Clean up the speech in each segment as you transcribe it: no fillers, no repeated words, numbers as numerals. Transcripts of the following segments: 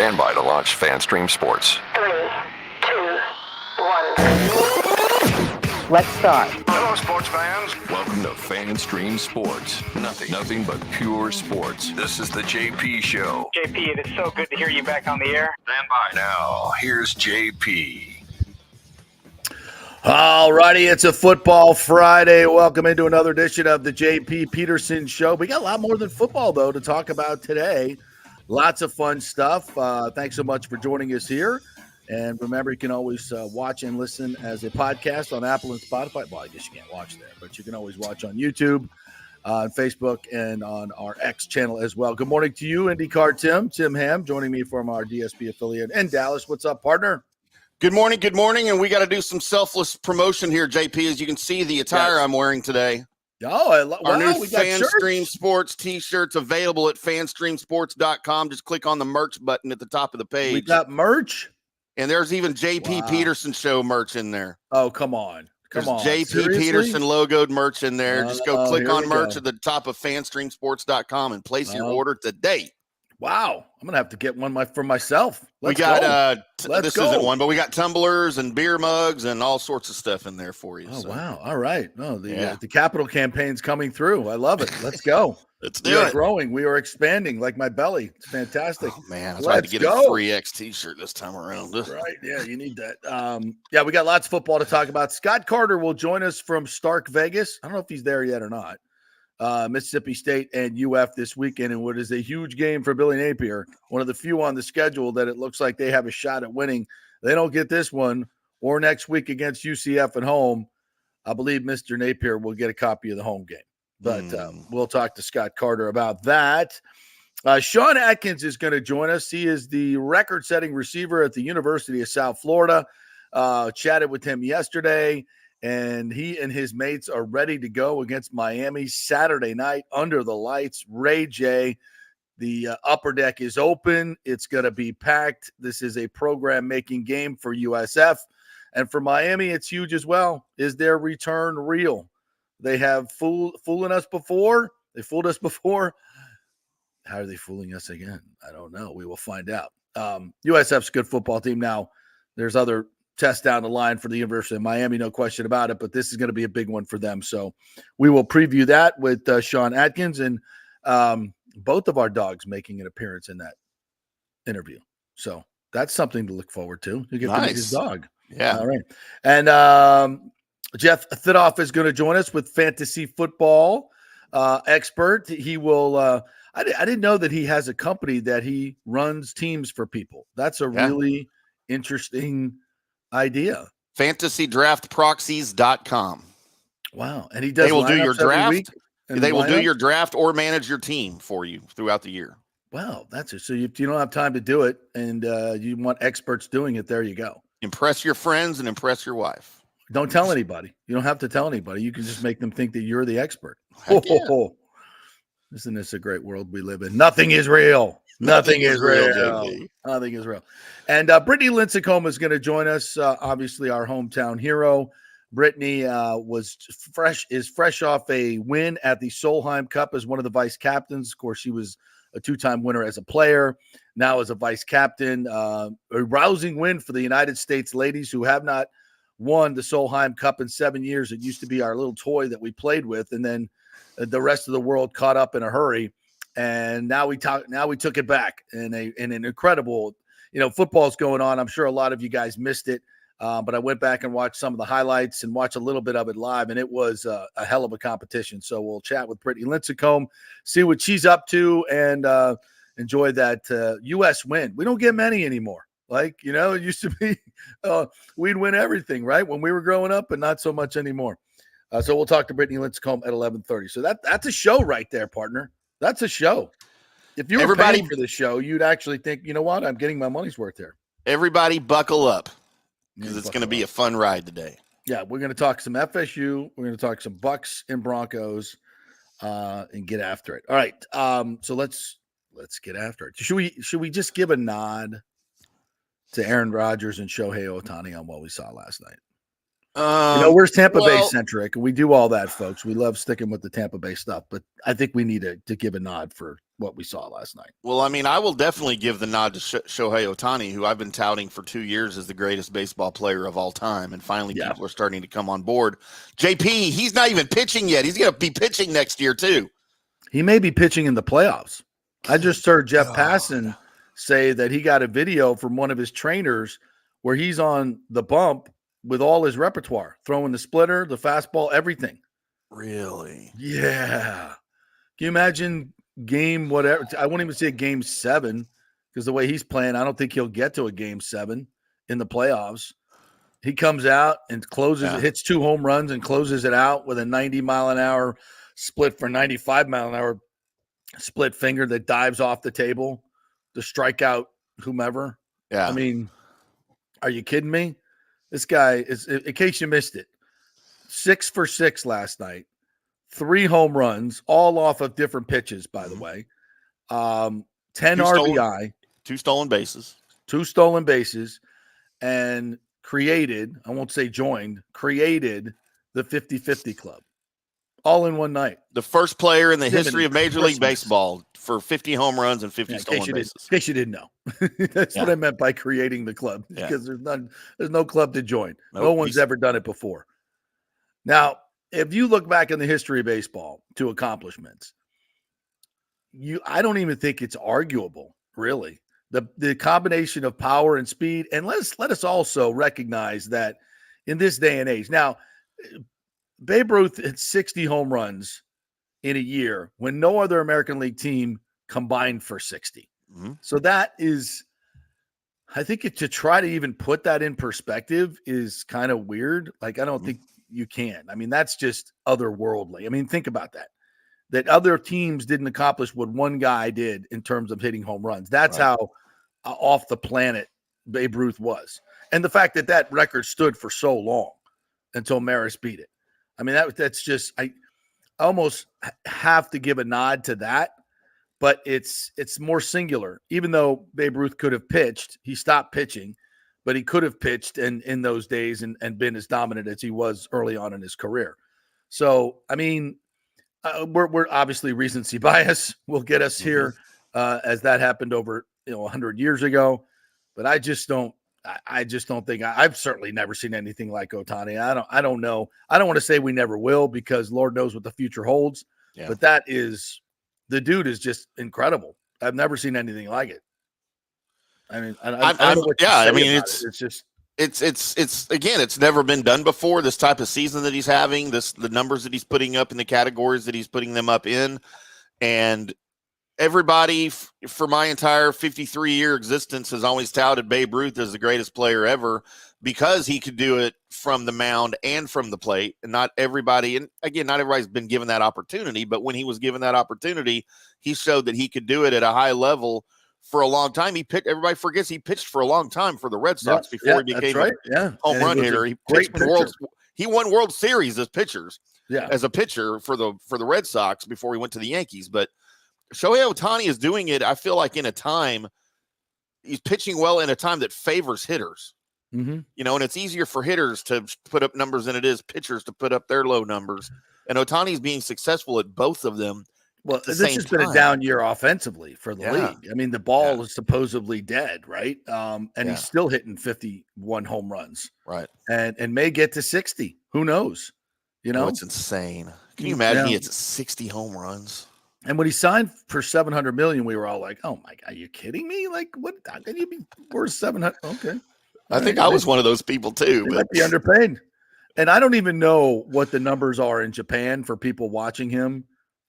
Stand by to launch FanStream Sports. 3, 2, 1. Let's start. Hello, sports fans. Welcome to FanStream Sports. Nothing but pure sports. This is the JP Show. JP, it is so good to hear you back on the air. Stand by. Now, here's JP. All righty, it's a football Friday. Welcome into another edition of the JP Peterson Show. We got a lot more than football, though, to talk about today. Lots of fun stuff. Thanks so much for joining us here. And remember, you can always watch and listen as a podcast on Apple and Spotify. Well, I guess you can't watch there, but you can always watch on YouTube, on Facebook, and on our X channel as well. Good morning to you, IndyCar Tim Ham, joining me from our DSP affiliate in Dallas. What's up, partner? Good morning, and we got to do some selfless promotion here, JP. As you can see, the attire I'm wearing today. Oh, our new FanStream Sports T-shirts available at fanstreamsports.com. Just click on the merch button at the top of the page. We got merch, and there's even JP Peterson Show merch in there. Oh, come on. There's JP Seriously? Peterson logoed merch in there. Just go click on merch at the top of fanstreamsports.com and place your order today. Wow, I'm gonna have to get one for myself. This isn't one, but we got tumblers and beer mugs and all sorts of stuff in there for you. Oh, wow. All right. No, the capital campaign's coming through. I love it. Let's go. Let's do it. We are growing. We are expanding like my belly. It's fantastic. Oh, man. I tried to get a free X t-shirt this time around. Right. Yeah, you need that. We got lots of football to talk about. Scott Carter will join us from Stark Vegas. I don't know if he's there yet or not. Mississippi State and UF this weekend, and what is a huge game for Billy Napier, one of the few on the schedule that it looks like they have a shot at winning. They don't get this one or next week against UCF at home. I believe Mr. Napier will get a copy of the home game, but we'll talk to Scott Carter about that. Sean Atkins is going to join us. He is the record-setting receiver at the University of South Florida. Chatted with him yesterday. And he and his mates are ready to go against Miami Saturday night under the lights. Ray J, the upper deck is open. It's going to be packed. This is a program-making game for USF. And for Miami, it's huge as well. Is their return real? They have fooling us before. They fooled us before. How are they fooling us again? I don't know. We will find out. USF's a good football team now. There's other test down the line for the University of Miami, no question about it, but this is going to be a big one for them. So we will preview that with Sean Atkins and both of our dogs making an appearance in that interview. So that's something to look forward to. You get to meet his dog. Yeah. All right. And Jeff Thidoff is going to join us with fantasy football expert. He will I didn't know that he has a company that he runs teams for people. That's a really interesting idea. FantasyDraftProxies.com. Wow. And he does. They will do your draft. They will do your draft draft or manage your team for you throughout the year. Wow. That's it. So if you don't have time to do it and you want experts doing it, there you go. Impress your friends and impress your wife. Don't tell anybody. You don't have to tell anybody. You can just make them think that you're the expert. Isn't this a great world we live in? Nothing is real. Nothing is real. Nothing is real. And Brittany Lincicome is going to join us. Obviously, our hometown hero. Brittany is fresh off a win at the Solheim Cup as one of the vice captains. Of course, she was a two-time winner as a player. Now as a vice captain, a rousing win for the United States ladies who have not won the Solheim Cup in 7 years. It used to be our little toy that we played with, and then the rest of the world caught up in a hurry. And now we took it back in an incredible, football's going on. I'm sure a lot of you guys missed it, but I went back and watched some of the highlights and watched a little bit of it live, and it was a hell of a competition. So we'll chat with Brittany Lincicome, see what she's up to, and enjoy that U.S. win. We don't get many anymore. It used to be we'd win everything, right, when we were growing up, but not so much anymore. So we'll talk to Brittany Lincicome at 11:30. So that's a show right there, partner. That's a show. If you were paying for the show, you'd actually think, you know what? I'm getting my money's worth here. Everybody buckle up because it's going to be a fun ride today. Yeah, we're going to talk some FSU. We're going to talk some Bucs and Broncos and get after it. All right. So let's get after it. Should we just give a nod to Aaron Rodgers and Shohei Ohtani on what we saw last night? We're Tampa Bay well- centric. We do all that, folks. We love sticking with the Tampa Bay stuff, but I think we need to give a nod for what we saw last night. Well, I mean, I will definitely give the nod to Shohei Ohtani, who I've been touting for 2 years as the greatest baseball player of all time, and finally people are starting to come on board. JP, he's not even pitching yet. He's going to be pitching next year, too. He may be pitching in the playoffs. I just heard Jeff Passan say that he got a video from one of his trainers where he's on the bump with all his repertoire, throwing the splitter, the fastball, everything. Really? Yeah. Can you imagine game whatever? I won't even say game 7 because the way he's playing, I don't think he'll get to a game 7 in the playoffs. He comes out and closes, hits 2 home runs and closes it out with a 90-mile-an-hour split for 95-mile-an-hour split finger that dives off the table to strike out whomever. Yeah. I mean, are you kidding me? This guy is, in case you missed it, 6 for 6 last night, 3 home runs, all off of different pitches, by the way. 10 RBI. 2 stolen bases. 2 stolen bases, and created, I won't say joined, created the 50-50 club. All in one night. The first player in the history of Major League Baseball for 50 home runs and 50 stolen bases. In case you didn't know. That's what I meant by creating the club, because there's no club to join. No one's ever done it before. Now, if you look back in the history of baseball to accomplishments, I don't even think it's arguable, really. The combination of power and speed, and let us also recognize that in this day and age. Now, Babe Ruth hit 60 home runs in a year when no other American League team combined for 60. Mm-hmm. So that is, I think to try to even put that in perspective is kind of weird. Like, I don't think you can. I mean, that's just otherworldly. I mean, think about that other teams didn't accomplish what one guy did in terms of hitting home runs. That's how off the planet Babe Ruth was. And the fact that record stood for so long until Maris beat it. I mean, that's just, I almost have to give a nod to that, but it's more singular. Even though Babe Ruth could have pitched, he stopped pitching, but he could have pitched in those days and been as dominant as he was early on in his career. So, I mean, we're obviously recency bias will get us here as that happened over 100 years ago, but I just don't think I've certainly never seen anything like Ohtani. I don't know. I don't want to say we never will, because Lord knows what the future holds. Yeah. But the dude is just incredible. I've never seen anything like it. I mean, I don't know what to say. I mean, it's just again, it's never been done before. This type of season that he's having, the numbers that he's putting up in the categories that he's putting them up in, and everybody for my entire 53-year existence has always touted Babe Ruth as the greatest player ever because he could do it from the mound and from the plate. And not everybody's been given that opportunity, but when he was given that opportunity, he showed that he could do it at a high level for a long time. Everybody forgets he pitched for a long time for the Red Sox before he became a home run hitter. He won World Series as a pitcher for the Red Sox before he went to the Yankees. But Shohei Ohtani is doing it, I feel like, he's pitching well in a time that favors hitters. And it's easier for hitters to put up numbers than it is pitchers to put up their low numbers. And Ohtani's being successful at both of them. Well, this has been a down year offensively for the league. I mean, the ball is supposedly dead, right? And he's still hitting 51 home runs. Right. And may get to 60. Who knows? It's insane. Can you imagine he hits 60 home runs? And when he signed for $700 million, we were all like, "Oh my God, are you kidding me? Like, what? How can you be worth $700?" Okay, I think I was one of those people too. But might be underpaid. And I don't even know what the numbers are in Japan for people watching him.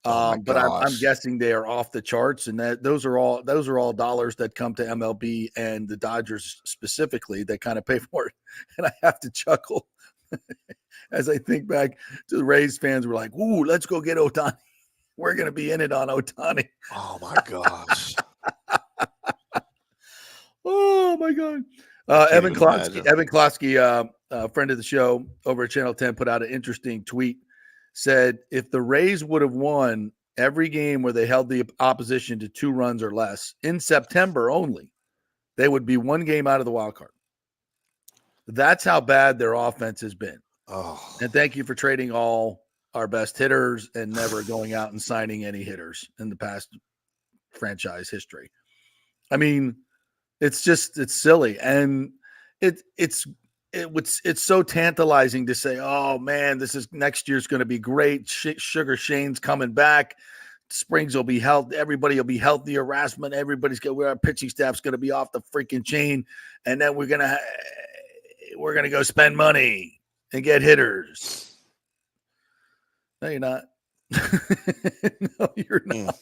But I'm guessing they are off the charts, and those are all dollars that come to MLB and the Dodgers specifically that kind of pay for it. And I have to chuckle as I think back to the Rays fans were like, "Ooh, let's go get Ohtani. We're going to be in it on Ohtani." Oh my gosh. Oh my God. Evan Klosky, friend of the show over at Channel 10, put out an interesting tweet. Said if the Rays would have won every game where they held the opposition to 2 runs or less in September only, they would be 1 game out of the wild card. That's how bad their offense has been. Oh, And thank you for trading all our best hitters and never going out and signing any hitters in the past franchise history. I mean, it's silly. And it's so tantalizing to say, oh man, next year's going to be great. Sugar Shane's coming back. Springs will be healthy. Everybody will be healthy. Erasmus, our pitching staff's going to be off the freaking chain. And then we're going to go spend money and get hitters. No, you're not. No, you're not.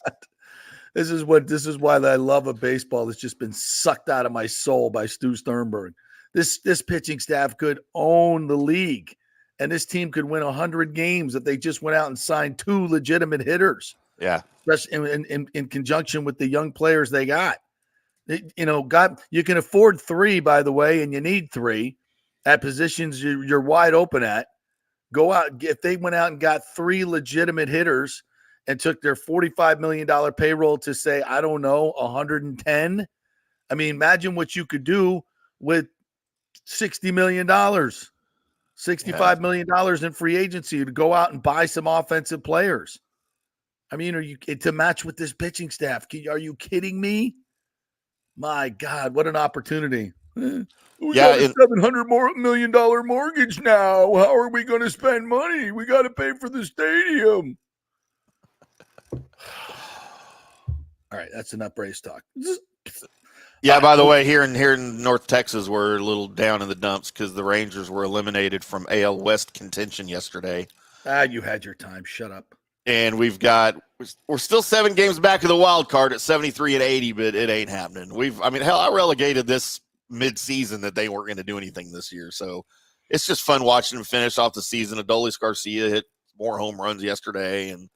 This is why I love a baseball that's just been sucked out of my soul by Stu Sternberg. This pitching staff could own the league, and this team could win 100 games if they just went out and signed 2 legitimate hitters. yeah. Especially in conjunction with the young players they got. You can afford 3, by the way, and you need 3 at positions you're wide open at. Go out. If they went out and got 3 legitimate hitters and took their $45 million payroll to say, I don't know, 110. I mean, imagine what you could do with $60 million, $65 million in free agency to go out and buy some offensive players. I mean, to match with this pitching staff? Are you kidding me? My God, what an opportunity. We got a $700 million mortgage now. How are we going to spend money? We got to pay for the stadium. All right, that's enough Braves talk. Yeah, by the way, here in North Texas, we're a little down in the dumps because the Rangers were eliminated from AL West contention yesterday. You had your time. Shut up. And we're still 7 games back of the wild card at 73 and 80, but it ain't happening. I relegated this mid-season that they weren't going to do anything this year. So it's just fun watching them finish off the season. Adolis Garcia hit more home runs yesterday, and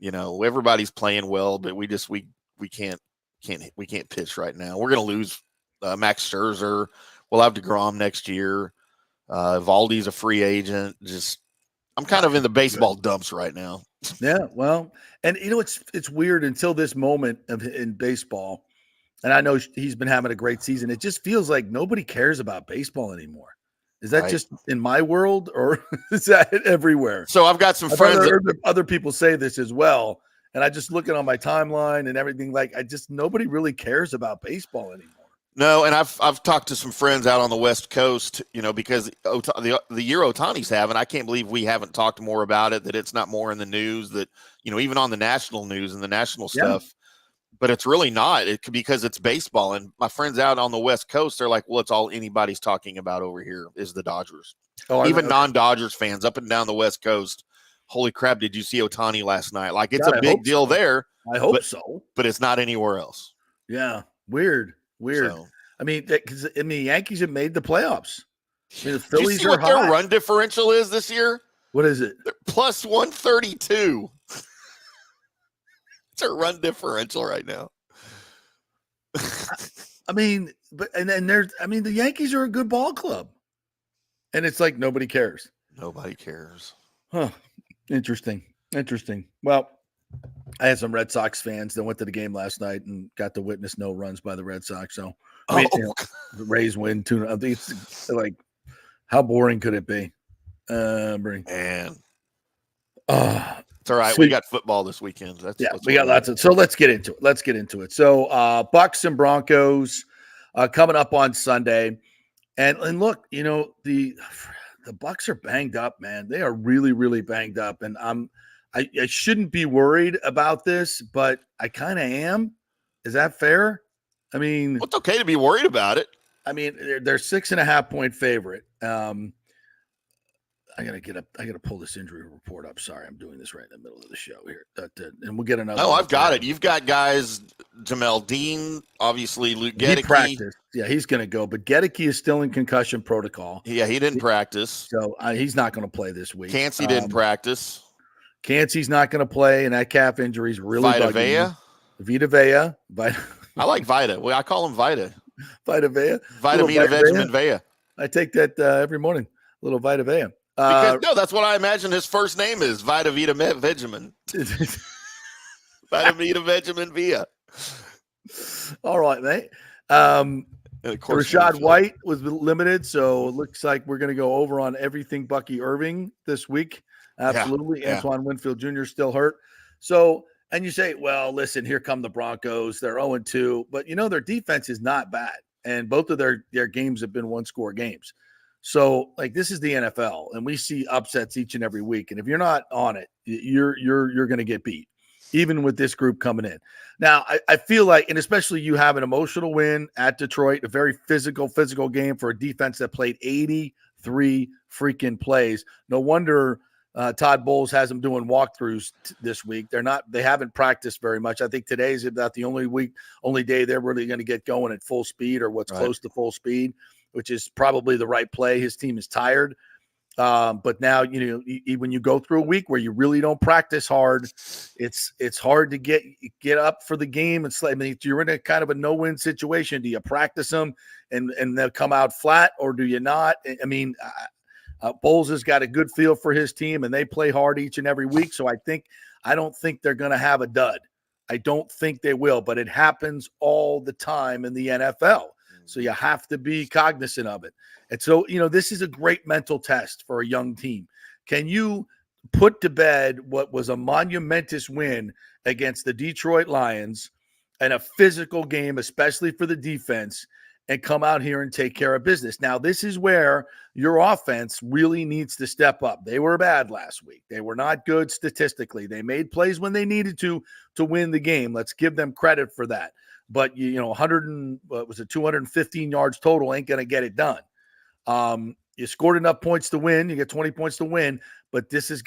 everybody's playing well, but we can't pitch right now. We're going to lose Max Scherzer. We'll have DeGrom next year. Valdi's a free agent. I'm kind of in the baseball dumps right now. Yeah, well, and it's weird until this moment in baseball, and I know he's been having a great season. It just feels like nobody cares about baseball anymore. Is that just in my world, or is that everywhere? So I've got some friends. Other people say this as well, and I just looking on my timeline and everything. Nobody really cares about baseball anymore. No, and I've talked to some friends out on the West Coast, because the year Ohtani's having, I can't believe we haven't talked more about it, that it's not more in the news, that, even on the national news and the national stuff, but it's really not because it's baseball. And my friends out on the West Coast, they're like, well, it's all anybody's talking about over here is the Dodgers. Even non-Dodgers fans up and down the West Coast. Holy crap, did you see Ohtani last night? It's a big deal there. I hope so. But it's not anywhere else. Yeah, weird. So, I mean, because the Yankees have made the playoffs. I mean, the Phillies are hot. What their run differential is this year? What is it? They're plus 132. It's a run differential right now. I mean, the Yankees are a good ball club, and it's like nobody cares. Nobody cares. Huh? Interesting. Well, I had some Red Sox fans that went to the game last night and got to witness no runs by the Red Sox. So, the Rays win 2. It's like, how boring could it be? Man, it's all right. Sweet. We got football this weekend. We got lots of. So let's get into it. So, Bucs and Broncos coming up on Sunday, and look, the Bucs are banged up, man. They are really, really banged up, and I shouldn't be worried about this, but I kind of am. Is that fair? I mean, well, it's okay to be worried about it. I mean, they're 6.5-point favorite. I gotta pull this injury report up. Sorry, I'm doing this right in the middle of the show here. And we'll get another. Oh, I've got it. You've got guys, Jamel Dean, obviously Luke Gedeke. He practiced. Yeah, he's going to go, but Gedeke is still in concussion protocol. Yeah, he didn't practice, so he's not going to play this week. Cansey didn't practice. Cansey's not going to play, and that calf injury is really bugging me. Vita Vea. I like Vita. Well, I call him Vita. Vita Vea. Vitamina Vegemin Vea. I take that every morning. A little Vita Vea. That's what I imagine his first name is. Vita Vita Vegemin. Vitamina Vegemin Vea. All right, mate. Of course, Rashad White was limited, so it looks like we're going to go over on everything Bucky Irving this week. Absolutely. Yeah. Antoine Winfield Jr. still hurt. So, and you say, well, listen, here come the Broncos. They're 0-2, but their defense is not bad. And both of their games have been one-score games. So, like, this is the NFL, and we see upsets each and every week. And if you're not on it, you're going to get beat, even with this group coming in. Now, I feel like, and especially you have an emotional win at Detroit, a very physical game for a defense that played 83 freaking plays. No wonder Todd Bowles has them doing walkthroughs this week. They haven't practiced very much. I think today's about the only day they're really going to get going at full speed or what's close to full speed, which is probably the right play. His team is tired. But now, when you go through a week where you really don't practice hard, it's hard to get up for the game. It's like, you're in a kind of a no-win situation. Do you practice them and they'll come out flat, or do you not? Bowles has got a good feel for his team, and they play hard each and every week. So I don't think they're going to have a dud. I don't think they will, but it happens all the time in the NFL. So you have to be cognizant of it. And so, this is a great mental test for a young team. Can you put to bed what was a monumentous win against the Detroit Lions and a physical game, especially for the defense, and come out here and take care of business? Now, this is where your offense really needs to step up. They were bad last week. They were not good statistically. They made plays when they needed to win the game. Let's give them credit for that. But 215 yards total ain't going to get it done. You scored enough points to win. You get 20 points to win. But this is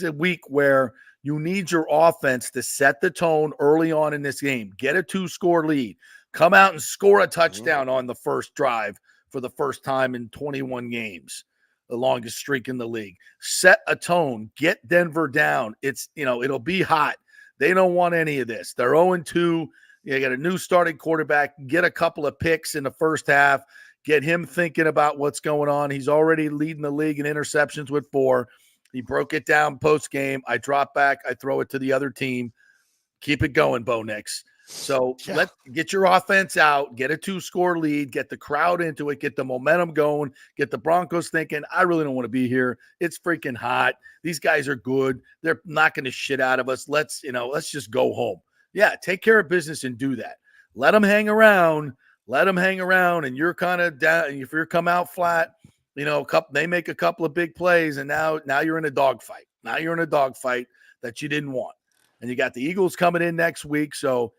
a week where you need your offense to set the tone early on in this game. Get a 2-score lead. Come out and score a touchdown on the first drive for the first time in 21 games, the longest streak in the league. Set a tone. Get Denver down. It'll be hot. They don't want any of this. They're 0-2. You got a new starting quarterback. Get a couple of picks in the first half. Get him thinking about what's going on. He's already leading the league in interceptions with 4. He broke it down post-game. I drop back. I throw it to the other team. Keep it going, Bo Nix. So let's get your offense out, get a 2-score lead, get the crowd into it, get the momentum going, get the Broncos thinking, I really don't want to be here. It's freaking hot. These guys are good. They're knocking the shit out of us. Let's just go home. Yeah, take care of business and do that. Let them hang around. And you're kind of down. If you come out flat, they make a couple of big plays, and now you're in a dogfight. Now you're in a dogfight that you didn't want. And you got the Eagles coming in next week. So,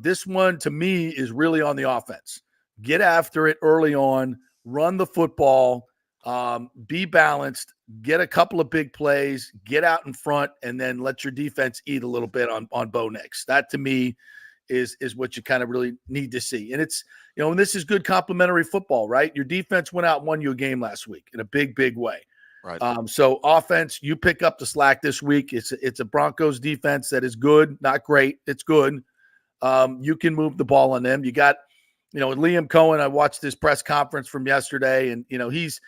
this one to me is really on the offense. Get after it early on, run the football, be balanced, get a couple of big plays, get out in front, and then let your defense eat a little bit on Bo Nix. That to me is what you kind of really need to see. And it's, and this is good complementary football, right? Your defense went out and won you a game last week in a big, big way. Right. So offense, you pick up the slack this week. It's a Broncos defense that is good, not great. It's good. You can move the ball on them. You got, Liam Cohen. I watched his press conference from yesterday, and he's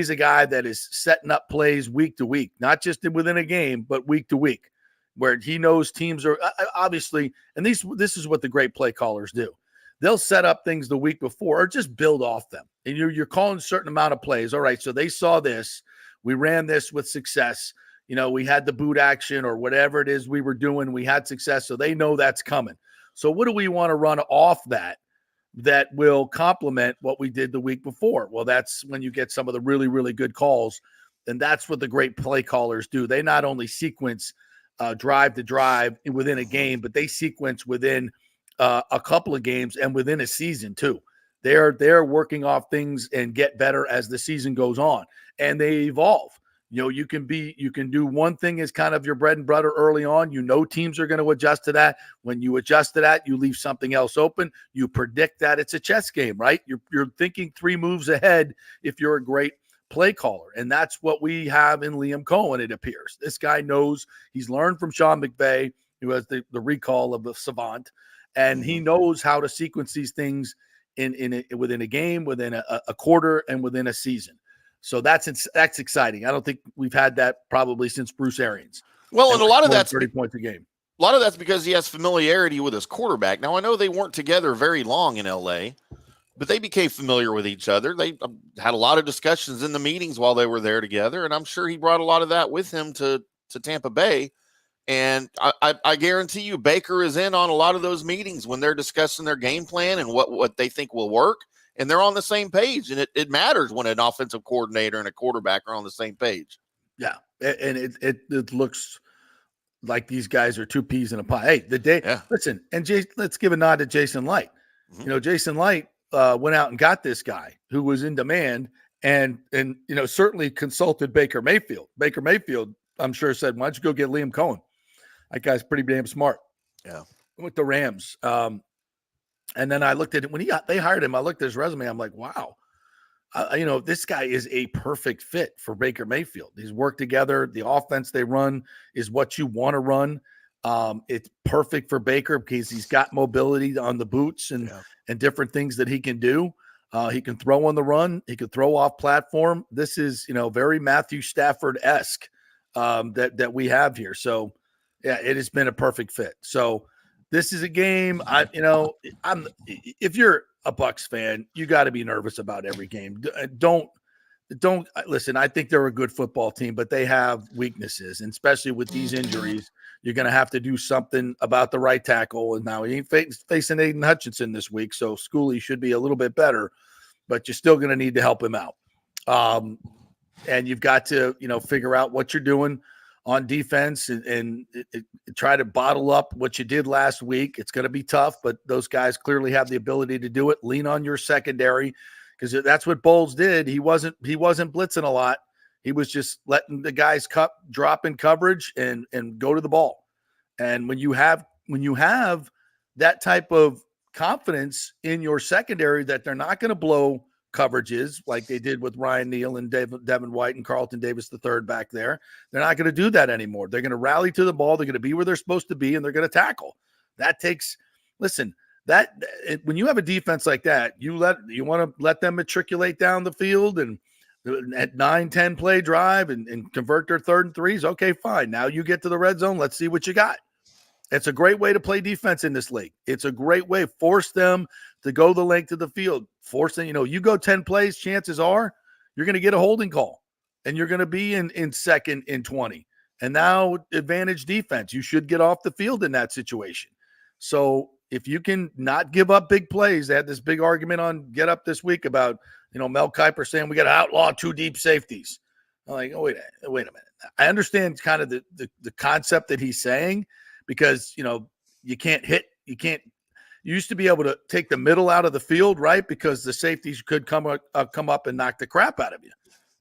a guy that is setting up plays week to week, not just within a game, but week to week, where he knows teams are obviously. And this is what the great play callers do. They'll set up things the week before or just build off them. And you're calling a certain amount of plays. All right, so they saw this. We ran this with success. We had the boot action or whatever it is we were doing. We had success, so they know that's coming. So what do we want to run off that will complement what we did the week before? Well, that's when you get some of the really, really good calls, and that's what the great play callers do. They not only sequence drive to drive within a game, but they sequence within a couple of games and within a season too. They're working off things and get better as the season goes on, and they evolve. You can do one thing as kind of your bread and butter early on. Teams are going to adjust to that. When you adjust to that, you leave something else open. You predict that. It's a chess game, right? You're thinking 3 moves ahead if you're a great play caller. And that's what we have in Liam Cohen, it appears. This guy knows. He's learned from Sean McVay, who has the recall of the savant, and he knows how to sequence these things within a game, within a quarter, and within a season. So that's exciting. I don't think we've had that probably since Bruce Arians. Well, and a lot of that's 30 points a game. A lot of that's because he has familiarity with his quarterback. Now, I know they weren't together very long in LA, but they became familiar with each other. They had a lot of discussions in the meetings while they were there together, and I'm sure he brought a lot of that with him to Tampa Bay. And I guarantee you Baker is in on a lot of those meetings when they're discussing their game plan and what they think will work, and they're on the same page. And it matters when an offensive coordinator and a quarterback are on the same page. Yeah, and it looks like these guys are two peas in a pie. Hey, listen, and let's give a nod to Jason Light. Mm-hmm. You know, Jason Light went out and got this guy who was in demand, and certainly consulted Baker Mayfield. Baker Mayfield, I'm sure, said, "Why don't you go get Liam Cohen? That guy's pretty damn smart." Yeah, with the Rams. And then I looked at it when they hired him. I looked at his resume. I'm like, wow. This guy is a perfect fit for Baker Mayfield. He's worked together. The offense they run is what you want to run. It's perfect for Baker because he's got mobility on the boots and different things that he can do. He can throw on the run. He can throw off platform. This is, very Matthew Stafford-esque that we have here. So, yeah, it has been a perfect fit. So this is a game. If you're a Bucs fan, you got to be nervous about every game. Don't listen. I think they're a good football team, but they have weaknesses, and especially with these injuries, you're going to have to do something about the right tackle. And now he ain't facing Aiden Hutchinson this week, so Schooley should be a little bit better, but you're still going to need to help him out. And you've got to, figure out what you're doing on defense and try to bottle up what you did last week. It's going to be tough, but those guys clearly have the ability to do it. Lean on your secondary because that's what Bowles did. He wasn't blitzing a lot. He was just letting the guys drop in coverage and go to the ball. And when you have that type of confidence in your secondary that they're not going to blow coverages like they did with Ryan Neal and Devin White and Carlton Davis III back there. They're not going to do that anymore. They're going to rally to the ball. They're going to be where they're supposed to be, and they're going to tackle. When you have a defense like that, you want to let them matriculate down the field and at 9-10 play drive and convert their 3rd and 3s. Okay, fine. Now you get to the red zone. Let's see what you got. It's a great way to play defense in this league. It's a great way. Force them to go the length of the field. Force them, you go 10 plays, chances are you're going to get a holding call and you're going to be in 2nd and 20. And now advantage defense. You should get off the field in that situation. So if you can not give up big plays, they had this big argument on Get Up this week about, Mel Kiper saying we got to outlaw 2 deep safeties. I'm like, oh, wait a minute. I understand kind of the concept that he's saying, because, you used to be able to take the middle out of the field, right? Because the safeties could come up and knock the crap out of you.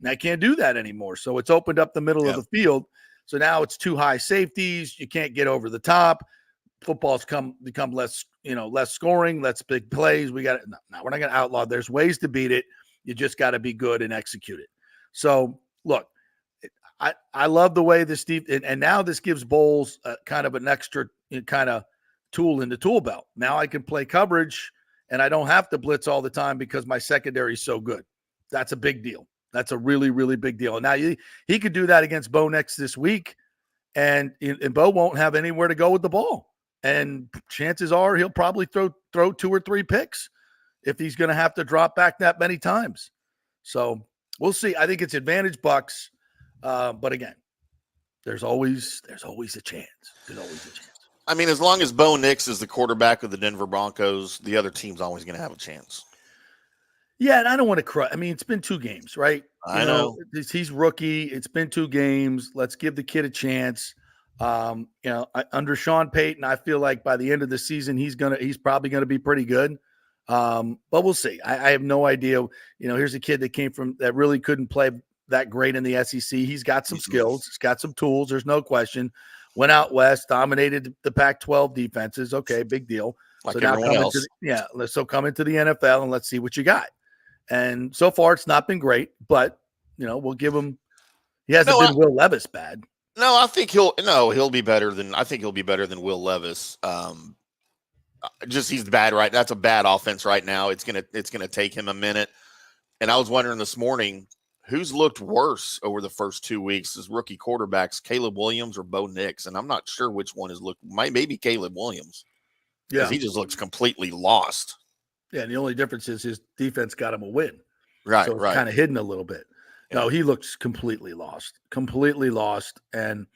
And I can't do that anymore. So it's opened up the middle of the field. So now it's 2 high safeties. You can't get over the top. Football's become less scoring, less big plays. We're not going to outlaw. There's ways to beat it. You just got to be good and execute it. So look, I love the way this and now this gives Bowles kind of an extra kind of tool in the tool belt. Now I can play coverage and I don't have to blitz all the time because my secondary is so good. That's a big deal. That's a really, really big deal. And now he could do that against Bo next this week, and Bo won't have anywhere to go with the ball. And chances are he'll probably throw 2 or 3 picks if he's going to have to drop back that many times. So we'll see. I think it's advantage Bucs. But again, there's always a chance. There's always a chance. I mean, as long as Bo Nix is the quarterback of the Denver Broncos, the other team's always going to have a chance. Yeah, and I don't want to cry. I mean, it's been 2 games, right? I know. He's rookie. It's been 2 games. Let's give the kid a chance. Under Sean Payton, I feel like by the end of the season, he's probably gonna be pretty good. But we'll see. I have no idea. Here's a kid that really couldn't play that great in the SEC. He's got some skills. He's got some tools. There's no question. Went out west, dominated the Pac-12 defenses. Okay, big deal. Like so now everyone else. come into the NFL and let's see what you got. And so far, it's not been great, but we'll give him. He hasn't been Will Levis bad. No, I think he'll be better than Will Levis. Just he's bad, right? That's a bad offense right now. It's gonna take him a minute. And I was wondering this morning, who's looked worse over the first 2 weeks as rookie quarterbacks, Caleb Williams or Bo Nix? And I'm not sure which one has looked. Maybe Caleb Williams. Yeah, he just looks completely lost. Yeah, and the only difference is his defense got him a win. Right, So it's right. kind of hidden a little bit. Yeah. No, he looks completely lost. And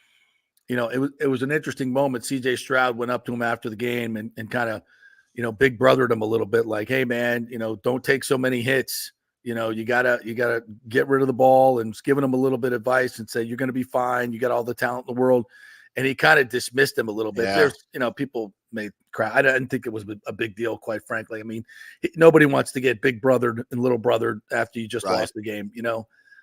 it was an interesting moment. CJ Stroud went up to him after the game and kind of, big brothered him a little bit, like, hey man, don't take so many hits. You gotta get rid of the ball, and just giving him a little bit of advice and say, you're gonna be fine. You got all the talent in the world. And he kind of dismissed him a little bit. Yeah. There's, people may cry. I didn't think it was a big deal, quite frankly. I mean, nobody wants to get big brothered and little brothered after you just lost the game,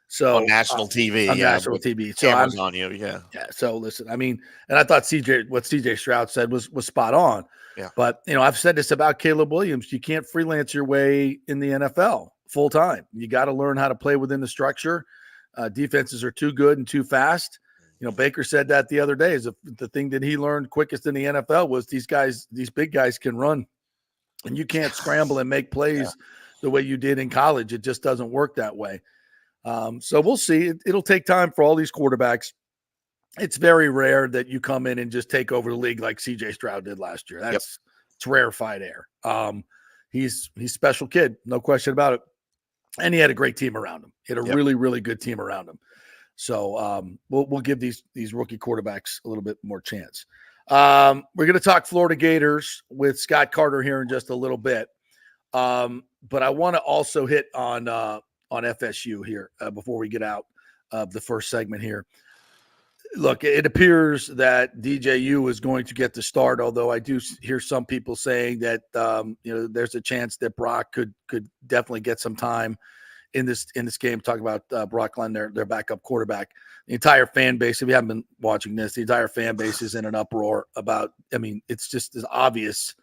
So on national TV, on national TV. So cameras on you, yeah. So listen, I mean, and I thought what CJ Stroud said was spot on. Yeah. But I've said this about Caleb Williams. You can't freelance your way in the NFL full time. You got to learn how to play within the structure. Defenses are too good and too fast. Baker said that the other day. Is the thing that he learned quickest in the NFL was these big guys can run, and you can't scramble and make plays the way you did in college. It just doesn't work that way. So we'll see. It'll take time for all these quarterbacks. It's very rare that you come in and just take over the league like CJ Stroud did last year. It's rarefied air. He's a special kid, no question about it. And he had a great team around him. He had a really, really good team around him. So we'll give these rookie quarterbacks a little bit more chance. We're going to talk Florida Gators with Scott Carter here in just a little bit. But I want to also hit on FSU here before we get out of the first segment here. Look, it appears that DJU is going to get the start, although I do hear some people saying that there's a chance that Brock could definitely get some time in this game. Talking about Brock Glenn, their backup quarterback. The entire fan base, if you haven't been watching this, the entire fan base is in an uproar about, it's just as obvious.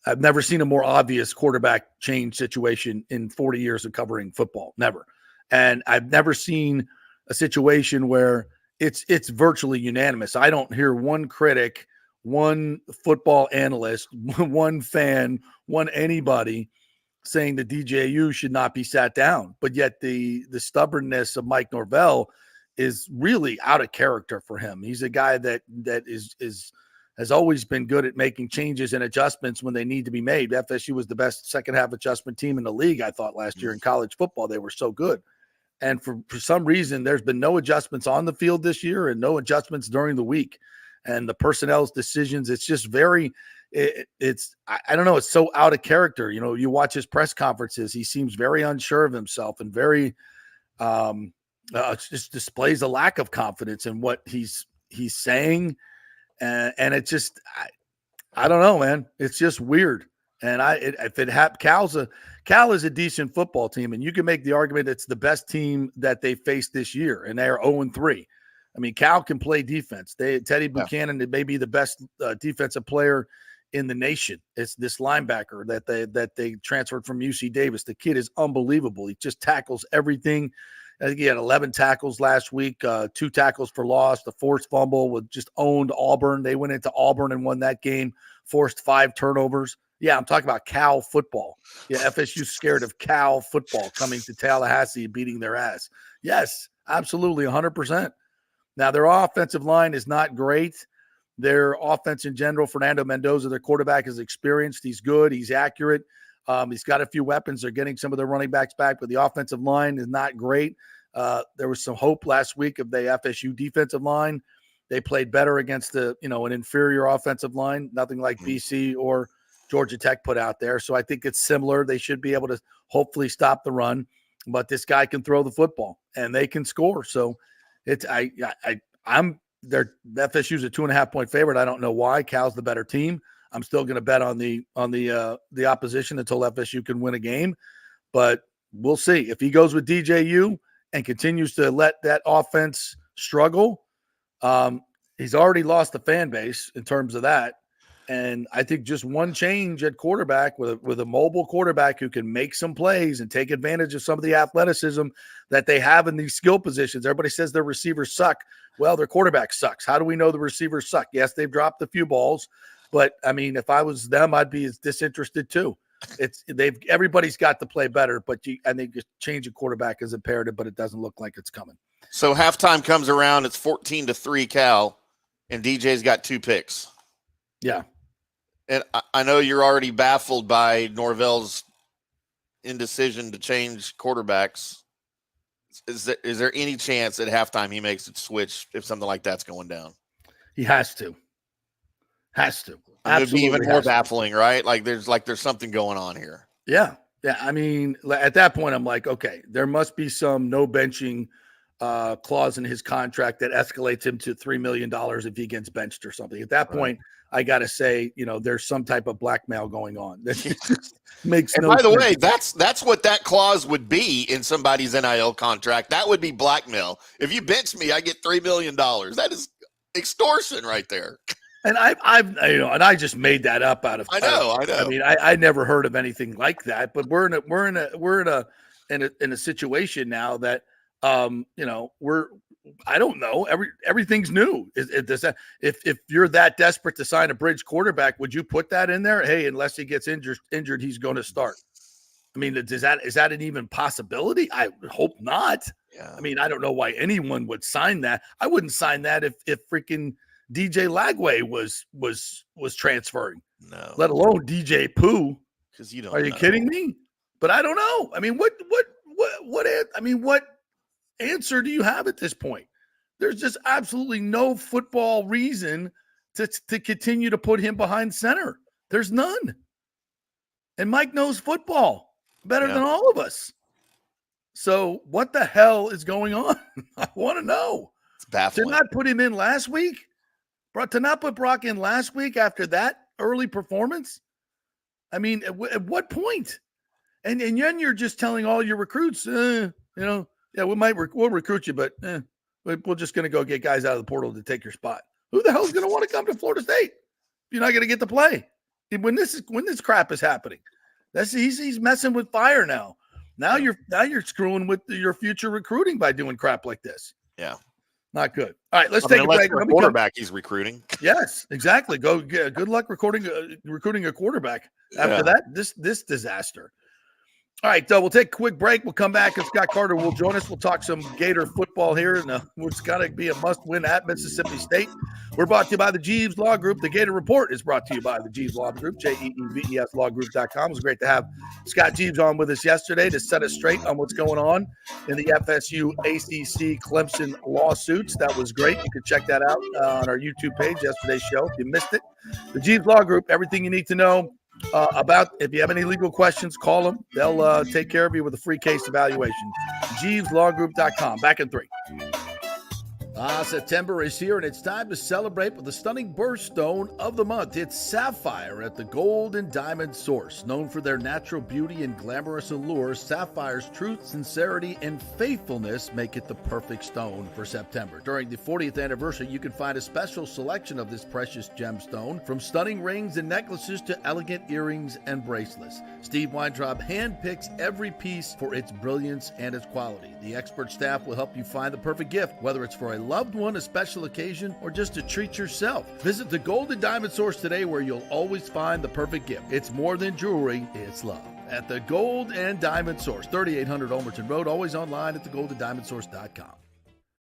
I've never seen a more obvious quarterback change situation in 40 years of covering football. Never. And I've never seen a situation where it's virtually unanimous. I don't hear one critic, one football analyst, one fan, one anybody saying that DJU should not be sat down. But yet the stubbornness of Mike Norvell is really out of character for him. He's a guy that has always been good at making changes and adjustments when they need to be made. FSU was the best second half adjustment team in the league, I thought, last year in college football. They were so good. And for some reason, there's been no adjustments on the field this year and no adjustments during the week. And the personnel's decisions, it's just very I don't know. It's so out of character. You watch his press conferences. He seems very unsure of himself and very just displays a lack of confidence in what he's saying. And it just, I don't know, man. It's just weird. And Cal is a decent football team, and you can make the argument it's the best team that they faced this year, and they are 0-3. Cal can play defense. Teddy Buchanan may be the best defensive player in the nation. It's this linebacker that they transferred from UC Davis. The kid is unbelievable. He just tackles everything. I think he had 11 tackles last week, 2 tackles for loss, the forced fumble, just owned Auburn. They went into Auburn and won that game, forced 5 turnovers. Yeah, I'm talking about Cal football. Yeah, FSU's scared of Cal football coming to Tallahassee and beating their ass. Yes, absolutely, 100%. Now, their offensive line is not great. Their offense in general, Fernando Mendoza, their quarterback, is experienced. He's good. He's accurate. He's got a few weapons. They're getting some of their running backs back, but the offensive line is not great. There was some hope last week of the FSU defensive line. They played better against an inferior offensive line, nothing like BC or Georgia Tech put out there. So I think it's similar. They should be able to hopefully stop the run, but this guy can throw the football and they can score. So FSU's a 2.5-point favorite. I don't know why. Cal's the better team. I'm still going to bet on the opposition until FSU can win a game, but we'll see. If he goes with DJU and continues to let that offense struggle, he's already lost the fan base in terms of that. And I think just one change at quarterback with a mobile quarterback who can make some plays and take advantage of some of the athleticism that they have in these skill positions. Everybody says their receivers suck. Well, their quarterback sucks. How do we know the receivers suck? Yes, they've dropped a few balls, but if I was them, I'd be as disinterested too. Everybody's got to play better, but I think just change a quarterback is imperative, but it doesn't look like it's coming. So halftime comes around, it's 14-3 Cal, and DJ's got 2 picks. Yeah. And I know you're already baffled by Norvell's indecision to change quarterbacks. Is there any chance at halftime he makes a switch if something like that's going down? He has to. It would be even more baffling, right? Like there's something going on here. Yeah. I mean, at that point, I'm like, okay, there must be some no benching clause in his contract that escalates him to $3 million if he gets benched or something. At that point, I got to say, there's some type of blackmail going on. That just makes no sense. By the way, that's what that clause would be in somebody's NIL contract. That would be blackmail. If you bench me, I get $3 million. That is extortion right there. And I just made that up out of. I know. I mean, I never heard of anything like that. But we're in a situation now that I don't know. Everything's new. If you're that desperate to sign a bridge quarterback, would you put that in there? Hey, unless he gets injured, he's going to start. I mean, is that an even possibility? I hope not. Yeah. I mean, I don't know why anyone would sign that. I wouldn't sign that if freaking DJ Lagway was transferring. No. Let alone DJ Pooh. Because you don't. Are you kidding me? But I don't know. I mean, what answer do you have at this point? There's just absolutely no football reason to continue to put him behind center. There's none. And Mike knows football better than all of us. So what the hell is going on? I want to know. It's baffling. To not put him in last week? To not put Brock in last week after that early performance? I mean, at what point? And then you're just telling all your recruits, we'll recruit you, but we're just going to go get guys out of the portal to take your spot. Who the hell is going to want to come to Florida State? You're not going to get to play when this crap is happening. He's messing with fire now. Now you're screwing with your future recruiting by doing crap like this. Yeah, not good. All right, let's take a break. Quarterback he's recruiting. Yes, exactly. Good luck recruiting a quarterback after that. This disaster. All right, we'll take a quick break. We'll come back, and Scott Carter will join us. We'll talk some Gator football here, and it's got to be a must-win at Mississippi State. We're brought to you by the Jeeves Law Group. The Gator Report is brought to you by the Jeeves Law Group, JEEVES lawgroup.com. It was great to have Scott Jeeves on with us yesterday to set us straight on what's going on in the FSU ACC Clemson lawsuits. That was great. You can check that out on our YouTube page, yesterday's show, if you missed it. The Jeeves Law Group, everything you need to know about. If you have any legal questions, call them. They'll take care of you with a free case evaluation. JeevesLawGroup.com. Back in 3. September is here, and it's time to celebrate with the stunning birthstone of the month. It's Sapphire at the Gold and Diamond Source. Known for their natural beauty and glamorous allure, Sapphire's truth, sincerity, and faithfulness make it the perfect stone for September. During the 40th anniversary, you can find a special selection of this precious gemstone, from stunning rings and necklaces to elegant earrings and bracelets. Steve Weintraub handpicks every piece for its brilliance and its quality. The expert staff will help you find the perfect gift, whether it's for a loved one, a special occasion, or just to treat yourself. Visit the Gold and Diamond Source today, where you'll always find the perfect gift. It's more than jewelry, it's love. At the Gold and Diamond Source, 3800 Olmerton Road, always online at thegoldendiamondsource.com.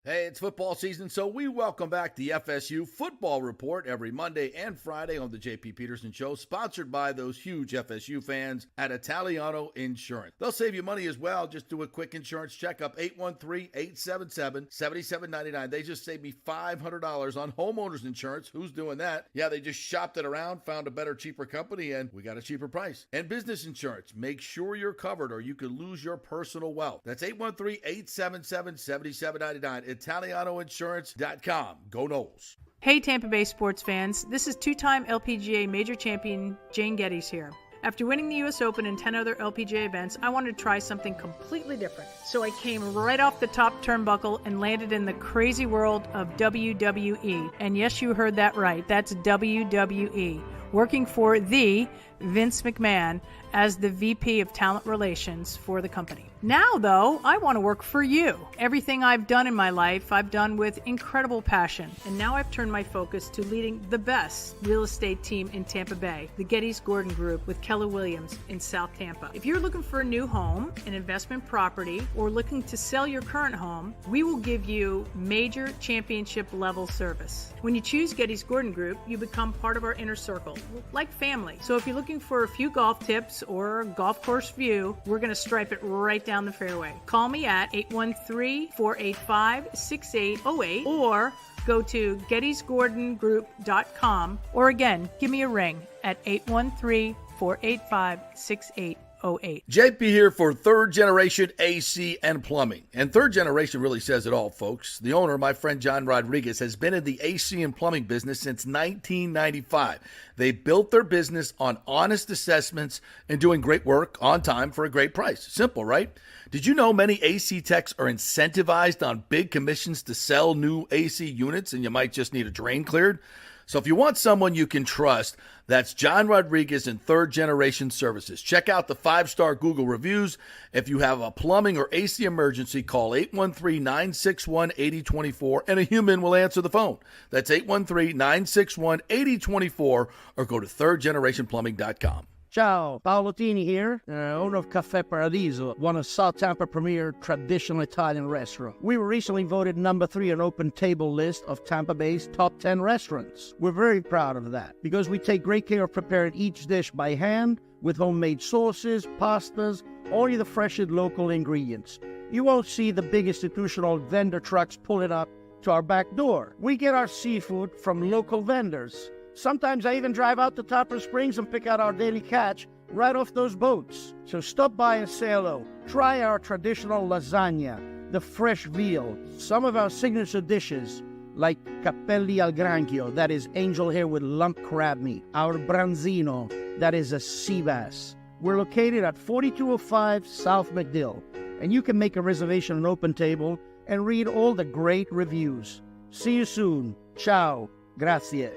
Hey, it's football season, so we welcome back the FSU Football Report every Monday and Friday on the J.P. Peterson Show, sponsored by those huge FSU fans at Italiano Insurance. They'll save you money as well. Just do a quick insurance checkup, 813-877-7799. They just saved me $500 on homeowners insurance. Who's doing that? Yeah, they just shopped it around, found a better, cheaper company, and we got a cheaper price. And business insurance. Make sure you're covered or you could lose your personal wealth. That's 813-877-7799. ItalianoInsurance.com. Go Noles. Hey Tampa Bay sports fans, this is two-time LPGA major champion Jane Geddes here. After winning the US Open and 10 other LPGA events, I wanted to try something completely different. So I came right off the top turnbuckle and landed in the crazy world of WWE. And yes, you heard that right. That's WWE. Working for the Vince McMahon as the VP of Talent Relations for the company. Now, though, I want to work for you. Everything I've done in my life, I've done with incredible passion. And now I've turned my focus to leading the best real estate team in Tampa Bay, the Gators Gordon Group with Keller Williams in South Tampa. If you're looking for a new home, an investment property, or looking to sell your current home, we will give you major championship level service. When you choose Gators Gordon Group, you become part of our inner circle, like family. So if you're looking for a few golf tips or a golf course view, we're going to stripe it right down the fairway. Call me at 813-485-6808 or go to gettysgordongroup.com, or again, give me a ring at 813-485-6808. JP here for Third Generation AC and Plumbing. And Third Generation really says it all, folks. The owner, my friend John Rodriguez, has been in the AC and plumbing business since 1995. They built their business on honest assessments and doing great work on time for a great price. Simple, right? Did you know many AC techs are incentivized on big commissions to sell new AC units, and you might just need a drain cleared? So if you want someone you can trust, that's John Rodriguez and Third Generation Services. Check out the 5-star Google reviews. If you have a plumbing or AC emergency, call 813-961-8024 and a human will answer the phone. That's 813-961-8024 or go to thirdgenerationplumbing.com. Ciao, Paolo Tini here, owner of Caffè Paradiso, one of South Tampa premier traditional Italian restaurant. We were recently voted number 3 on Open Table list of Tampa Bay's top 10 restaurants. We're very proud of that because we take great care of preparing each dish by hand with homemade sauces, pastas, only the freshest local ingredients. You won't see the big institutional vendor trucks pulling up to our back door. We get our seafood from local vendors. Sometimes I even drive out to Topper Springs and pick out our daily catch right off those boats. So stop by and say hello. Try our traditional lasagna, the fresh veal, some of our signature dishes like capelli al granchio, that is angel hair with lump crab meat, our branzino, that is a sea bass. We're located at 4205 South McDill, and you can make a reservation on Open Table and read all the great reviews. See you soon. Ciao. Grazie.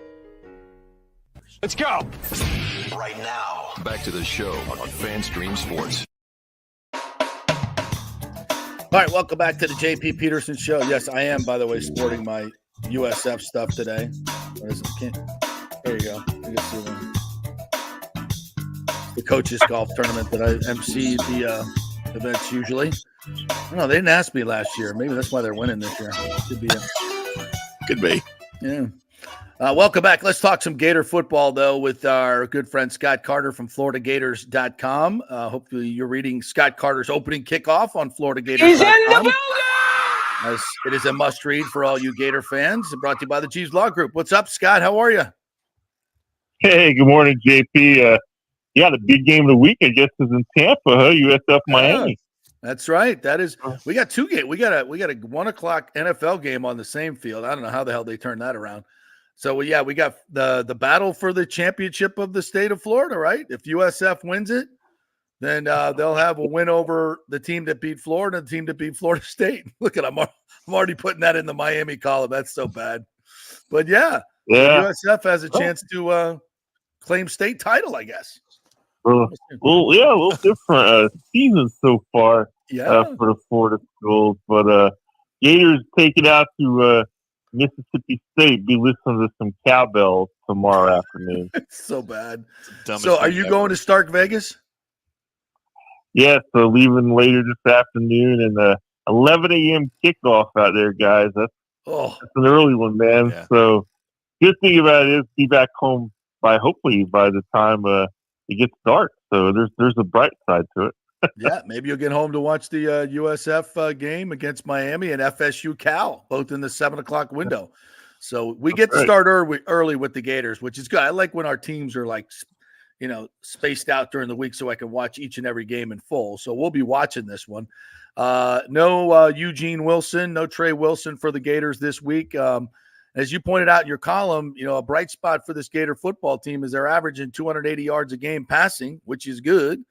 Let's go. Right now. Back to the show on FanStream Sports. All right, welcome back to the JP Peterson Show. Yes, I am, by the way, sporting my USF stuff today. What is it? There you go. You can see the coaches golf tournament that I MC the events usually. I don't know. They didn't ask me last year. Maybe that's why they're winning this year. Could be. Could be. Yeah. Welcome back. Let's talk some Gator football, though, with our good friend Scott Carter from FloridaGators.com. Hopefully you're reading Scott Carter's opening kickoff on FloridaGators.com. He's in the building! As it is a must-read for all you Gator fans. Brought to you by the Chiefs Law Group. What's up, Scott? How are you? Hey, good morning, JP. Yeah, the big game of the week, I guess, is in Tampa, huh? USF Miami. That's right. That is. We got two games. We got a 1:00 NFL game on the same field. I don't know how the hell they turned that around. So, yeah, we got the battle for the championship of the state of Florida, right? If USF wins it, then they'll have a win over the team that beat Florida and the team that beat Florida State. Look at I'm already putting that in the Miami column. That's so bad. But, yeah. USF has a chance to claim state title, I guess. Well, yeah, a little different season so far for the Florida schools. But Gators take it out to Mississippi State. Be listening to some cowbells tomorrow afternoon. It's so bad. So are you going to Stark Vegas? Yeah, so leaving later this afternoon and 11 a.m. kickoff out there, guys. That's an early one, man. Yeah. So good thing about it is be back home hopefully by the time it gets dark. So there's a bright side to it. Yeah, maybe you'll get home to watch the USF game against Miami and FSU Cal, both in the 7:00 window. So we get to start early with the Gators, which is good. I like when our teams are spaced out during the week so I can watch each and every game in full. So we'll be watching this one. No Eugene Wilson, no Trey Wilson for the Gators this week. As you pointed out in your column, a bright spot for this Gator football team is they're averaging 280 yards a game passing, which is good.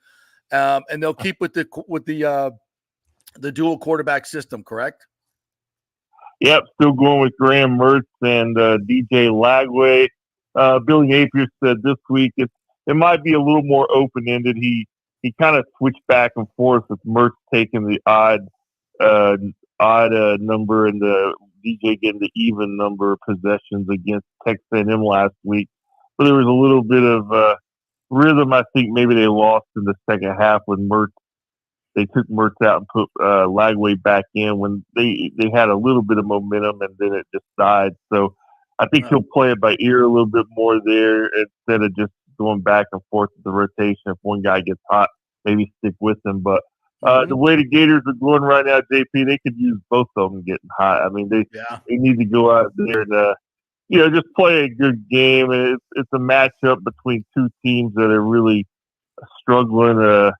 And they'll keep with the dual quarterback system, correct? Yep, still going with Graham Mertz and DJ Lagway. Billy Napier said this week it might be a little more open-ended. He he kind of switched back and forth with Mertz taking the odd number and the DJ getting the even number of possessions against Texas A&M last week. So there was a little bit of rhythm. I think maybe they lost in the second half when Mertz. They took Mertz out and put Lagway back in when they had a little bit of momentum, and then it just died. So I think he'll play it by ear a little bit more there instead of just going back and forth with the rotation. If one guy gets hot, maybe stick with him. But the way the Gators are going right now, JP, they could use both of them getting hot. I mean, they need to go out there and just play a good game. And it's a matchup between two teams that are really struggling.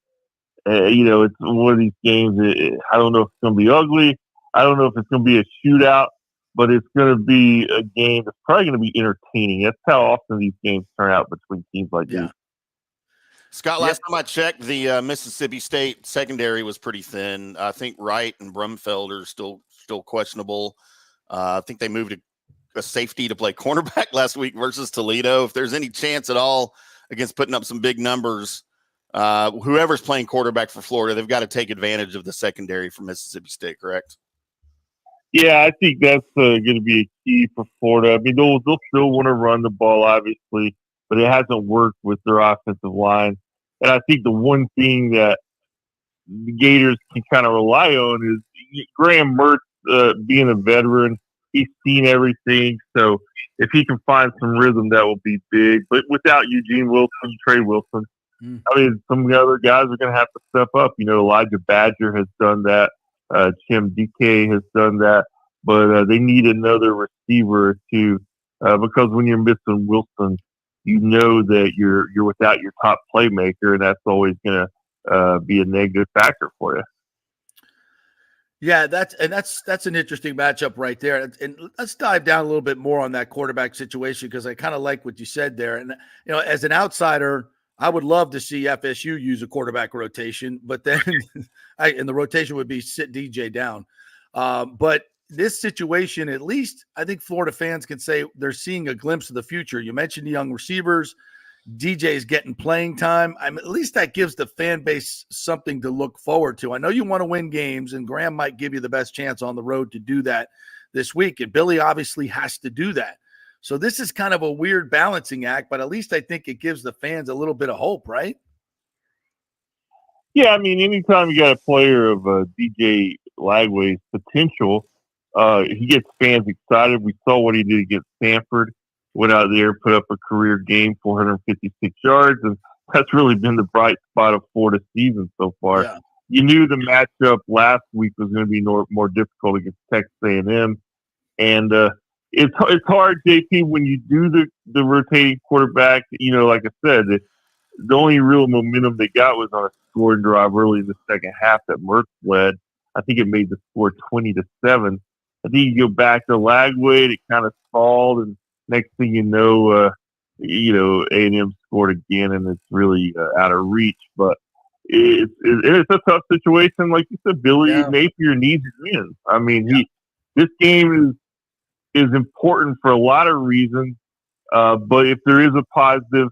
It's one of these games. I don't know if it's going to be ugly. I don't know if it's going to be a shootout, but it's going to be a game that's probably going to be entertaining. That's how often these games turn out between teams like these. Scott, last time I checked, the Mississippi State secondary was pretty thin. I think Wright and Brumfeld are still questionable. I think they moved a safety to play cornerback last week versus Toledo. If there's any chance at all against putting up some big numbers, whoever's playing quarterback for Florida, they've got to take advantage of the secondary for Mississippi State, correct? Yeah, I think that's going to be a key for Florida. I mean, they'll still want to run the ball, obviously, but it hasn't worked with their offensive line. And I think the one thing that the Gators can kind of rely on is Graham Mertz being a veteran. He's seen everything. So if he can find some rhythm, that will be big. But without Eugene Wilson, Trey Wilson, I mean, some of the other guys are going to have to step up. Elijah Badger has done that. Tim DK has done that. But they need another receiver or two because when you're missing Wilson, you know that you're without your top playmaker, and that's always going to be a negative factor for you. Yeah, that's an interesting matchup right there. And let's dive down a little bit more on that quarterback situation because I kind of like what you said there. And as an outsider, I would love to see FSU use a quarterback rotation, but then and the rotation would be sit DJ down. But this situation, at least I think Florida fans can say they're seeing a glimpse of the future. You mentioned the young receivers. DJ's getting playing time. At least that gives the fan base something to look forward to. I know you want to win games, and Graham might give you the best chance on the road to do that this week, and Billy obviously has to do that. So this is kind of a weird balancing act, but at least I think it gives the fans a little bit of hope, right? Yeah, I mean, anytime you got a player of DJ Lagway's potential, he gets fans excited. We saw what he did against Stanford. Went out there, put up a career game, 456 yards, and that's really been the bright spot of Florida's season so far. Yeah. You knew the matchup last week was going to be more difficult against Texas A&M, and it's hard, JP, when you do the rotating quarterback. Like I said, the only real momentum they got was on a scoring drive early in the second half that Mertz led. I think it made the score 20-7. I think you go back to Lagway, it kind of stalled, and next thing you know, A&M scored again, and it's really out of reach. But it's a tough situation. Like you said, Billy Napier needs wins. I mean, this game is important for a lot of reasons. But if there is a positive,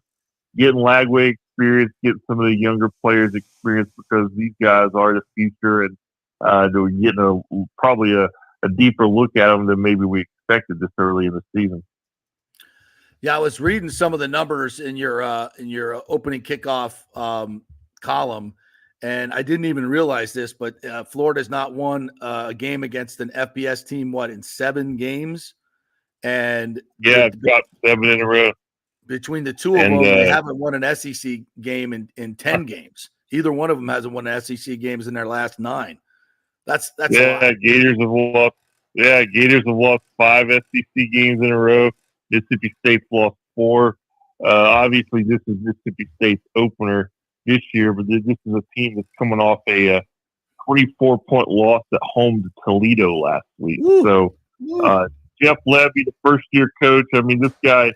getting Lagway experience, getting some of the younger players experience, because these guys are the future, and they're getting probably a deeper look at them than maybe we expected this early in the season. Yeah, I was reading some of the numbers in your opening kickoff column, and I didn't even realize this, but Florida's not won a game against an FBS team in 7 games, and got 7 in a row. Between the two of them, they haven't won an SEC game in 10 games. Either one of them hasn't won an SEC games in their last 9. That's a lot. Gators have lost 5 SEC games in a row. Mississippi State's lost 4. Obviously, this is Mississippi State's opener this year, but this is a team that's coming off a 24-point loss at home to Toledo last week. Woo. So Jeff Levy, the first-year coach, I mean, this guy,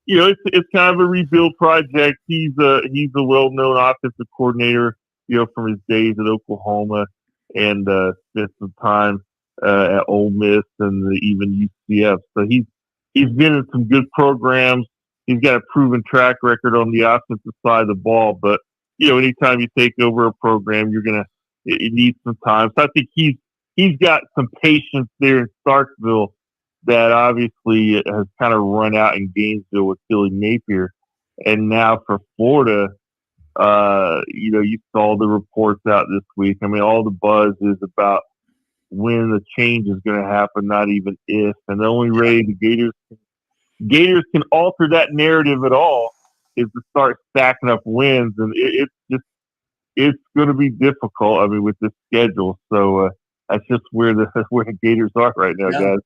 it's kind of a rebuild project. He's a well-known offensive coordinator, from his days at Oklahoma, and spent some time at Ole Miss and even UCF. So he's been in some good programs. He's got a proven track record on the offensive side of the ball, but anytime you take over a program, it needs some time. So I think he's got some patience there in Starkville that obviously has kind of run out in Gainesville with Billy Napier. And now for Florida, you saw the reports out this week. I mean, all the buzz is about when the change is going to happen, not even if. And the only way the Gators can alter that narrative at all is to start stacking up wins. And it's going to be difficult, I mean, with this schedule. So that's just where the Gators are right now, guys.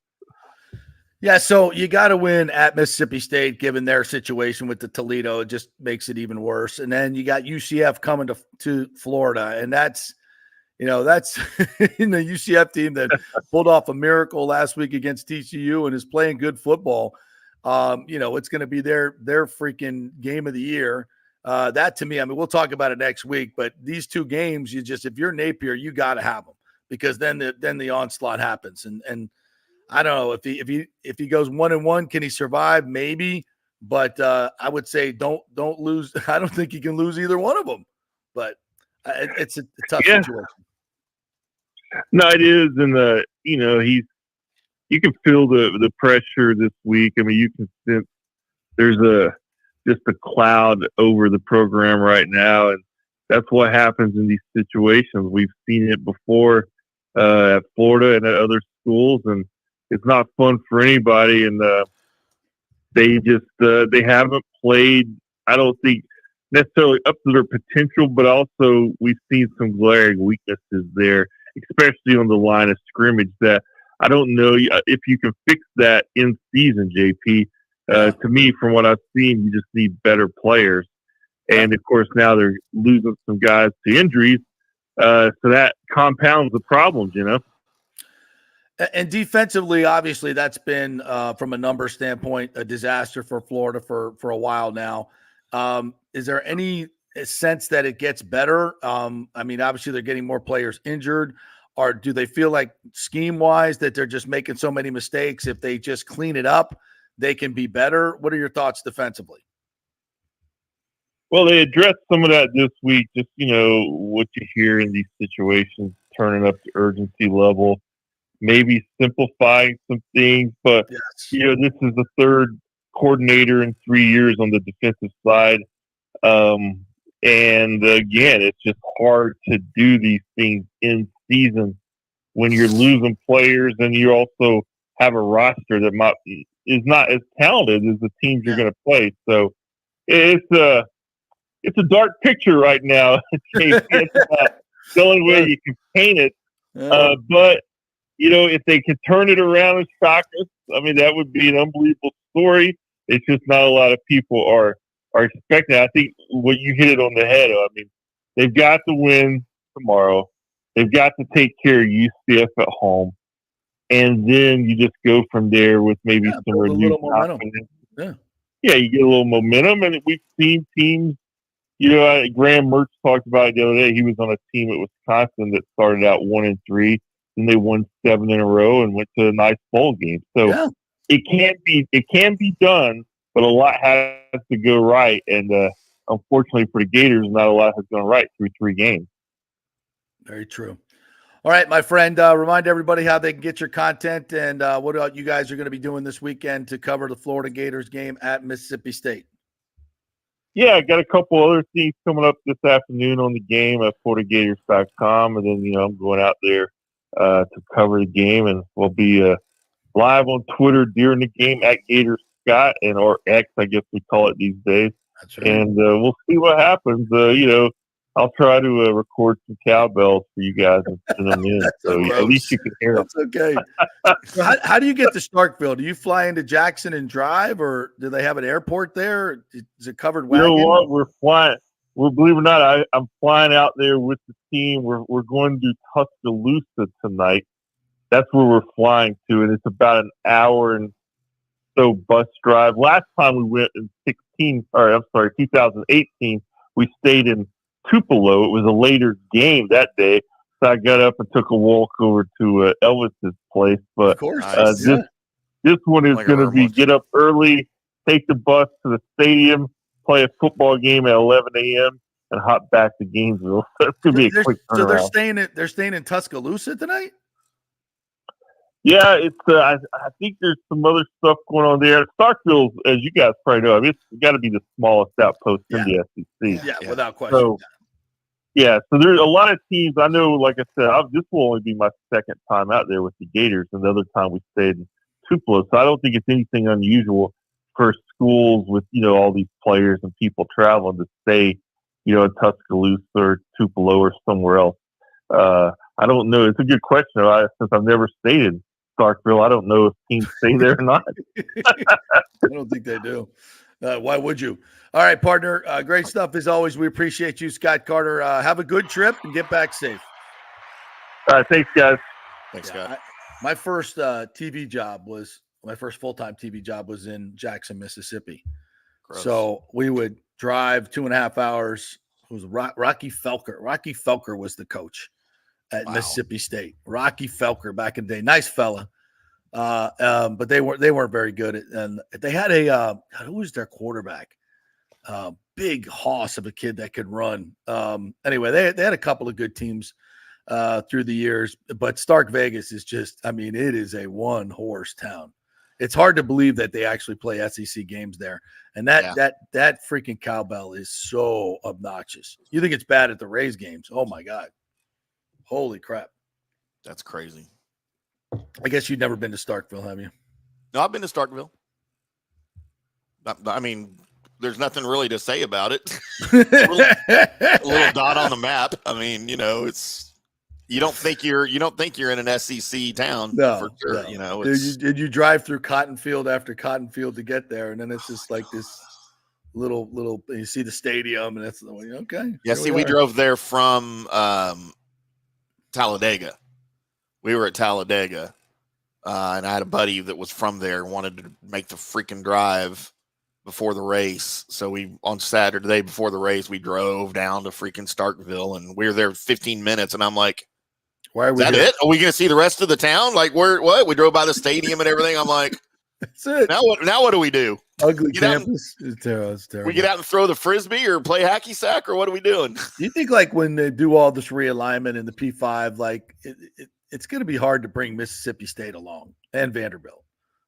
Yeah, so you got to win at Mississippi State, given their situation with the Toledo. It just makes it even worse. And then you got UCF coming to Florida, and that's the UCF team that pulled off a miracle last week against TCU and is playing good football. It's going to be their freaking game of the year. That to me, I mean, we'll talk about it next week, but these two games, if you're Napier, you got to have them, because then the onslaught happens. And I don't know if he goes 1-1, can he survive? Maybe, but I would say don't lose. I don't think he can lose either one of them, but it's a tough situation. No, it is, and you can feel the pressure this week. I mean, you can sense there's just a cloud over the program right now, and that's what happens in these situations. We've seen it before at Florida and at other schools, and it's not fun for anybody. And they haven't played, I don't think, necessarily up to their potential, but also we've seen some glaring weaknesses there, especially on the line of scrimmage, that I don't know if you can fix that in season, JP. To me, from what I've seen, you just need better players. And, of course, now they're losing some guys to injuries. So that compounds the problems, And defensively, obviously, that's been, from a number standpoint, a disaster for Florida for a while now. Is there any sense that it gets better? I mean, obviously, they're getting more players injured. Or do they feel like scheme-wise that they're just making so many mistakes? If they just clean it up, they can be better? What are your thoughts defensively? Well, they addressed some of that this week, just, what you hear in these situations, turning up the urgency level, maybe simplifying some things. But, yes, this is the third coordinator in 3 years on the defensive side. And, again, it's just hard to do these things in season when you're losing players and you also have a roster that is not as talented as the teams you're going to play. So it's a dark picture right now. It's about the only way you can paint it. But, if they could turn it around and shock us, I mean, that would be an unbelievable story. It's just not a lot of people are expecting it. I think what you hit it on the head. I mean, they've got to win tomorrow. They've got to take care of UCF at home. And then you just go from there with maybe some renewed confidence. Yeah, you get a little momentum. And we've seen teams, Graham Mertz talked about it the other day. He was on a team at Wisconsin that started out 1-3. Then they won 7 in a row and went to a nice bowl game. So it can be done, but a lot has to go right. And unfortunately for the Gators, not a lot has gone right through 3 games. Very true. All right, my friend, remind everybody how they can get your content and what you guys are going to be doing this weekend to cover the Florida Gators game at Mississippi State. Yeah, I got a couple other things coming up this afternoon on the game at FloridaGators.com. And then, I'm going out there to cover the game, and we'll be live on Twitter during the game at Gators Scott, or X, I guess we call it these days. That's right. And we'll see what happens. I'll try to record some cowbells for you guys and send them in. So at least you can hear them. That's okay. So how do you get to Starkville? Do you fly into Jackson and drive, or do they have an airport there? Is it covered wagon? You know what? We're flying. Well, believe it or not, I'm flying out there with the team. We're going to Tuscaloosa tonight. That's where we're flying to, and it's about an hour and so bus drive. Last time we went in 2018, we stayed in Tupelo. It was a later game that day, so I got up and took a walk over to Elvis's place. But of course, this one is going to be get up early, take the bus to the stadium, play a football game at 11 a.m., and hop back to Gainesville. So it's gonna be a quick turnaround. So they're staying in Tuscaloosa tonight. Yeah, it's. I think there's some other stuff going on there. Starkville, as you guys probably know, I mean, it's got to be the smallest outpost in the SEC. Yeah, without question. So, yeah, so there's a lot of teams. I know, like I said, this will only be my second time out there with the Gators, and the other time we stayed in Tupelo. So I don't think it's anything unusual for schools with, all these players and people traveling to stay, in Tuscaloosa or Tupelo or somewhere else. I don't know. It's a good question. Since I've never stayed in Starkville, I don't know if teams stay there or not. I don't think they do. Why would you? All right, partner. Great stuff as always. We appreciate you, Scott Carter. Have a good trip and get back safe. All right, thanks, guys. Thanks, Scott. My first full-time TV job was in Jackson, Mississippi. Gross. So we would drive 2.5 hours. It was Rocky Felker. Rocky Felker was the coach at Mississippi State. Rocky Felker back in the day. Nice fella. But they weren't very good. And they had who was their quarterback? Big hoss of a kid that could run. Anyway, they had a couple of good teams through the years, but Stark Vegas is just, it is a one-horse town. It's hard to believe that they actually play SEC games there. And that freaking cowbell is so obnoxious. You think it's bad at the Rays games. Oh my God. Holy crap. That's crazy. I guess you've never been to Starkville, have you? No, I've been to Starkville. There's nothing really to say about it. a little dot on the map. It's you don't think you're in an SEC town for sure. No. Did you drive through cotton field after cotton field to get there, and then it's just like this little. You see the stadium, and it's okay. Yeah, we drove there from Talladega. We were at Talladega, and I had a buddy that was from there, wanted to make the freaking drive before the race. So on Saturday before the race, we drove down to freaking Starkville, and we were there 15 minutes. And I'm like, why are we is that it? Are we going to see the rest of the town? Like, what? We drove by the stadium and everything. I'm like, that's it. Now what do we do? Ugly campus. It's terrible. We get out and throw the Frisbee or play hacky sack, or what are we doing? Do you think like when they do all this realignment in the P5, like it's going to be hard to bring Mississippi State along and Vanderbilt?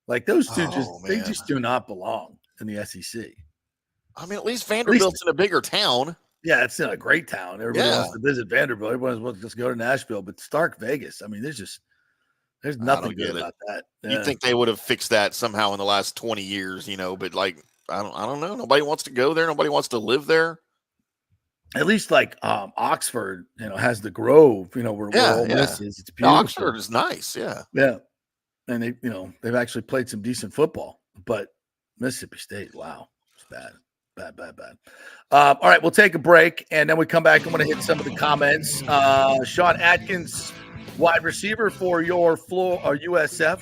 Like those two they just do not belong in the SEC. At least Vanderbilt's in a bigger town. Yeah, it's in a great town. Everybody wants to visit Vanderbilt. Everyone wants to just go to Nashville. But Stark Vegas, there's nothing good about that. Yeah. You'd think they would have fixed that somehow in the last 20 years, but like I don't know. Nobody wants to go there. Nobody wants to live there. At least like Oxford, has the Grove, where Ole Miss is. It's beautiful. Oxford is nice, yeah. Yeah. And they've actually played some decent football. But Mississippi State, wow, it's bad. Bad. All right, we'll take a break, and then we come back. I'm going to hit some of the comments. Sean Atkins, wide receiver for your USF.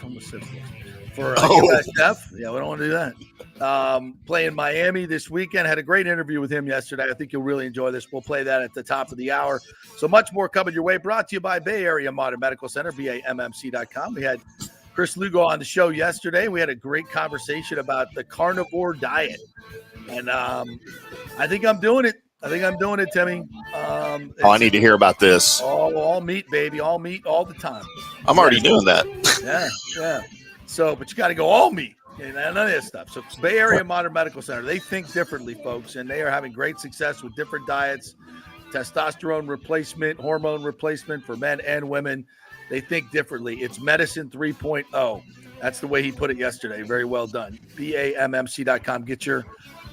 For USF. Yeah, we don't want to do that. Playing Miami this weekend. Had a great interview with him yesterday. I think you'll really enjoy this. We'll play that at the top of the hour. So much more coming your way. Brought to you by Bay Area Modern Medical Center, BAMMC.com. We had Chris Lugo on the show yesterday. We had a great conversation about the carnivore diet. And I think I'm doing it. Timmy. I need to hear about this. All meat, baby. All meat all the time. I'm already doing that. Yeah. So, but you got to go all meat. None of this stuff. So Bay Area Modern Medical Center, they think differently, folks, and they are having great success with different diets, testosterone replacement, hormone replacement for men and women. They think differently. It's medicine 3.0. That's the way he put it yesterday. Very well done. BAMMC.com. Get your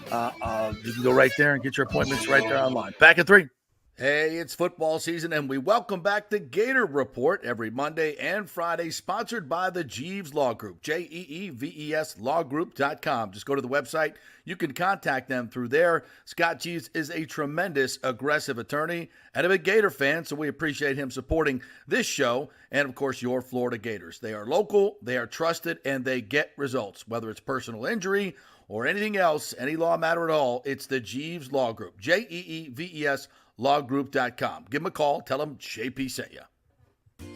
you can go right there and get your appointments right there online. Back at 3. Hey, it's football season, and we welcome back the Gator Report every Monday and Friday, sponsored by the Jeeves Law Group, JEEVES lawgroup.com. Just go to the website. You can contact them through there. Scott Jeeves is a tremendous, aggressive attorney and a big Gator fan, so we appreciate him supporting this show and, of course, your Florida Gators. They are local, they are trusted, and they get results, whether it's personal injury or anything else, any law matter at all. It's the Jeeves Law Group, JEEVES lawgroup.com. Give them a call. Tell them JP sent you.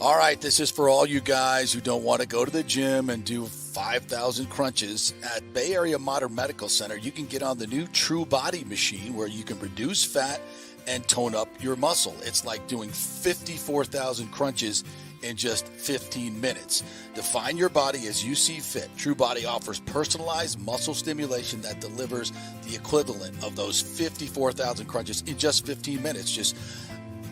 All right, this is for all you guys who don't want to go to the gym and do 5,000 crunches. At Bay Area Modern Medical Center, you can get on the new True Body machine where you can reduce fat and tone up your muscle. It's like doing 54,000 crunches in just 15 minutes. Define your body as you see fit. TrueBody offers personalized muscle stimulation that delivers the equivalent of those 54,000 crunches in just 15 minutes. Just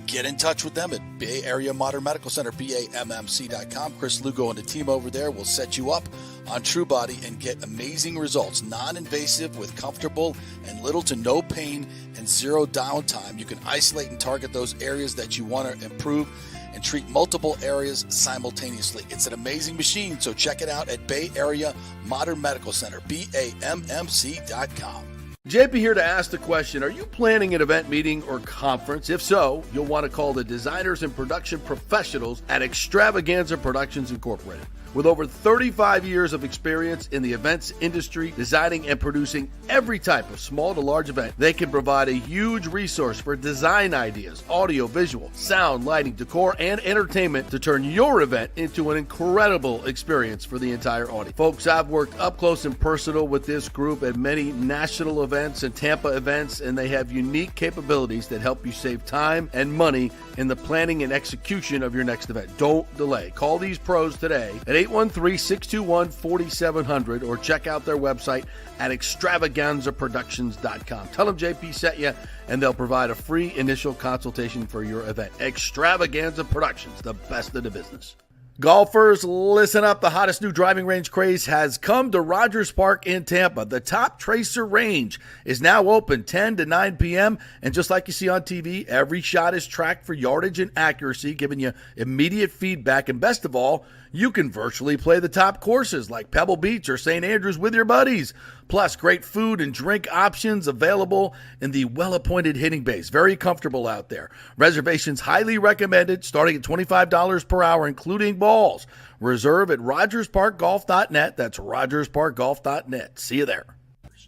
get in touch with them at Bay Area Modern Medical Center, BAMMC.com. Chris Lugo and the team over there will set you up on TrueBody and get amazing results. Non-invasive with comfortable and little to no pain and zero downtime. You can isolate and target those areas that you want to improve and treat multiple areas simultaneously. It's an amazing machine, so check it out at Bay Area Modern Medical Center, BAMMC.com. JP here to ask the question, are you planning an event, meeting, or conference? If so, you'll want to call the designers and production professionals at Extravaganza Productions Incorporated. With over 35 years of experience in the events industry, designing and producing every type of small to large event, they can provide a huge resource for design ideas, audio, visual, sound, lighting, decor, and entertainment to turn your event into an incredible experience for the entire audience. Folks, I've worked up close and personal with this group at many national events and Tampa events, and they have unique capabilities that help you save time and money in the planning and execution of your next event. Don't delay. Call these pros today at 813-621-4700 or check out their website at extravaganzaproductions.com. Tell them JP sent you, and they'll provide a free initial consultation for your event. Extravaganza Productions, the best in the business. Golfers, listen up. The hottest new driving range craze has come to Rogers Park in Tampa. The Top Tracer range is now open 10 to 9 p.m. And just like you see on TV, every shot is tracked for yardage and accuracy, giving you immediate feedback. And best of all, you can virtually play the top courses like Pebble Beach or St. Andrews with your buddies. Plus, great food and drink options available in the well-appointed hitting bays. Very comfortable out there. Reservations highly recommended, starting at $25 per hour, including balls. Reserve at RogersParkGolf.net. That's RogersParkGolf.net. See you there.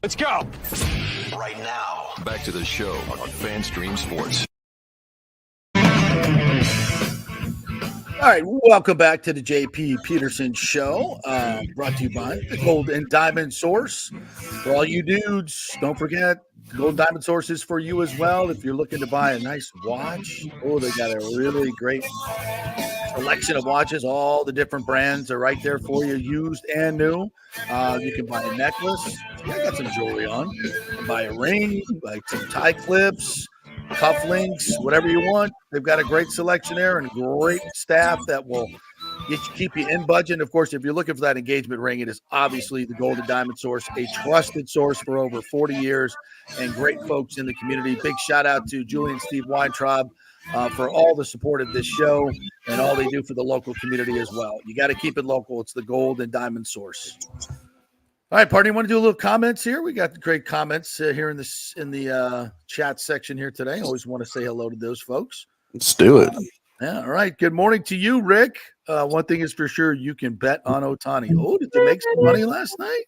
Let's go. Right now, back to the show on FanStream Sports. All right, welcome back to the JP Peterson Show, brought to you by the Gold and Diamond Source. For all you dudes, don't forget, Gold Diamond Source is for you as well. If you're looking to buy a nice watch, they got a really great selection of watches. All the different brands are right there for you, used and new. You can buy a necklace. I got some jewelry on. You can buy a ring, like some tie clips, cufflinks, whatever you want. They've got a great selection there and a great staff that will keep you in budget. Of course, if you're looking for that engagement ring, it is obviously the Gold and Diamond Source, a trusted source for over 40 years and great folks in the community. Big shout out to Julie and Steve Weintraub for all the support of this show and all they do for the local community as well. You got to keep it local. It's the Gold and Diamond Source. All right, partner, you want to do a little comments here? We got great comments here in the chat section here today. Always want to say hello to those folks. Let's do it. Yeah, all right. Good morning to you, Rick. One thing is for sure, you can bet on Ohtani. Oh, did you make some money last night?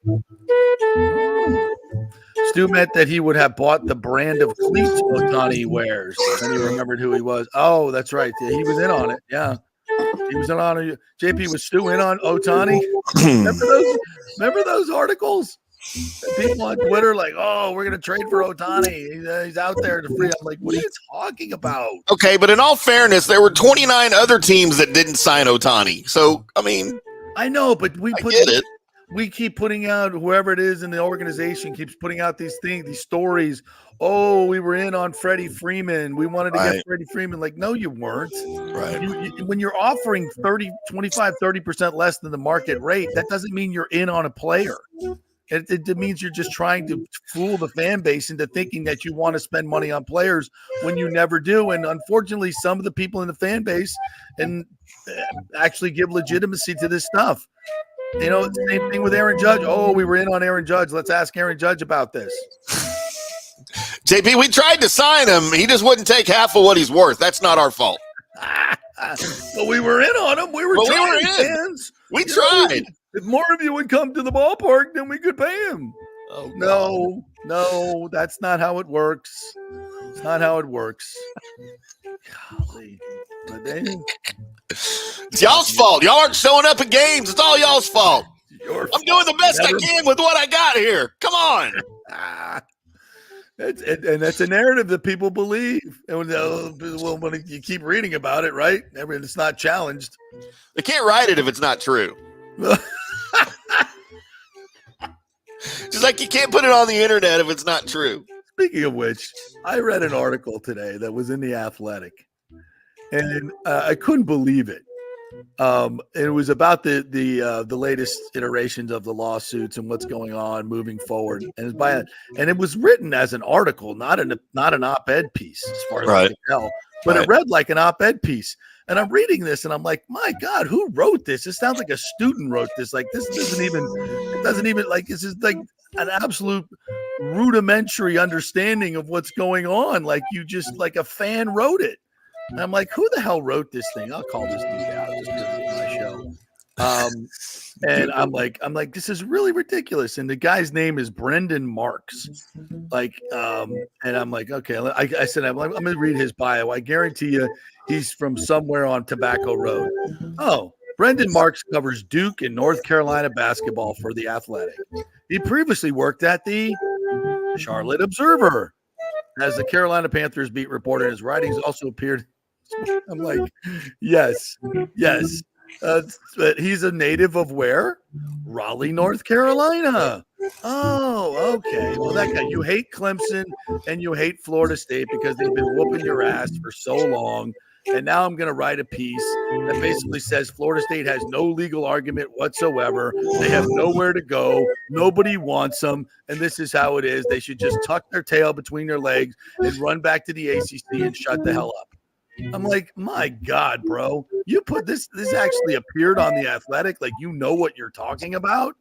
Stu meant that he would have bought the brand of cleats Ohtani wears. Then he remembered who he was. Oh, that's right. He was in on it. Yeah. He was in on it. JP, was Stu in on Ohtani? Remember those articles? People on Twitter like, oh, we're going to trade for Ohtani. He's out there to free. I'm like, what are you talking about? Okay, but in all fairness, there were 29 other teams that didn't sign Ohtani. So, I mean. I know, but we keep putting out, whoever it is in the organization keeps putting out these things, these stories. Oh, we were in on Freddie Freeman. We wanted to get Freddie Freeman. Like, no, you weren't. Right. When you're offering 30% less than the market rate, that doesn't mean you're in on a player. It means you're just trying to fool the fan base into thinking that you want to spend money on players when you never do. And unfortunately, some of the people in the fan base and actually give legitimacy to this stuff. You know, it's the same thing with Aaron Judge. Oh, we were in on Aaron Judge. Let's ask Aaron Judge about this. JP, we tried to sign him. He just wouldn't take half of what he's worth. That's not our fault. But we were in on him. We were trying, fans. We tried. If more of you would come to the ballpark, then we could pay him. Oh, no, that's not how it works. It's not how it works. Golly. But then, it's y'all's fault. Y'all aren't showing up at games. It's all y'all's fault. I'm doing the best I can with what I got here. Come on. And that's a narrative that people believe. And when you keep reading about it, right? It's not challenged. They can't write it if it's not true. Just like you can't put it on the internet if it's not true. Speaking of which, I read an article today that was in The Athletic, and I couldn't believe it. It was about the latest iterations of the lawsuits and what's going on moving forward. And it was written as an article, not an op-ed piece, as far as I can tell. But it read like an op-ed piece. And I'm reading this, and I'm like, my God, who wrote this? It sounds like a student wrote this. Like, this doesn't even like, this is like an absolute rudimentary understanding of what's going on. Like, you just, like a fan wrote it. And I'm like, who the hell wrote this thing? I'll call this dude out just because it's my show. And I'm like, this is really ridiculous. And the guy's name is Brendan Marks. Like, and I'm like, okay. I said, I'm going to read his bio. I guarantee you he's from somewhere on Tobacco Road. Oh, Brendan Marks covers Duke and North Carolina basketball for The Athletic. He previously worked at the Charlotte Observer as the Carolina Panthers beat reporter. His writings also appeared. I'm like, yes. But he's a native of where? Raleigh, North Carolina. Oh, okay. Well, that guy, you hate Clemson and you hate Florida State because they've been whooping your ass for so long. And now I'm going to write a piece that basically says Florida State has no legal argument whatsoever. They have nowhere to go. Nobody wants them. And this is how it is. They should just tuck their tail between their legs and run back to the ACC and shut the hell up. I'm like, my God, bro, you put this actually appeared on The Athletic. Like, you know what you're talking about.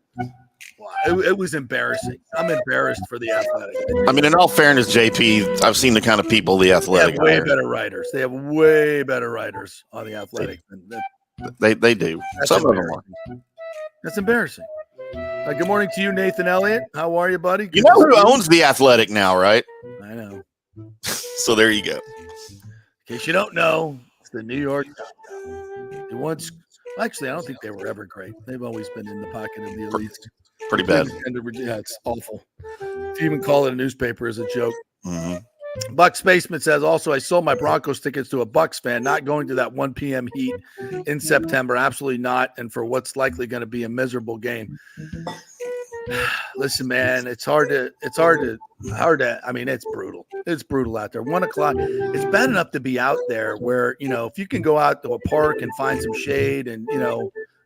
It was embarrassing. I'm embarrassed for The Athletic. I mean, in all fairness, JP, I've seen the kind of people The Athletic they have way better writers. They have way better writers on The Athletic. They do. Some of them are. That's embarrassing. Good morning to you, Nathan Elliott. How are you, buddy? You know who owns The Athletic now, right? I know. So there you go. In case you don't know, it's the New York. Actually, I don't think they were ever great. They've always been in the pocket of the elites. Pretty bad. Yeah, it's awful. To even call it a newspaper is a joke. Mm-hmm. Bucs Basement says, also, I sold my Broncos tickets to a Bucs fan, not going to that 1 p.m. heat in September. Absolutely not. And for what's likely going to be a miserable game. Listen, man, it's hard to, I mean, it's brutal. It's brutal out there. 1 o'clock. It's bad enough to be out there where, if you can go out to a park and find some shade and,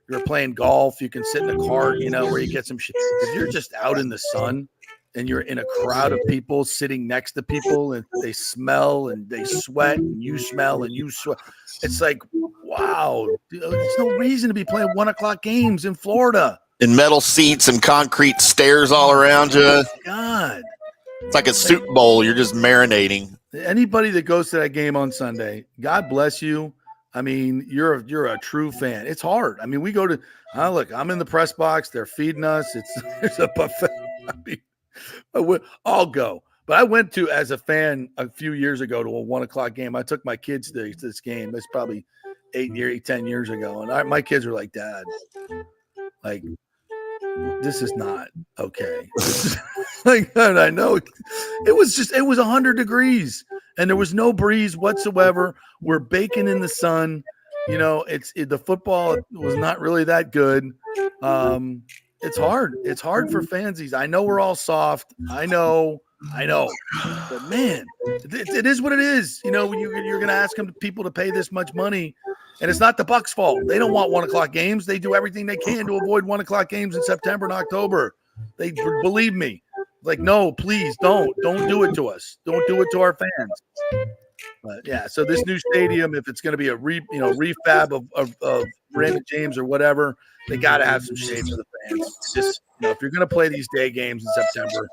you're playing golf, you can sit in a cart, where you get some shade. If you're just out in the sun and you're in a crowd of people sitting next to people and they smell and they sweat and you smell and you sweat, it's like, wow, there's no reason to be playing 1 o'clock games in Florida. In metal seats and concrete stairs all around you. Oh, God. It's like a soup bowl. You're just marinating. Anybody that goes to that game on Sunday, God bless you. I mean, you're a true fan. It's hard. I mean, we go to look. I'm in the press box. They're feeding us. There's a buffet. I mean, I'll go. But I went to as a fan a few years ago to a 1 o'clock game. I took my kids to this game. That's probably 10 years ago, and my kids were like, Dad, like, this is not okay. Like, I know it was 100 degrees and there was no breeze whatsoever. We're baking in the sun. The football was not really that good. It's hard. It's hard for fansies. I know we're all soft. I know. But man, it is what it is. You're going to ask people to pay this much money. And it's not the Bucs' fault. They don't want 1 o'clock games. They do everything they can to avoid 1 o'clock games in September and October. They believe me. Like, no, please don't do it to us. Don't do it to our fans. But yeah, so this new stadium, if it's going to be a refab of Raymond James or whatever, they got to have some shade for the fans. Just if you're going to play these day games in September,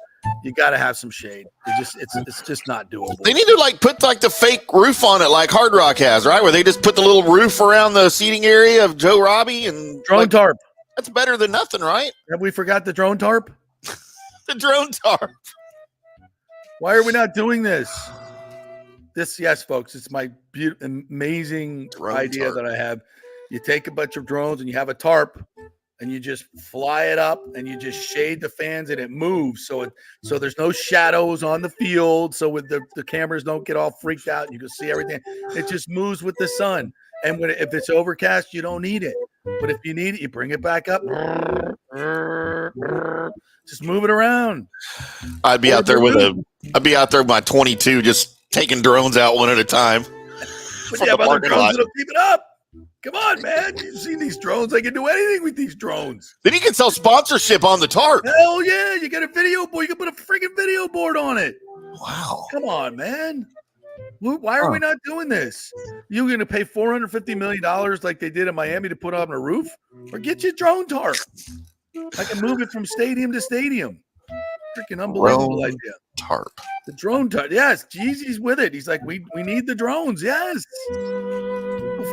you got to have some shade. It's just not doable. They need to put the fake roof on it like Hard Rock has, right? Where they just put the little roof around the seating area of Joe Robbie and drone tarp. That's better than nothing, right? Have we forgot the drone tarp? The drone tarp. Why are we not doing this? Yes, folks, it's my amazing drone idea tarp that I have. You take a bunch of drones and you have a tarp and you just fly it up and you just shade the fans and it moves. So there's no shadows on the field. So with the cameras don't get all freaked out. You can see everything. It just moves with the sun. And if it's overcast, you don't need it. But if you need it, you bring it back up. Just move it around. I'd be out there with my 22, just taking drones out one at a time. But yeah, but the drones that'll keep it up. Come on, man. You've seen these drones. They can do anything with these drones. Then you can sell sponsorship on the tarp. Hell yeah. You got a video board. You can put a freaking video board on it. Wow. Come on, man. Why are we not doing this? You're going to pay $450 million like they did in Miami to put on a roof? Or get your drone tarp. I can move it from stadium to stadium. Freaking unbelievable idea. Tarp. The drone tarp. Yes, Jeezy's with it. He's like, we need the drones. Yes.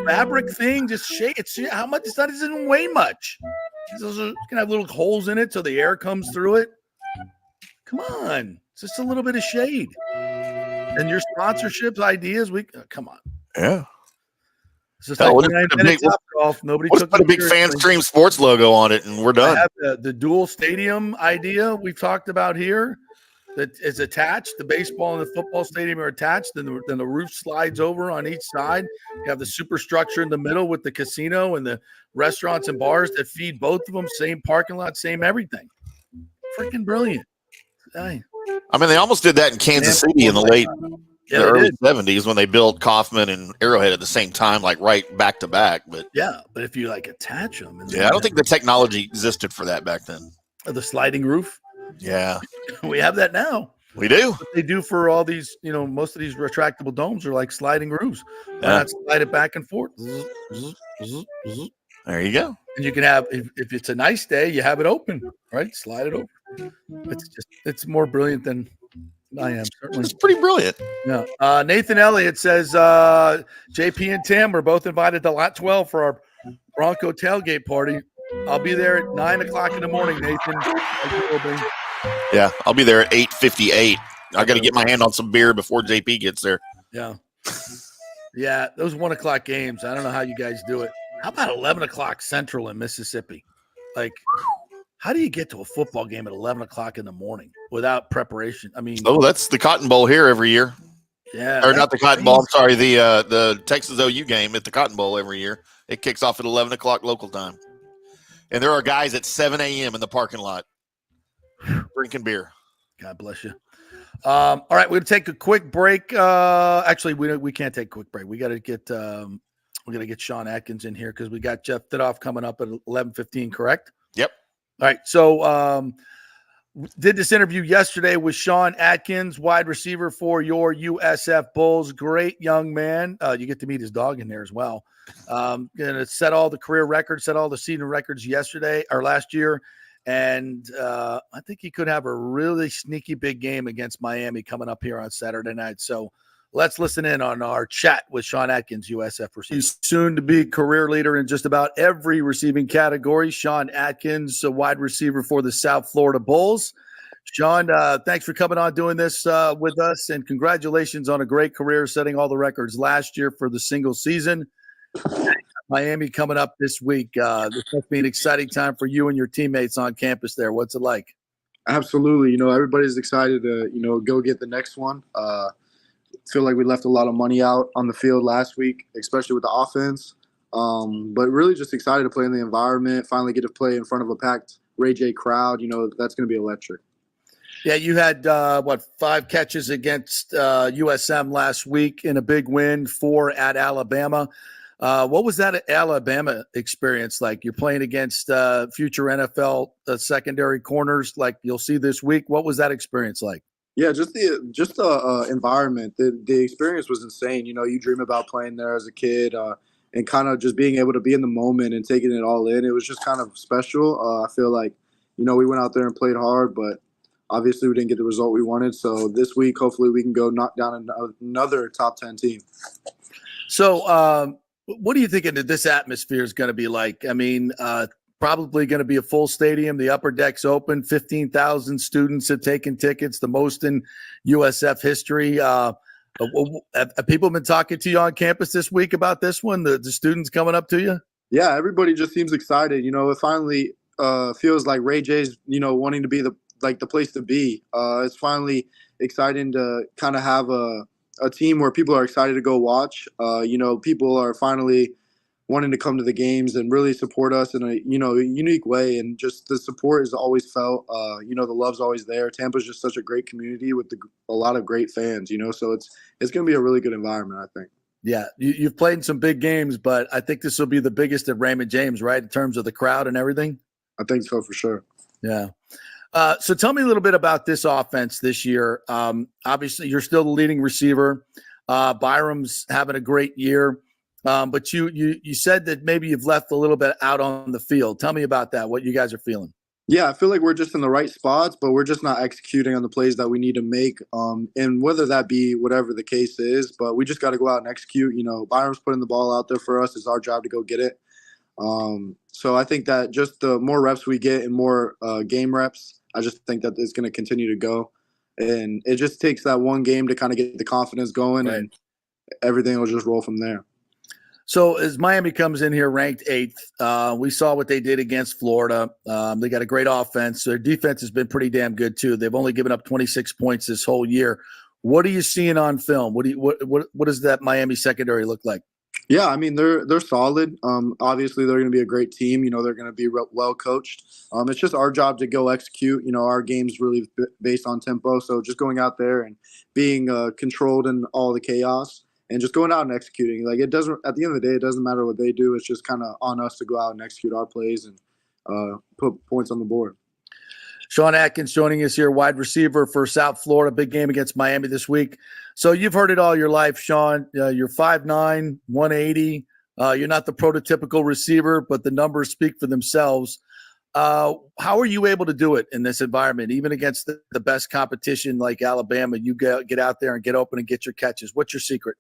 Fabric thing, just shake it. See how much? It doesn't even weigh much. Those can have little holes in it so the air comes through it. Come on, it's just a little bit of shade. And your sponsorships ideas, come on. Yeah. It's just like nobody took put a big Fan Stream Sports logo on it, and we're done. I have the dual stadium idea we've talked about here. That is attached. The baseball and the football stadium are attached. Then the roof slides over on each side. You have the superstructure in the middle with the casino and the restaurants and bars that feed both of them. Same parking lot, same everything. Freaking brilliant. Hey. I mean, they almost did that in Kansas City in the early 70s when they built Kauffman and Arrowhead at the same time, like right back to back. But if you like attach them. I don't think the technology existed for that back then. The sliding roof. Yeah. We have that now. We do. What they do for all these, most of these retractable domes are like sliding roofs. Why not slide it back and forth? There you go. And you can have, if it's a nice day, you have it open, right? Slide it over. It's more brilliant than I am. Certainly. It's pretty brilliant. Yeah. Nathan Elliott says JP and Tim are both invited to Lot 12 for our Bronco tailgate party. I'll be there at 9:00 in the morning, Nathan. Yeah, I'll be there at 8:58. I got to get my hand on some beer before JP gets there. Yeah. Yeah, those 1:00 games, I don't know how you guys do it. How about 11:00 Central in Mississippi? Like, how do you get to a football game at 11:00 in the morning without preparation? I mean, that's the Cotton Bowl here every year. Yeah. Or not the Cotton Bowl. I'm sorry, the Texas OU game at the Cotton Bowl every year. It kicks off at 11:00 local time. And there are guys at 7 a.m. in the parking lot drinking beer. God bless you. All right, we're going to take a quick break. Actually, we can't take a quick break. We got to get Sean Atkins in here because we got Jeff Thidoff coming up at 11:15, correct? Yep. All right, so did this interview yesterday with Sean Atkins, wide receiver for your USF Bulls. Great young man. You get to meet his dog in there as well. Going to set all the career records, set all the season records last year. And I think he could have a really sneaky big game against Miami coming up here on Saturday night. So let's listen in on our chat with Sean Atkins, USF receiver. He's soon to be career leader in just about every receiving category. Sean Atkins, a wide receiver for the South Florida Bulls. Sean, thanks for coming on doing this with us, and congratulations on a great career, setting all the records last year for the single season. Miami coming up this week. This must be an exciting time for you and your teammates on campus there. What's it like? Absolutely. Everybody's excited to, go get the next one. Feel like we left a lot of money out on the field last week, especially with the offense. But really just excited to play in the environment, finally get to play in front of a packed Ray J crowd. That's going to be electric. Yeah, you had, 5 catches against USM last week in a big win, 4 at Alabama. What was that Alabama experience like? You're playing against future NFL secondary corners like you'll see this week. What was that experience like? Yeah, just the environment. The experience was insane. You dream about playing there as a kid and kind of just being able to be in the moment and taking it all in. It was just kind of special. I feel like, we went out there and played hard, but obviously we didn't get the result we wanted. So this week, hopefully we can go knock down another top 10 team. So, what do you think this atmosphere is going to be like? I mean, probably going to be a full stadium. The upper deck's open. 15,000 students have taken tickets, the most in USF history. Have people been talking to you on campus this week about this one? The students coming up to you? Yeah, everybody just seems excited. Finally, feels like Ray J's, wanting to be the place to be. It's finally exciting to kind of have a team where people are excited to go watch. People are finally wanting to come to the games and really support us in a unique way, and just the support is always felt. The love's always there. Tampa's just such a great community with a lot of great fans. So it's going to be a really good environment, I think. Yeah, you've played in some big games, but I think this will be the biggest at Raymond James, right, in terms of the crowd and everything? I think so, for sure. Yeah. So tell me a little bit about this offense this year. Obviously, you're still the leading receiver. Byram's having a great year. But you said that maybe you've left a little bit out on the field. Tell me about that, what you guys are feeling. Yeah, I feel like we're just in the right spots, but we're just not executing on the plays that we need to make. And whether that be whatever the case is, but we just got to go out and execute. Byram's putting the ball out there for us. It's our job to go get it. So I think that just the more reps we get and more game reps, I just think that it's going to continue to go. And it just takes that one game to kind of get the confidence going, right, and everything will just roll from there. So as Miami comes in here ranked 8th, we saw what they did against Florida. They got a great offense. Their defense has been pretty damn good too. They've only given up 26 points this whole year. What are you seeing on film? What does that Miami secondary look like? Yeah, I mean, they're solid. Obviously, they're going to be a great team. They're going to be well coached. It's just our job to go execute. Our game's really based on tempo. So just going out there and being controlled in all the chaos, and just going out and executing. Like, it doesn't, at the end of the day, it doesn't matter what they do. It's just kind of on us to go out and execute our plays and put points on the board. Sean Atkins joining us here, wide receiver for South Florida. Big game against Miami this week. So you've heard it all your life, Sean. You're 5'9", 180. You're not the prototypical receiver, but the numbers speak for themselves. How are you able to do it in this environment, even against the best competition like Alabama? You get out there and get open and get your catches. What's your secret?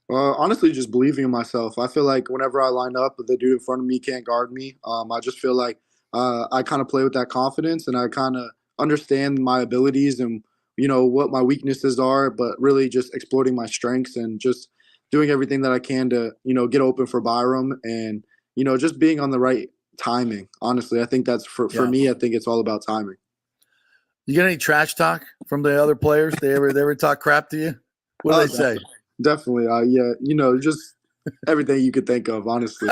Honestly, just believing in myself. I feel like whenever I line up, the dude in front of me can't guard me. I just feel like I kind of play with that confidence, and I kind of understand my abilities and, what my weaknesses are, but really just exploiting my strengths and just doing everything that I can to, get open for Byram and, just being on the right timing. Honestly, I think that's for me, I think it's all about timing. You get any trash talk from the other players? They ever talk crap to you? What do they say? Definitely. Yeah. Just everything you could think of, honestly.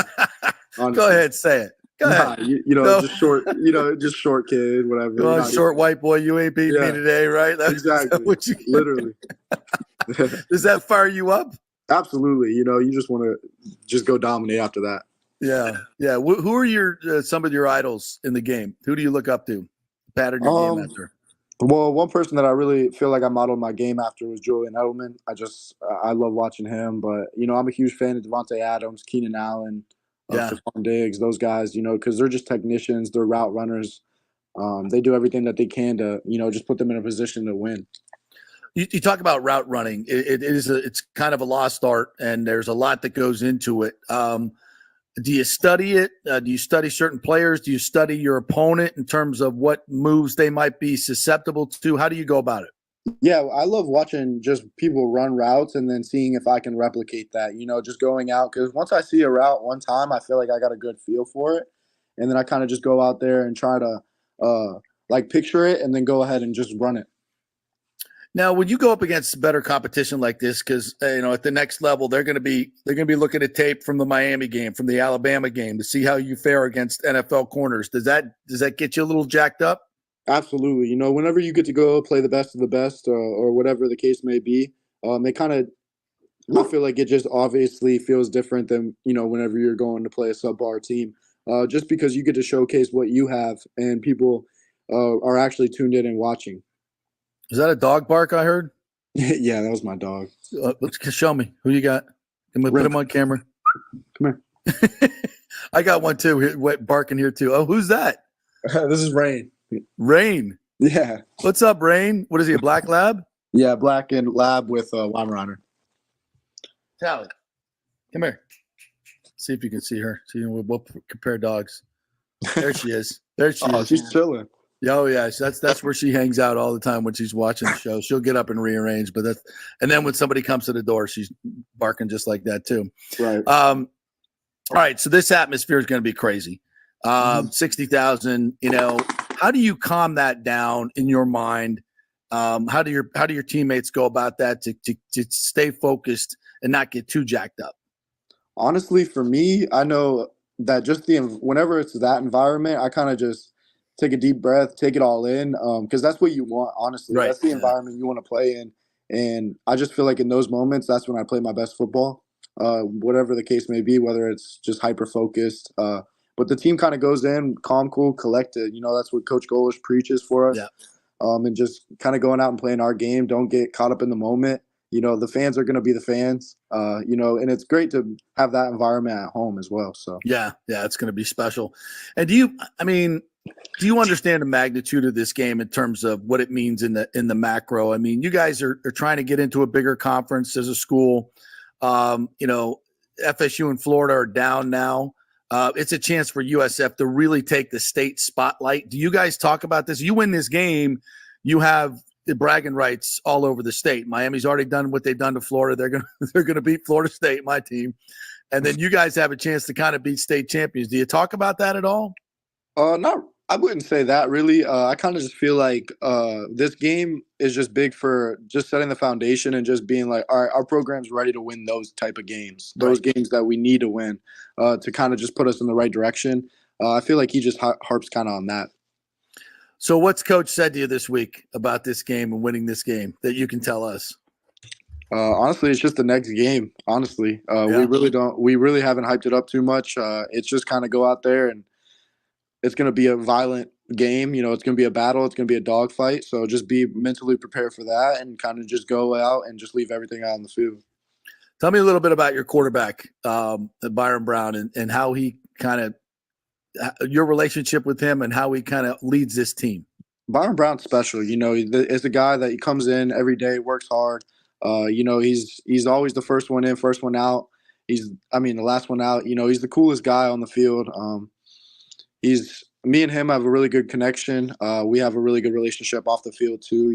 Go ahead, say it. Go ahead. Just short, just short kid, whatever. Go on, short white boy, you ain't beating me today, right? That's exactly. Literally. Does that fire you up? Absolutely. You just want to just go dominate after that. Yeah. Yeah. Who are some of your idols in the game? Who do you look up to? Pattern your game after? Well, one person that I really feel like I modeled my game after was Julian Edelman. I love watching him, but I'm a huge fan of Devontae Adams, Keenan Allen, Stephon Diggs, those guys, because they're just technicians, they're route runners. They do everything that they can to, just put them in a position to win. You talk about route running. It's kind of a lost art, and there's a lot that goes into it. Do you study it? Do you study certain players? Do you study your opponent in terms of what moves they might be susceptible to? How do you go about it? Yeah, I love watching just people run routes and then seeing if I can replicate that, just going out. Because once I see a route one time, I feel like I got a good feel for it. And then I kind of just go out there and try to picture it and then go ahead and just run it. Now, when you go up against better competition like this, because at the next level, they're going to be looking at tape from the Miami game, from the Alabama game, to see how you fare against NFL corners. Does that get you a little jacked up? Absolutely. Whenever you get to go play the best of the best, or whatever the case may be, it kind of, I feel like it just obviously feels different than whenever you're going to play a subpar team. Just because you get to showcase what you have, and people are actually tuned in and watching. Is that a dog bark I heard? Yeah, that was my dog. Show me. Who you got? I'm going to put him on camera. Come here. I got one too, barking here too. Oh, who's that? This is Rain. Rain? Yeah. What's up, Rain? What is he, a black lab? Yeah, black and lab with Weimaraner. Tally, come here. See if you can see her. See, we'll compare dogs. There she is. There she is. She's chilling. Oh yeah, that's where she hangs out all the time when she's watching the show. She'll get up and rearrange, and then when somebody comes to the door, she's barking just like that too. Right. All right. So this atmosphere is going to be crazy. 60,000, how do you calm that down in your mind? How do your teammates go about that to stay focused and not get too jacked up? Honestly, for me, I know that just whenever it's that environment, I kind of just take a deep breath, take it all in, because that's what you want. Honestly, Right. That's the environment you want to play in, and I just feel like in those moments, that's when I play my best football. Whatever the case may be, whether it's just hyper focused. But the team kind of goes in calm, cool, collected. That's what Coach Golish preaches for us. Yeah. And just kind of going out and playing our game. Don't get caught up in the moment. The fans are going to be the fans, and it's great to have that environment at home as well. So, yeah, it's going to be special. And do you understand the magnitude of this game in terms of what it means in the macro? I mean, you guys are trying to get into a bigger conference as a school. FSU and Florida are down now. It's a chance for USF to really take the state spotlight. Do you guys talk about this? You win this game, you have the bragging rights all over the state. Miami's already done what they've done to Florida. They're gonna beat Florida State, my team, and then you guys have a chance to kind of beat state champions. Do you talk about that at all? Not. I wouldn't say that really. I kind of just feel like this game is just big for just setting the foundation and just being like, all right, our program's ready to win those type of games, those games that we need to win to kind of just put us in the right direction. I feel like he just harps kind of on that. So what's Coach said to you this week about this game and winning this game that you can tell us? Honestly, it's just the next game. Honestly, we really haven't hyped it up too much. It's just kind of go out there and it's going to be a violent game. It's going to be a battle. It's going to be a dogfight. So just be mentally prepared for that and kind of just go out and just leave everything out on the field. Tell me a little bit about your quarterback, Byron Brown, and how he kind of your relationship with him and how he kind of leads this team. Byron Brown's special. It's a guy that he comes in every day, works hard. He's always the first one in, first one out. The last one out. He's the coolest guy on the field. Me and him have a really good connection. We have a really good relationship off the field too.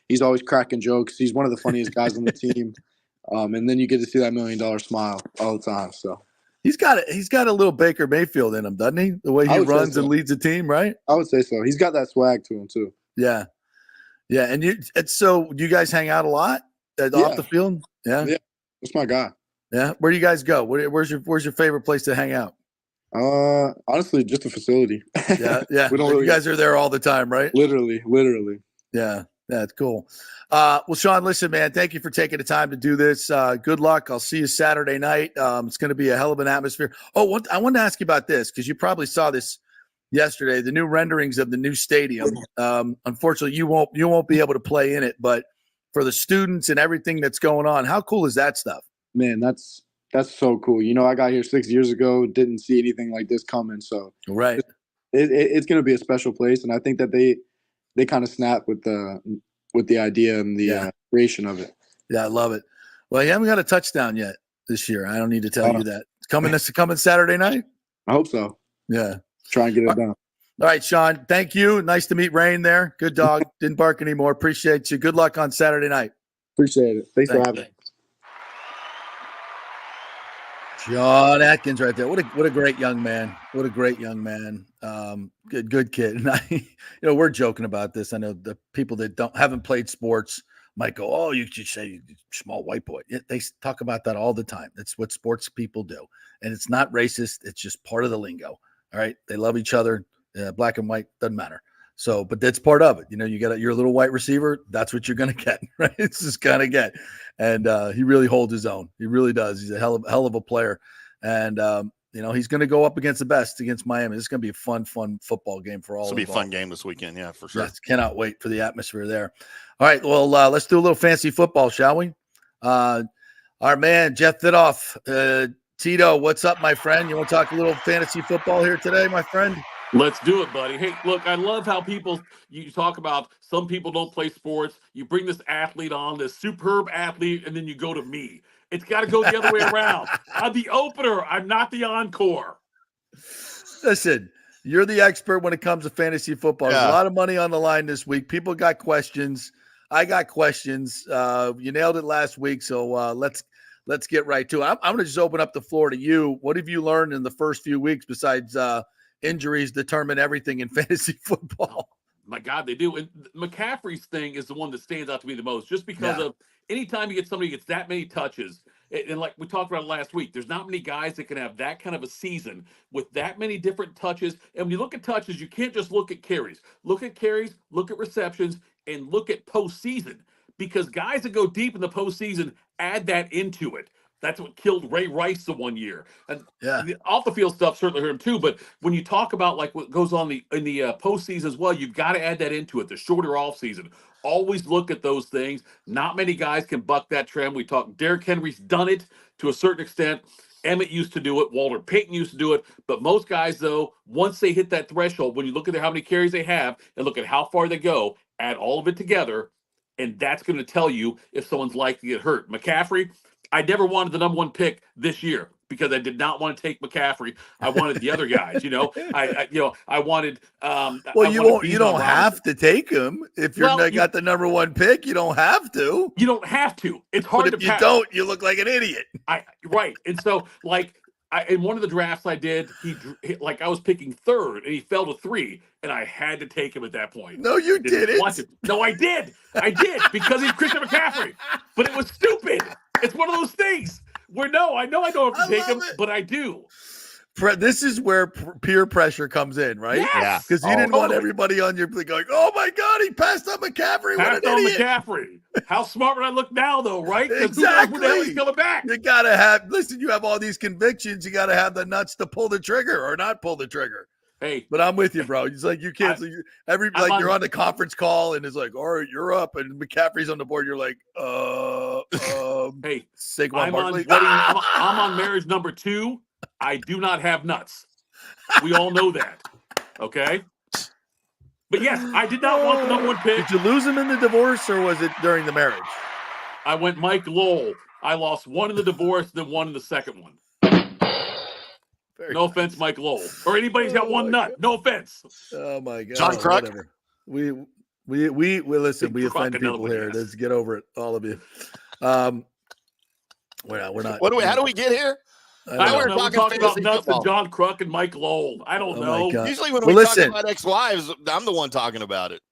He's always cracking jokes. He's one of the funniest guys on the team. And then you get to see that $1 million smile all the time. So he's got a little Baker Mayfield in him, doesn't he? The way he runs and leads the team, right? I would say so. He's got that swag to him too. Yeah. And so you guys hang out a lot off the field? Yeah. Yeah. That's my guy. Yeah. Where do you guys go? Where's your favorite place to hang out? Honestly, just a facility. Yeah. You guys are there all the time, right? Literally. Yeah. That's cool. Well, Sean, listen, man, thank you for taking the time to do this. Good luck. I'll see you Saturday night. It's going to be a hell of an atmosphere. Oh, I wanted to ask you about this because you probably saw this yesterday, the new renderings of the new stadium. Unfortunately, you won't be able to play in it, but for the students and everything that's going on, how cool is that stuff? Man, that's so cool. I got here 6 years ago, didn't see anything like this coming. So right, it's going to be a special place, and I think that they kind of snap with the idea and the creation of it. Yeah, I love it. Well, you haven't got a touchdown yet this year. I don't need to tell you that. It's coming Saturday night? I hope so. Yeah. Try and get it done. All right, Sean, thank you. Nice to meet Rain there. Good dog. Didn't bark anymore. Appreciate you. Good luck on Saturday night. Appreciate it. Thanks for having me. John Atkins right there. What a great young man. What a great young man. Good kid. And we're joking about this. I know the people that haven't played sports might go, oh, you should say small white boy. They talk about that all the time. That's what sports people do. And it's not racist. It's just part of the lingo. All right. They love each other. Black and white, doesn't matter. So, but that's part of it. You're a little white receiver. That's what you're going to get, right? It's just going to get. And he really holds his own. He really does. He's a hell of a player. And, he's going to go up against the best against Miami. It's going to be a fun football game for all. It's going to be a fun game this weekend. Yeah, for sure. Yes, cannot wait for the atmosphere there. All right. Well, let's do a little fancy football, shall we? Our man, Jeff Thidoff. Tito, what's up, my friend? You want to talk a little fantasy football here today, my friend? Let's do it, buddy. Hey, look, I love how you talk about some people don't play sports. You bring this athlete on, this superb athlete, and then you go to me. It's got to go the other way around. I'm the opener. I'm not the encore. Listen, you're the expert when it comes to fantasy football. There's a lot of money on the line this week. People got questions. I got questions. You nailed it last week, so let's get right to it. I'm going to just open up the floor to you. What have you learned in the first few weeks besides injuries determine everything in fantasy football. My God, they do. And McCaffrey's thing is the one that stands out to me the most, just because of anytime you get somebody who gets that many touches, and like we talked about last week, there's not many guys that can have that kind of a season with that many different touches. And when you look at touches, you can't just look at carries. Look at carries, look at receptions, and look at postseason. Because guys that go deep in the postseason add that into it. That's what killed Ray Rice the one year. And the off the field stuff certainly hurt him too. But when you talk about like what goes on in the postseason as well, you've got to add that into it. The shorter off season. Always look at those things. Not many guys can buck that trend. We talk. Derrick Henry's done it to a certain extent. Emmett used to do it. Walter Payton used to do it. But most guys, though, once they hit that threshold, when you look at how many carries they have and look at how far they go, add all of it together, and that's going to tell you if someone's likely to get hurt. McCaffrey, I never wanted the number one pick this year because I did not want to take McCaffrey. I wanted the other guys. I wanted. Well, you don't have to take him if you're got the number one pick. You don't have to. You don't have to. It's hard but if you don't, you look like an idiot. Right, and so in one of the drafts I did, I was picking third, and he fell to 3, and I had to take him at that point. No, you didn't. No, I did. I did because he's Christian McCaffrey. But it was stupid. It's one of those things where I know I don't have to take him, but I do. This is where peer pressure comes in, right? Yes. Because you didn't want everybody on your going, oh my God, he passed on McCaffrey. What an idiot. McCaffrey. How smart would I look now, though, right? Exactly. Who the hell is coming back? You got to you have all these convictions. You got to have the nuts to pull the trigger or not pull the trigger. Hey, but I'm with you, bro. It's like you can't. You're on the conference call and it's like, all right, you're up, and McCaffrey's on the board. You're like, hey, Saquon Barkley. I'm on marriage number 2. I do not have nuts. We all know that. Okay. But yes, I did not want the number one pick. Did you lose him in the divorce or was it during the marriage? I went Mike Lowell. I lost one in the divorce, then one in the second one. No offense, Mike Lowell, or anybody's got one nut. No offense. Oh my God, John Kruk. Whatever. We listen. We offend people here. Let's get over it, all of you. We're not. How do we get here? I don't know. We're talking about nuts and John Kruk and Mike Lowell. I don't know. Usually when we talk about ex-wives, I'm the one talking about it.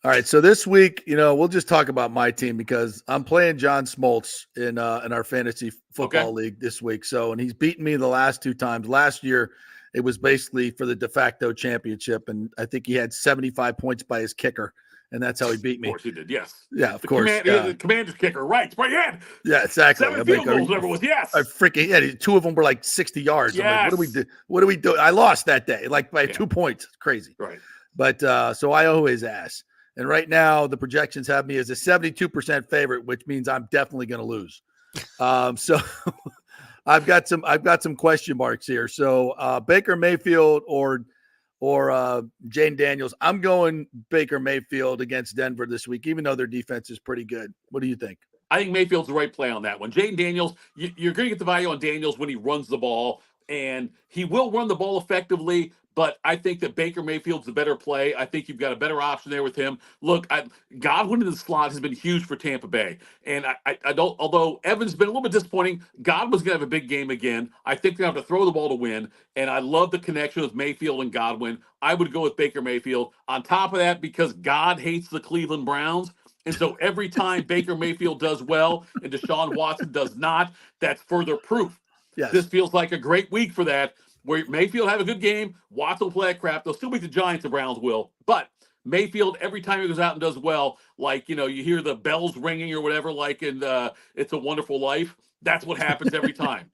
All right, so this week, we'll just talk about my team because I'm playing John Smoltz in our fantasy football league this week. And he's beaten me the last 2 times. Last year, it was basically for the de facto championship, and I think he had 75 points by his kicker, and that's how he beat me. Of course he did, yes. Yeah, of course. The Commander's kicker, right? Right, yeah. Yeah, exactly. 7 field goals, whatever it was, yes. I 2 of them were like 60 yards. Yes. I'm like, what do we do? I lost that day, by 2 points. It's crazy. Right. But so I owe his ass. And right now, the projections have me as a 72% favorite, which means I'm definitely going to lose. So I've got some question marks here. So Baker Mayfield or Jane Daniels. I'm going Baker Mayfield against Denver this week, even though their defense is pretty good. What do you think? I think Mayfield's the right play on that one. Jane Daniels, you're going to get the value on Daniels when he runs the ball, and he will run the ball effectively. But I think that Baker Mayfield's the better play. I think you've got a better option there with him. Look, Godwin in the slot has been huge for Tampa Bay. And I don't, although Evans has been a little bit disappointing, Godwin's going to have a big game again. I think they're going to have to throw the ball to win. And I love the connection with Mayfield and Godwin. I would go with Baker Mayfield. On top of that, because God hates the Cleveland Browns. And so every time Baker Mayfield does well and Deshaun Watson does not, that's further proof. Yes. This feels like a great week for that. Where Mayfield have a good game, Watson will play that crap. They'll still beat the Giants, the Browns will. But Mayfield, every time he goes out and does well, you hear the bells ringing or whatever, like in It's a Wonderful Life. That's what happens every time.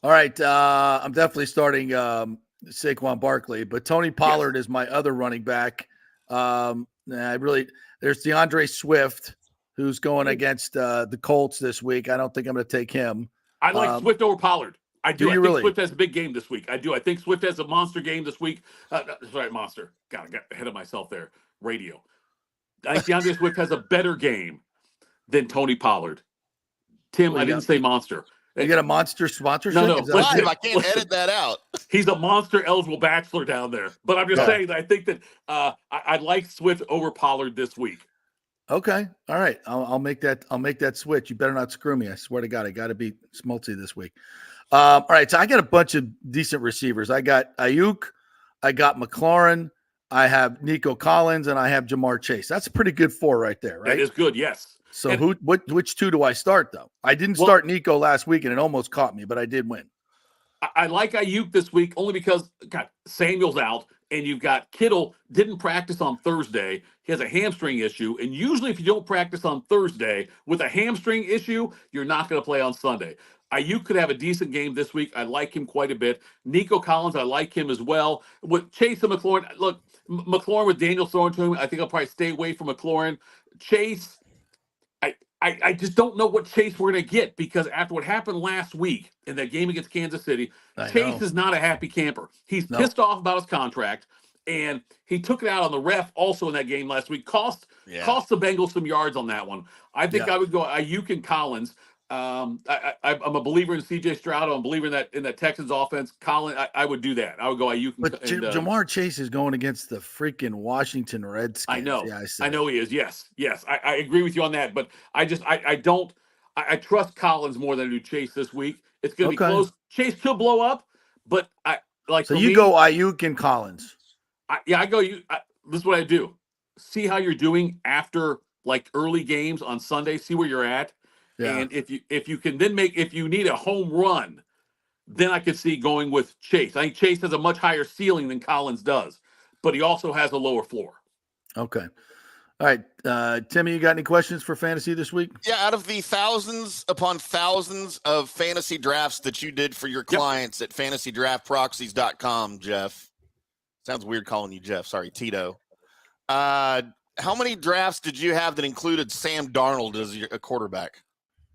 All right. I'm definitely starting Saquon Barkley, but Tony Pollard is my other running back. There's DeAndre Swift, who's going against the Colts this week. I don't think I'm going to take him. I like Swift over Pollard. I do. I think really? Swift has a big game this week. I do. I think Swift has a monster game this week. Monster. God, I got ahead of myself there. Radio. I think DeAndre Swift has a better game than Tony Pollard. Tim, I didn't say monster. You got a monster sponsorship? No. Live, I can't edit that out. He's a monster eligible bachelor down there. But I'm just saying that I think that I like Swift over Pollard this week. Okay. All right. I'll make that switch. You better not screw me. I swear to God, I got to beat Smoltzy this week. All right. So I got a bunch of decent receivers. I got Ayuk, I got McLaurin, I have Nico Collins, and I have Jamar Chase. That's a pretty good 4 right there, right? That is good, yes. So which 2 do I start, though? I didn't start Nico last week, and it almost caught me, but I did win. I like Ayuk this week only because Samuel's out, and you've got Kittle didn't practice on Thursday. He has a hamstring issue, and usually if you don't practice on Thursday with a hamstring issue, you're not going to play on Sunday. Ayuk could have a decent game this week. I like him quite a bit. Nico Collins, I like him as well. With Chase and McLaurin, look, McLaurin with Daniel throwing to him, I think I'll probably stay away from McLaurin. Chase, I just don't know what Chase we're going to get because after what happened last week in that game against Kansas City, Chase is not a happy camper. He's pissed off about his contract, and he took it out on the ref also in that game last week. Cost the Bengals some yards on that one. I think I would go Ayuk and Collins. I'm a believer in C.J. Stroud. I'm a believer in that Texans offense. Collins, I would do that. I would go Ayuk. But Jamar Chase is going against the freaking Washington Redskins. I know. Yeah, I know he is. Yes. I agree with you on that. But I trust Collins more than I do Chase this week. It's going to be close. Chase could blow up, but So you go Ayuk and Collins. I go you. This is what I do. See how you're doing after like early games on Sunday. See where you're at. Yeah. And if you can then if you need a home run, then I could see going with Chase. I think Chase has a much higher ceiling than Collins does, but he also has a lower floor. Okay. All right. Timmy, you got any questions for fantasy this week? Yeah, out of the thousands upon thousands of fantasy drafts that you did for your clients at fantasydraftproxies.com, Jeff. Sounds weird calling you Jeff. Sorry, Tito. How many drafts did you have that included Sam Darnold as a quarterback?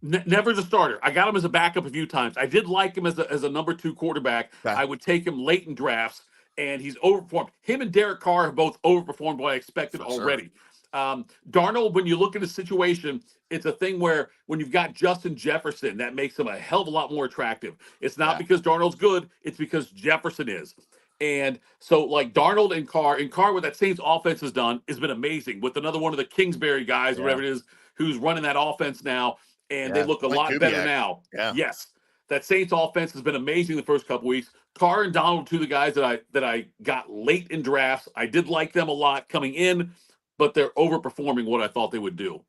Never as a starter. I got him as a backup a few times. I did like him as a number 2 quarterback. Okay. I would take him late in drafts, and he's overperformed. Him and Derek Carr have both overperformed what I expected already. Darnold, when you look at the situation, it's a thing where when you've got Justin Jefferson, that makes him a hell of a lot more attractive. It's not because Darnold's good. It's because Jefferson is. And so, like Darnold and Carr, what that Saints offense has done has been amazing with another one of the Kingsbury guys, whatever it is, who's running that offense now. And they look a lot better now. Yeah. Yes. That Saints offense has been amazing the first couple weeks. Carr and Donald, 2 of the guys that I got late in drafts. I did like them a lot coming in, but they're overperforming what I thought they would do.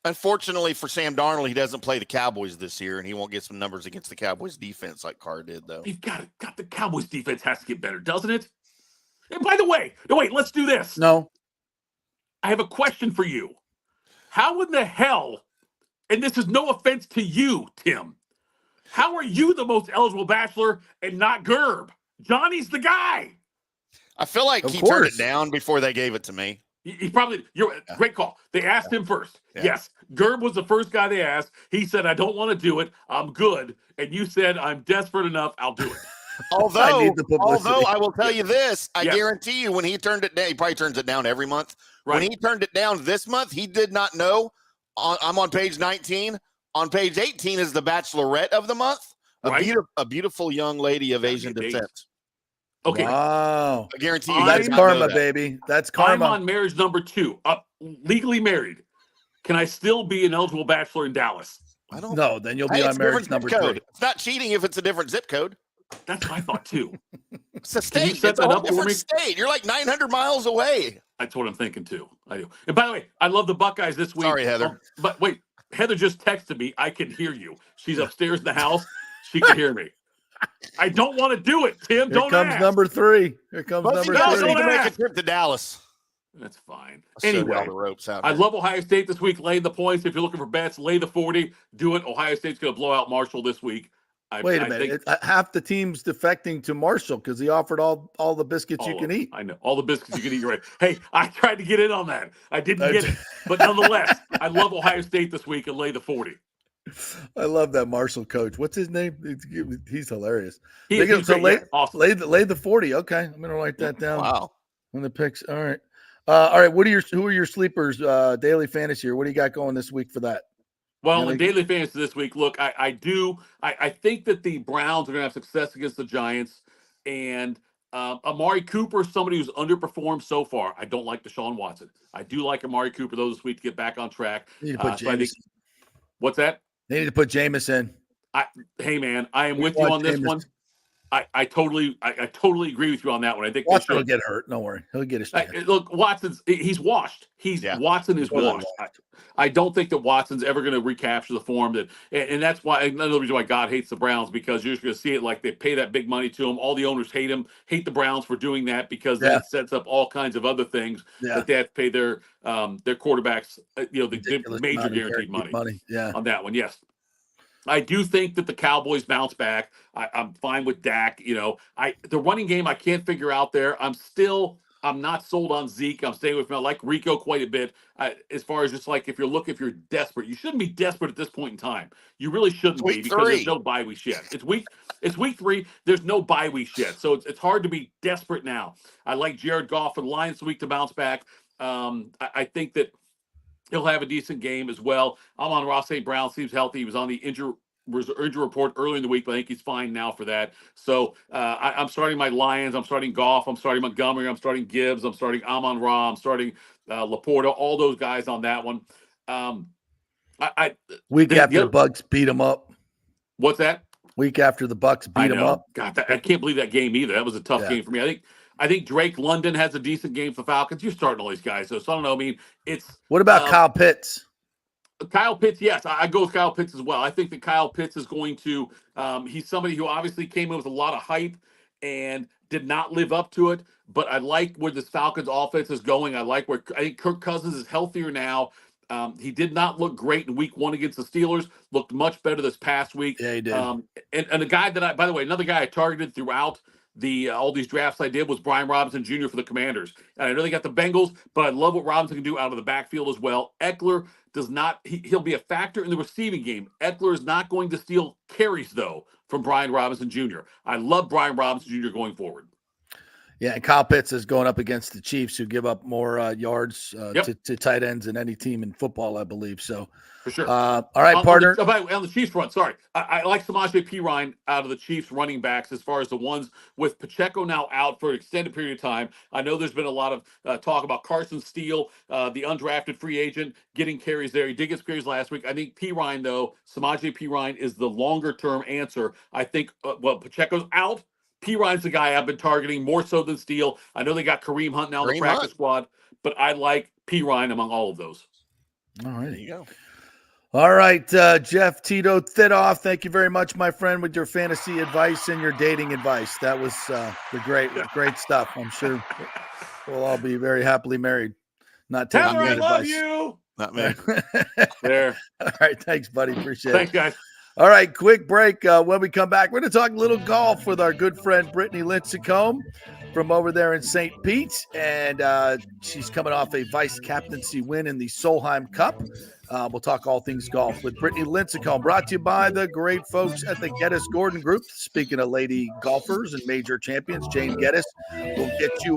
Unfortunately for Sam Darnold, he doesn't play the Cowboys this year, and he won't get some numbers against the Cowboys defense like Carr did, though. You've got the Cowboys defense has to get better, doesn't it? And by the way, wait, let's do this. No. I have a question for you. How in the hell, and this is no offense to you, Tim, how are you the most eligible bachelor and not Gerb? Johnny's the guy. I feel like he turned it down before they gave it to me. He probably, great call. They asked him first. Yeah. Yes. Gerb was the first guy they asked. He said, I don't want to do it. I'm good. And you said, I'm desperate enough. I'll do it. Although I will tell you this, I guarantee you when he turned it down, he probably turns it down every month. Right. When he turned it down this month, he did not know. I'm on page 19. On page 18 is the Bachelorette of the month. A beautiful young lady of Asian descent. Okay. Wow. I guarantee you. That's karma, baby. That's karma. I'm on marriage number 2. Legally married. Can I still be an eligible bachelor in Dallas? I don't know. Then you'll be on marriage number 3. It's not cheating if it's a different zip code. That's what I thought too. It's a state. It's a different state. You're like 900 miles away. That's what I'm thinking too. I do. And by the way, I love the Buckeyes this week. Sorry, Heather. But wait, Heather just texted me. I can hear you. She's upstairs in the house. She can hear me. I don't want to do it, Tim. Here comes number 3. Here comes number 3. You need to make a trip to Dallas. That's fine. Anyway, I love Ohio State this week. Lay the points. If you're looking for bets, lay the 40. Do it. Ohio State's going to blow out Marshall this week. Wait a minute. Half the team's defecting to Marshall because he offered all the biscuits you can eat. I know. All the biscuits you can eat. You're right. Hey, I tried to get in on that. I didn't get it. But nonetheless, I love Ohio State this week and lay the 40. I love that Marshall coach. What's his name? He's hilarious. Lay the 40. Okay. I'm going to write that down. Wow. When the picks. All right. All right. Who are your sleepers, daily fantasy, or what do you got going this week for that? Well, in daily fantasy this week, look, I think that the Browns are going to have success against the Giants, and Amari Cooper is somebody who's underperformed so far. I don't like Deshaun Watson. I do like Amari Cooper though this week to get back on track. You need to put what's that? They need to put Jameis in. Hey man, I am with you on this one. I totally agree with you on that one. I think Watson will get hurt. Don't worry, he'll get his chance. Look, he's washed. Watson is Totally washed. I don't think that Watson's ever going to recapture the form and that's why another reason why God hates the Browns, because you're just going to see it like they pay that big money to him. All the owners hate the Browns for doing that, because then it sets up all kinds of other things that they have to pay their quarterbacks, the major guaranteed money. On that one. Yes. I do think that the Cowboys bounce back. I'm fine with Dak. The running game I can't figure out there. I'm not sold on Zeke. I'm staying with him. I like Rico quite a bit. As far as just like if you're desperate, you shouldn't be desperate at this point in time. You really shouldn't be, because there's no bye week yet. It's week 3. There's no bye week yet, so it's hard to be desperate now. I like Jared Goff for the Lions this week to bounce back. I think that he'll have a decent game as well. Amon-Ra St. Brown seems healthy. He was on the injury report early in the week, but I think he's fine now for that. So I'm starting my Lions. I'm starting Goff. I'm starting Montgomery. I'm starting Gibbs. I'm starting Amon-Ra. I'm starting Laporta. All those guys on that one. Week after the Bucs beat them up. What's that? Week after the Bucs beat them up. God, I can't believe that game either. That was a tough game for me. I think Drake London has a decent game for the Falcons. You're starting all these guys, so I don't know. I mean, what about Kyle Pitts? Kyle Pitts, yes, I go with Kyle Pitts as well. I think that Kyle Pitts is going to. He's somebody who obviously came in with a lot of hype and did not live up to it. But I like where this Falcons offense is going. I think Kirk Cousins is healthier now. He did not look great in week 1 against the Steelers. Looked much better this past week. Yeah, he did. And the guy that by the way, another guy I targeted throughout all these drafts I did was Brian Robinson Jr. for the Commanders. And I know they got the Bengals, but I love what Robinson can do out of the backfield as well. Eckler does not, he'll be a factor in the receiving game. Eckler is not going to steal carries, though, from Brian Robinson Jr. I love Brian Robinson Jr. going forward. Yeah, and Kyle Pitts is going up against the Chiefs, who give up more yards to tight ends than any team in football, I believe. So, for sure. All right, partner. On the Chiefs front, sorry. I like Samaje Perine out of the Chiefs running backs as far as the ones with Pacheco now out for an extended period of time. I know there's been a lot of talk about Carson Steele, the undrafted free agent, getting carries there. He did get carries last week. I think Perine, though, Samaje Perine is the longer-term answer. I think, Pacheco's out. Perine's the guy I've been targeting more so than Steele. I know they got Kareem Hunt now in the practice squad, but I like Perine among all of those. All right. There you go. All right, Jeff Tito Thidoff, thank you very much, my friend, with your fantasy advice and your dating advice. That was great stuff. I'm sure we'll all be very happily married. Not taking Taylor, that I love advice. you. Not me. There. All right, thanks, buddy. Appreciate Thanks, it. guys. All right, quick break. When we come back, we're going to talk a little golf with our good friend Brittany Lincicome from over there in St. Pete. And she's coming off a vice captaincy win in the Solheim Cup. We'll talk all things golf with Brittany Lincicome, brought to you by the great folks at the Geddes Gordon Group. Speaking of lady golfers and major champions, Jane Geddes will get you.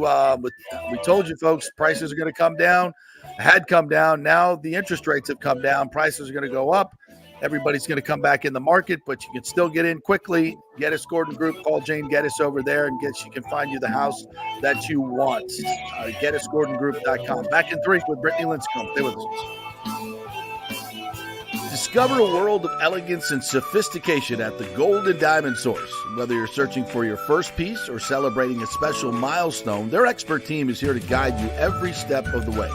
We told you, folks, prices are going to come down. Had come down. Now the interest rates have come down. Prices are going to go up. Everybody's going to come back in the market, but you can still get in quickly. Geddes Gordon Group, call Jane Geddes over there, and she can find you the house that you want. GeddesGordonGroup.com. Back in 3 with Brittany Lincicome. Stay with us. Discover a world of elegance and sophistication at the Gold and Diamond Source. Whether you're searching for your first piece or celebrating a special milestone, their expert team is here to guide you every step of the way.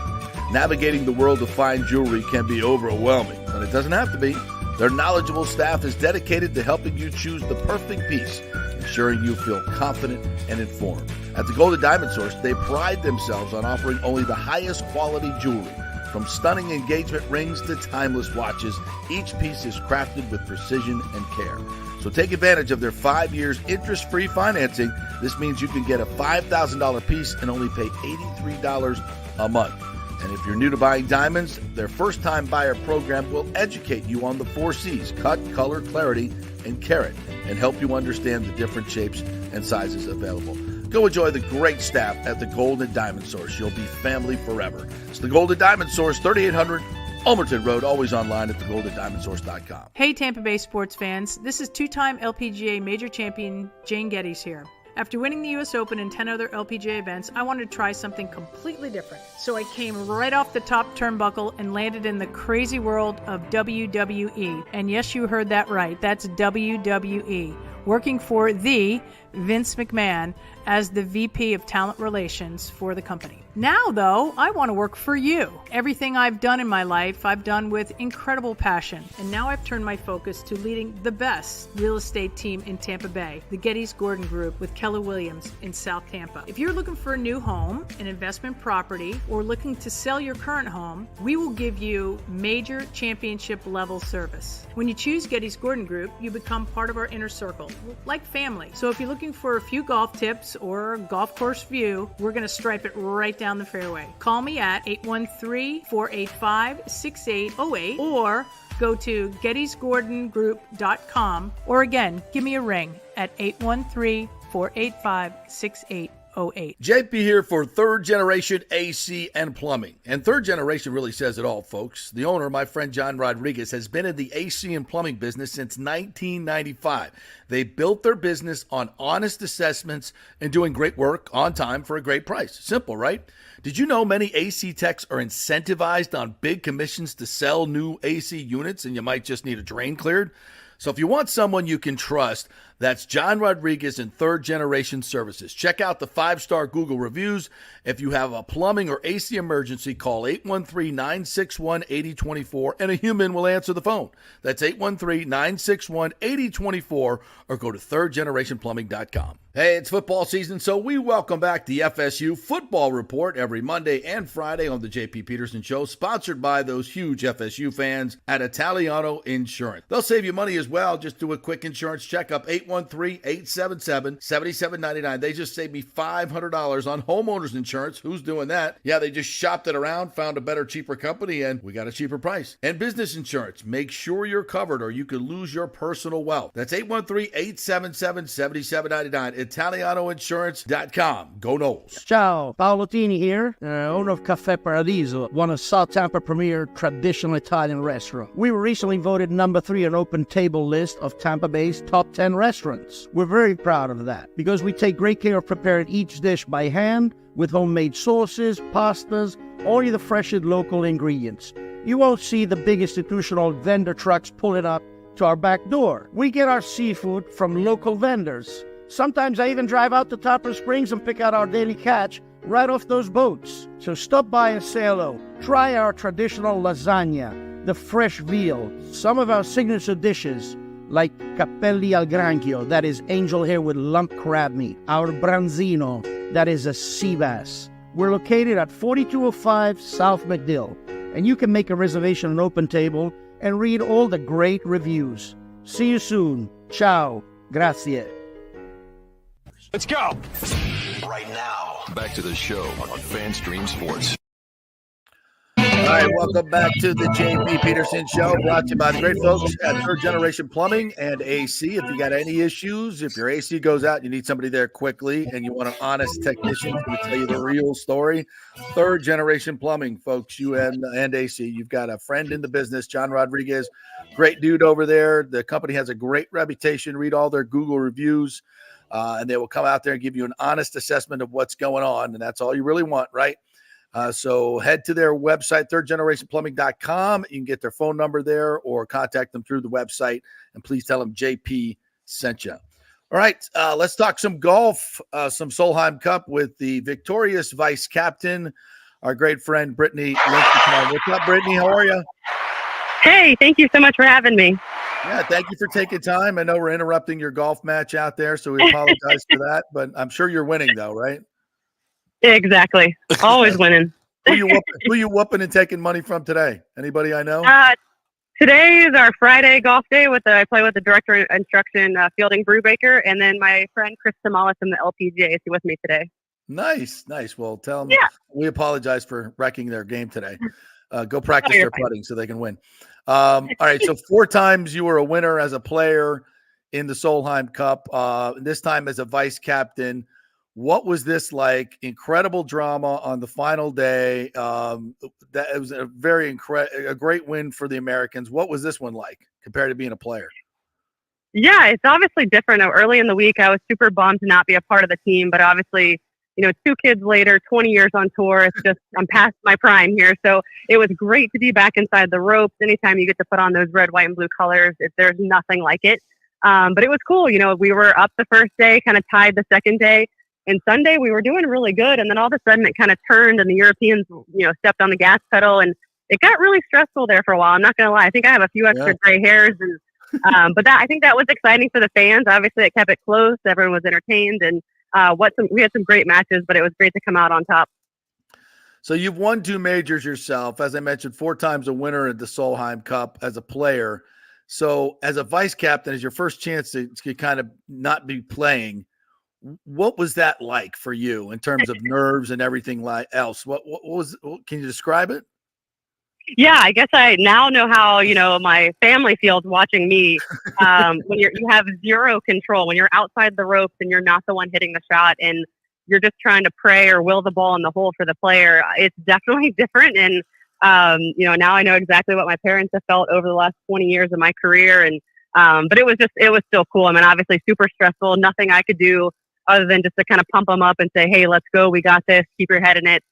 Navigating the world of fine jewelry can be overwhelming, but it doesn't have to be. Their knowledgeable staff is dedicated to helping you choose the perfect piece, ensuring you feel confident and informed. At the Gold and Diamond Source, they pride themselves on offering only the highest quality jewelry. From stunning engagement rings to timeless watches, each piece is crafted with precision and care. So take advantage of their 5 years interest-free financing. This means you can get a $5,000 piece and only pay $83 a month. And if you're new to buying diamonds, their first-time buyer program will educate you on the 4 C's: cut, color, clarity, and carat, and help you understand the different shapes and sizes available. Go enjoy the great staff at the Gold and Diamond Source. You'll be family forever. It's the Gold and Diamond Source, 3800 Ulmerton Road, always online at thegoldendiamondsource.com. Hey Tampa Bay sports fans, this is two-time LPGA major champion Jane Geddes here. After winning the U.S. Open and 10 other LPGA events, I wanted to try something completely different. So I came right off the top turnbuckle and landed in the crazy world of WWE. And yes, you heard that right. That's WWE. Working for the Vince McMahon as the VP of Talent Relations for the company. Now, though, I want to work for you. Everything I've done in my life, I've done with incredible passion. And now I've turned my focus to leading the best real estate team in Tampa Bay, the Gators Gordon Group with Keller Williams in South Tampa. If you're looking for a new home, an investment property, or looking to sell your current home, we will give you major championship level service. When you choose Gators Gordon Group, you become part of our inner circle, like family. So if you're looking for a few golf tips or a golf course view, we're going to stripe it right down the fairway. Call me at 813-485-6808 or go to gettysgordongroup.com, or again, give me a ring at 813-485-6808. JP here for Third Generation AC and Plumbing. And Third Generation really says it all, folks. The owner, my friend John Rodriguez, has been in the AC and plumbing business since 1995. They built their business on honest assessments and doing great work on time for a great price. Simple, right? Did you know many AC techs are incentivized on big commissions to sell new AC units, and you might just need a drain cleared? So if you want someone you can trust, that's John Rodriguez and Third Generation Services. Check out the 5-star Google reviews. If you have a plumbing or AC emergency, call 813-961-8024 and a human will answer the phone. That's 813-961-8024 or go to thirdgenerationplumbing.com. Hey, it's football season, so we welcome back the FSU Football Report every Monday and Friday on the JP Peterson Show, sponsored by those huge FSU fans at Italiano Insurance. They'll save you money as well. Just do a quick insurance checkup, 813-877-7799. They just saved me $500 on homeowners insurance. Who's doing that? Yeah, they just shopped it around, found a better, cheaper company, and we got a cheaper price. And business insurance. Make sure you're covered or you could lose your personal wealth. That's 813-877-7799. ItalianoInsurance.com. Go Noles. Ciao, Paolo Tini here, owner of Caffè Paradiso, one of South Tampa premier traditional Italian restaurant. We were recently voted number 3 on Open Table list of Tampa Bay's top 10 restaurants. We're very proud of that because we take great care of preparing each dish by hand with homemade sauces, pastas, only the freshest local ingredients. You won't see the big institutional vendor trucks pulling up to our back door. We get our seafood from local vendors. Sometimes I even drive out to Topper Springs and pick out our daily catch right off those boats. So stop by and say hello. Try our traditional lasagna, the fresh veal, some of our signature dishes like capelli al granchio, that is angel hair with lump crab meat, our branzino, that is a sea bass. We're located at 4205 South McDill, and you can make a reservation on Open Table and read all the great reviews. See you soon. Ciao. Grazie. Let's go. Right now, back to the show on FanStream Sports. All right, welcome back to the JP Peterson Show, brought to you by the great folks at Third Generation Plumbing and AC. If you got any issues, if your AC goes out, you need somebody there quickly, and you want an honest technician to tell you the real story, Third Generation Plumbing, folks, you and AC. You've got a friend in the business, John Rodriguez, great dude over there. The company has a great reputation. Read all their Google reviews. And they will come out there and give you an honest assessment of what's going on. And that's all you really want, right? So head to their website, thirdgenerationplumbing.com. You can get their phone number there or contact them through the website. And please tell them JP sent you. All right, let's talk some golf, some Solheim Cup with the victorious vice captain, our great friend, Brittany. What's up, Brittany? How are you? Hey, thank you so much for having me. Yeah, thank you for taking time. I know we're interrupting your golf match out there, so we apologize for that. But I'm sure you're winning, though, right? Exactly. Always winning. Who you whooping and taking money from today? Anybody I know? Today is our Friday golf day. I play with the director of instruction, Fielding Brubaker, and then my friend Chris Tamala from the LPGA is with me today. Nice. Well, tell them we apologize for wrecking their game today. Go practice their putting so they can win. All right, so 4 times you were a winner as a player in the Solheim Cup, this time as a vice captain. What was this like? Incredible drama on the final day. That it was a great win for the Americans. What was this one like compared to being a player? Yeah, it's obviously different. Early in the week, I was super bummed to not be a part of the team, but obviously, 2 kids later, 20 years on tour, it's just, I'm past my prime here. So it was great to be back inside the ropes. Anytime you get to put on those red, white, and blue colors, there's nothing like it. But it was cool. We were up the first day, kind of tied the second day. And Sunday we were doing really good. And then all of a sudden it kind of turned and the Europeans, stepped on the gas pedal and it got really stressful there for a while. I'm not going to lie. I think I have a few extra gray hairs and, but I think that was exciting for the fans. Obviously it kept it close. Everyone was entertained and, we had some great matches, but it was great to come out on top. So you've won 2 majors yourself. As I mentioned, 4 times a winner at the Solheim Cup as a player. So as a vice captain, as your first chance to kind of not be playing, what was that like for you in terms of nerves and everything else? What can you describe it? Yeah, I guess I now know how, my family feels watching me when you have zero control, when you're outside the ropes and you're not the one hitting the shot and you're just trying to pray or will the ball in the hole for the player. It's definitely different. And, now I know exactly what my parents have felt over the last 20 years of my career. And, but it was still cool. I mean, obviously super stressful, nothing I could do other than just to kind of pump them up and say, hey, let's go. We got this. Keep your head in it.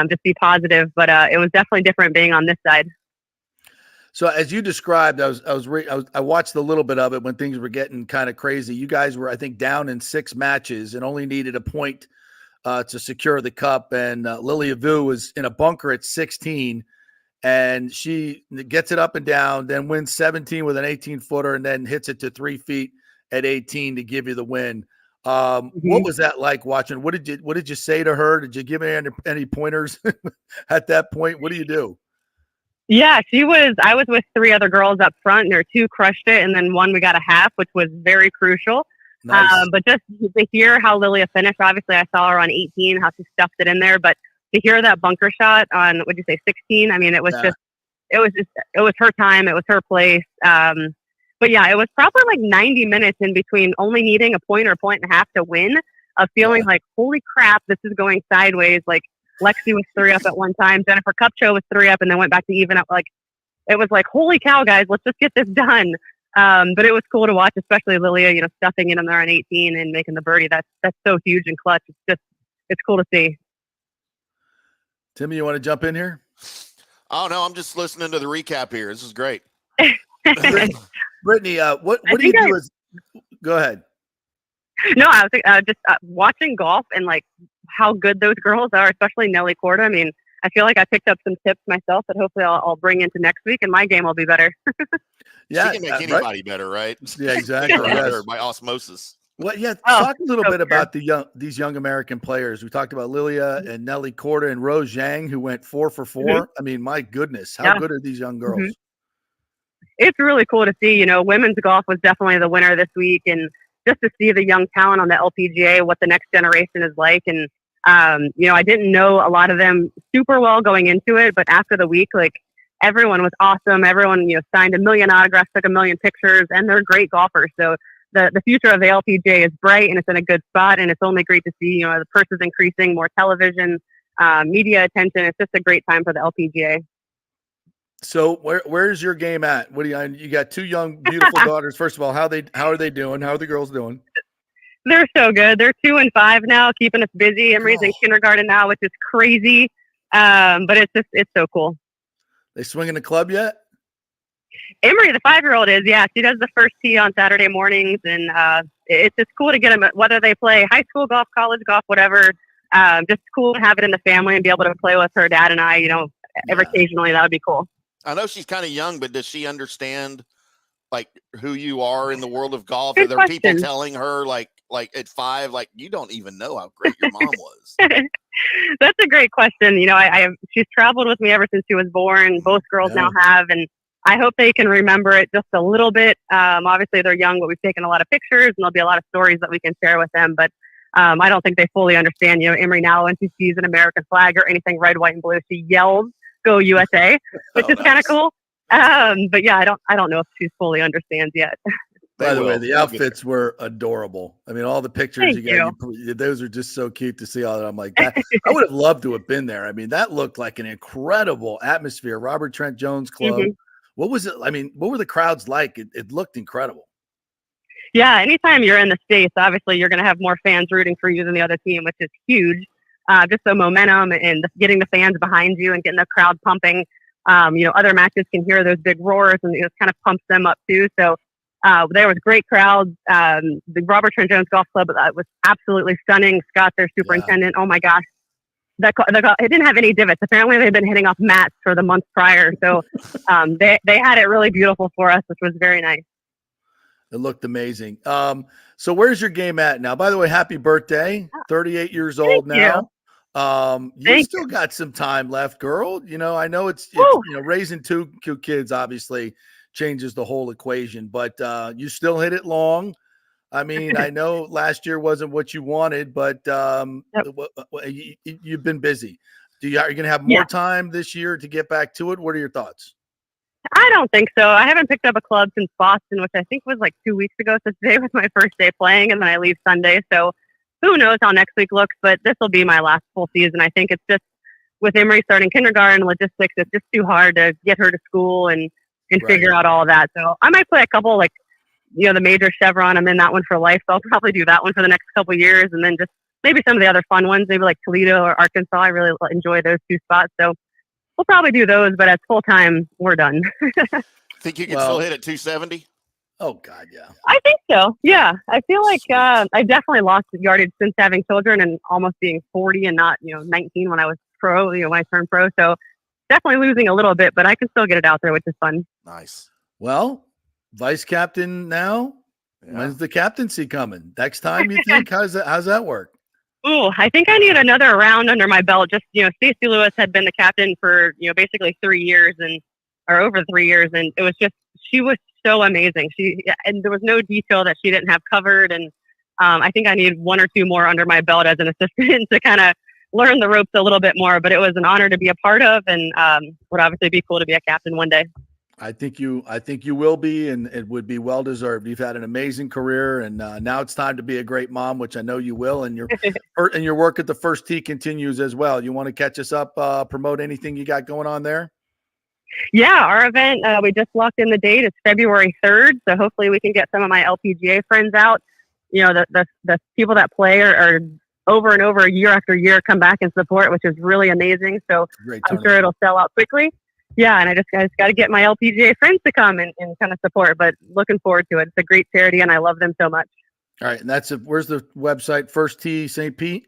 Just be positive. But it was definitely different being on this side. So as you described, I watched a little bit of it when things were getting kind of crazy. You guys were, I think, down in 6 matches and only needed a point to secure the cup. And Lilia Vu was in a bunker at 16, and she gets it up and down, then wins 17 with an 18-footer, and then hits it to 3 feet at 18 to give you the win. What was that like watching? What did you say to her? Did you give her any pointers at that point? What do you do? Yeah, I was with 3 other girls up front, and 2 crushed it, and then 1 we got a half, which was very crucial. Nice. But just to hear how Lilia finished, obviously I saw her on 18, how she stuffed it in there, but to hear that bunker shot on, what'd you say, 16? I mean, it was her time, it was her place. But yeah, it was probably like 90 minutes in between only needing a point or a point and a half to win, of feeling like, holy crap, this is going sideways. Like Lexi was 3 up at one time, Jennifer Kupcho was 3 up and then went back to even up. Like it was like, holy cow, guys, let's just get this done. But it was cool to watch, especially Lilia, stuffing it in there on 18 and making the birdie. That's so huge and clutch. It's cool to see. Timmy, you want to jump in here? Oh no, I'm just listening to the recap here. This is great. Brittany, what do you do? Go ahead. No, I was just watching golf and like how good those girls are, especially Nelly Korda. I mean, I feel like I picked up some tips myself that hopefully I'll bring into next week, and my game will be better. Yeah, she can make anybody better, right? Yeah, exactly. Better by osmosis. Well, yeah. Talk a little bit about these young American players. We talked about Lilia and Nelly Korda and Rose Zhang, who went 4 for 4. Mm-hmm. I mean, my goodness, how good are these young girls? Mm-hmm. It's really cool to see. Women's golf was definitely the winner this week, and just to see the young talent on the LPGA, what the next generation is like. And I didn't know a lot of them super well going into it, but after the week, like everyone was awesome. Everyone, signed 1 million autographs, took 1 million pictures, and they're great golfers. So the future of the LPGA is bright and it's in a good spot. And it's only great to see, the purses increasing, more television, media attention. It's just a great time for the LPGA. So where's your game at? What do you got 2 young, beautiful daughters. First of all, how are they doing? How are the girls doing? They're so good. They're 2 and 5 now, keeping us busy. Emery's in kindergarten now, which is crazy. But it's so cool. They swinging the club yet? Emery, the 5-year-old is, yeah. She does the first tee on Saturday mornings, and it's just cool to get them, whether they play high school golf, college golf, whatever. Just cool to have it in the family and be able to play with her dad and I, every occasionally. That would be cool. I know she's kind of young, but does she understand like who you are in the world of golf? Good Are there question. People telling her like at 5, like you don't even know how great your mom was? That's a great question. She's traveled with me ever since she was born. Both girls now have, and I hope they can remember it just a little bit. Obviously they're young, but we've taken a lot of pictures and there'll be a lot of stories that we can share with them. But I don't think they fully understand, Emery now, when she sees an American flag or anything red, white, and blue, she yells, "Go USA," which is kind of cool. But yeah, I don't know if she fully understands yet. By the way, the outfits were adorable. I mean, all the pictures Thank you got, those are just so cute to see all that. I'm like, I would have loved to have been there. I mean, that looked like an incredible atmosphere. Robert Trent Jones Club. Mm-hmm. What was it? I mean, what were the crowds like? It looked incredible. Yeah, anytime you're in the States, obviously you're going to have more fans rooting for you than the other team, which is huge. Just the momentum and getting the fans behind you and getting the crowd pumping. Other matches can hear those big roars and it just kind of pumps them up too. So There was great crowds. The Robert Trent Jones Golf Club was absolutely stunning. Scott, their superintendent, oh my gosh. It didn't have any divots. Apparently, they'd been hitting off mats for the month prior. So they had it really beautiful for us, which was very nice. It looked amazing. So where's your game at now? By the way, happy birthday. 38 years old now. You still got some time left, girl. You know, I know it's raising two kids obviously changes the whole equation, but you still hit it long. I mean, I know last year wasn't what you wanted, but you've been busy. Are you going to have more time this year to get back to it? What are your thoughts? I don't think so. I haven't picked up a club since Boston, which I think was like 2 weeks ago. So today was my first day playing, and then I leave Sunday. So who knows how next week looks, but this will be my last full season. I think it's just with Emery starting kindergarten logistics, it's just too hard to get her to school and figure out all of that. So I might play a couple, like, the major Chevron. I'm in that one for life. So I'll probably do that one for the next couple of years. And then just maybe some of the other fun ones, maybe like Toledo or Arkansas. I really enjoy those two spots. So we'll probably do those, but at full time, we're done. Think you can still hit at 270? Oh God, yeah. I think so. Yeah. I feel like I definitely lost yardage since having children and almost being 40 and not, 19 when I was pro, when I turned pro. So definitely losing a little bit, but I can still get it out there, which is fun. Nice. Well, vice captain now. Yeah. When's the captaincy coming? Next time, you think? How's that work? Ooh, I think I need another round under my belt. Just, Stacey Lewis had been the captain for, basically 3 years or over 3 years. And it was just, she was so amazing. And there was no detail that she didn't have covered. And I think I need one or two more under my belt as an assistant to kind of learn the ropes a little bit more. But it was an honor to be a part of, and would obviously be cool to be a captain one day. I think you will be, and it would be well deserved. You've had an amazing career, and now it's time to be a great mom, which I know you will. And your work at the First Tee continues as well. You want to catch us up, promote anything you got going on there? Yeah, our event, we just locked in the date. It's February 3rd, so hopefully we can get some of my LPGA friends out. The people that play are over and over, year after year, come back and support, which is really amazing. So I'm sure it'll sell out quickly. Yeah, and I just got to get my LPGA friends to come and kind of support, but looking forward to it. It's a great charity, and I love them so much. All right, and where's the website? First Tee St. Pete?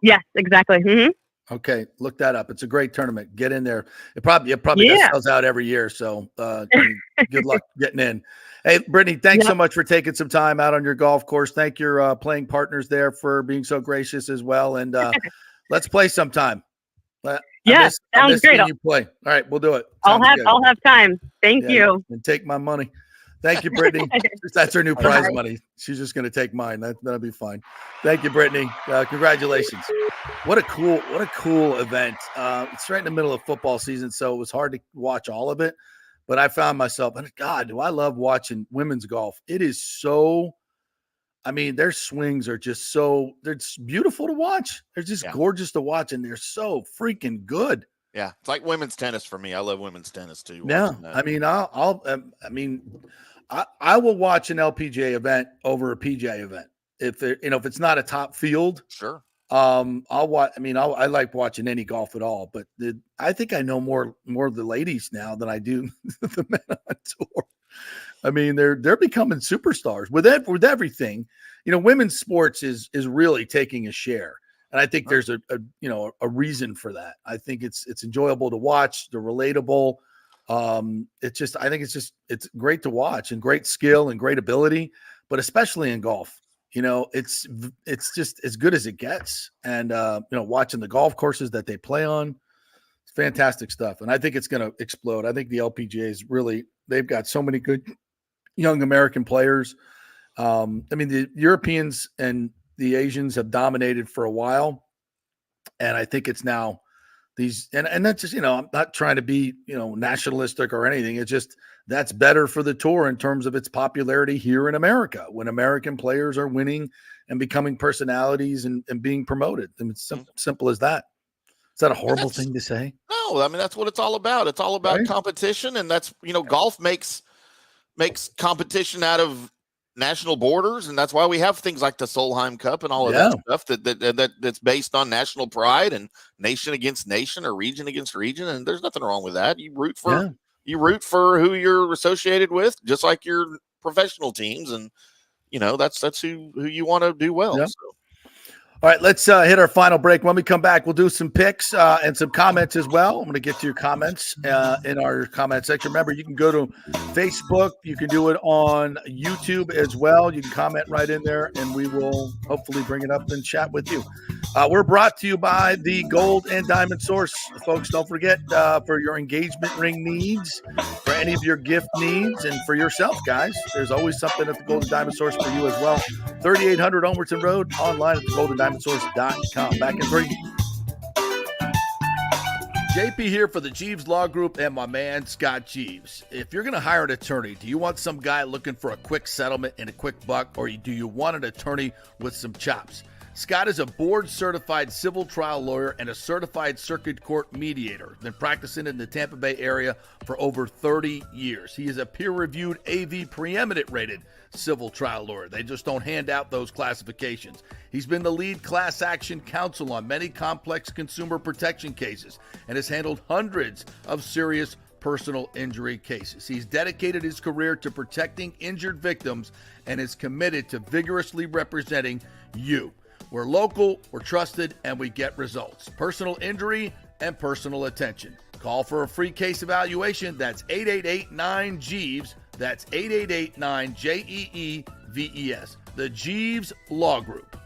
Yes, exactly. Mm-hmm. Okay, look that up. It's a great tournament. Get in there. It probably sells out every year, so good luck getting in. Hey, Brittany, thanks so much for taking some time out on your golf course. Thank your playing partners there for being so gracious as well, and let's play sometime. Sounds great. You play. All right, we'll do it. I'll have time. Thank you. And take my money. Thank you, Brittany. That's her new prize money. She's just going to take mine. That'll be fine. Thank you, Brittany. Congratulations. What a cool event. It's right in the middle of football season, so it was hard to watch all of it. But I found myself, and God, do I love watching women's golf. It is so, their swings are just they're just beautiful to watch. They're just gorgeous to watch, and they're so freaking good. Yeah, it's like women's tennis for me. I love women's tennis too. Yeah, I will watch an LPGA event over a PGA event if it's not a top field. Sure. I'll watch. I like watching any golf at all, but I think I know more of the ladies now than I do the men on tour. They're becoming superstars with everything. Women's sports is really taking a share. And I think there's a reason for that. I think it's enjoyable to watch. They're relatable. It's great to watch, and great skill and great ability, but especially in golf, it's just as good as it gets. And, watching the golf courses that they play on, it's fantastic stuff. And I think it's going to explode. I think the LPGA is they've got so many good young American players. The Europeans and the Asians have dominated for a while, and I think it's now these, and that's just, I'm not trying to be, nationalistic or anything. It's just, that's better for the tour in terms of its popularity here in America, when American players are winning and becoming personalities and being promoted. It's simple as that. Is that a horrible thing to say? No, that's what it's all about. It's all about competition. And that's, golf makes competition out of national borders, and that's why we have things like the Solheim Cup and all of that stuff that's based on national pride and nation against nation or region against region, and there's nothing wrong with that. You root for who you're associated with, just like you're professional teams, and that's who you want to do well. Yep. So. All right, let's hit our final break. When we come back, we'll do some picks and some comments as well. I'm going to get to your comments in our comment section. Remember, you can go to Facebook. You can do it on YouTube as well. You can comment right in there, and we will hopefully bring it up and chat with you. We're brought to you by the Gold and Diamond Source. Folks, don't forget, for your engagement ring needs, for any of your gift needs, and for yourself, guys, there's always something at the Gold and Diamond Source for you as well. 3800 Ulmerton Road, online at thegoldendiamondsource.com. Back in 3. JP here for the Jeeves Law Group and my man, Scott Jeeves. If you're going to hire an attorney, do you want some guy looking for a quick settlement and a quick buck, or do you want an attorney with some chops? Scott is a board-certified civil trial lawyer and a certified circuit court mediator. Been practicing in the Tampa Bay area for over 30 years. He is a peer-reviewed AV preeminent rated civil trial lawyer. They just don't hand out those classifications. He's been the lead class action counsel on many complex consumer protection cases and has handled hundreds of serious personal injury cases. He's dedicated his career to protecting injured victims and is committed to vigorously representing you. We're local, we're trusted, and we get results. Personal injury and personal attention. Call for a free case evaluation. That's 888-9-JEEVES. That's 888-9-JEEVES. The Jeeves Law Group.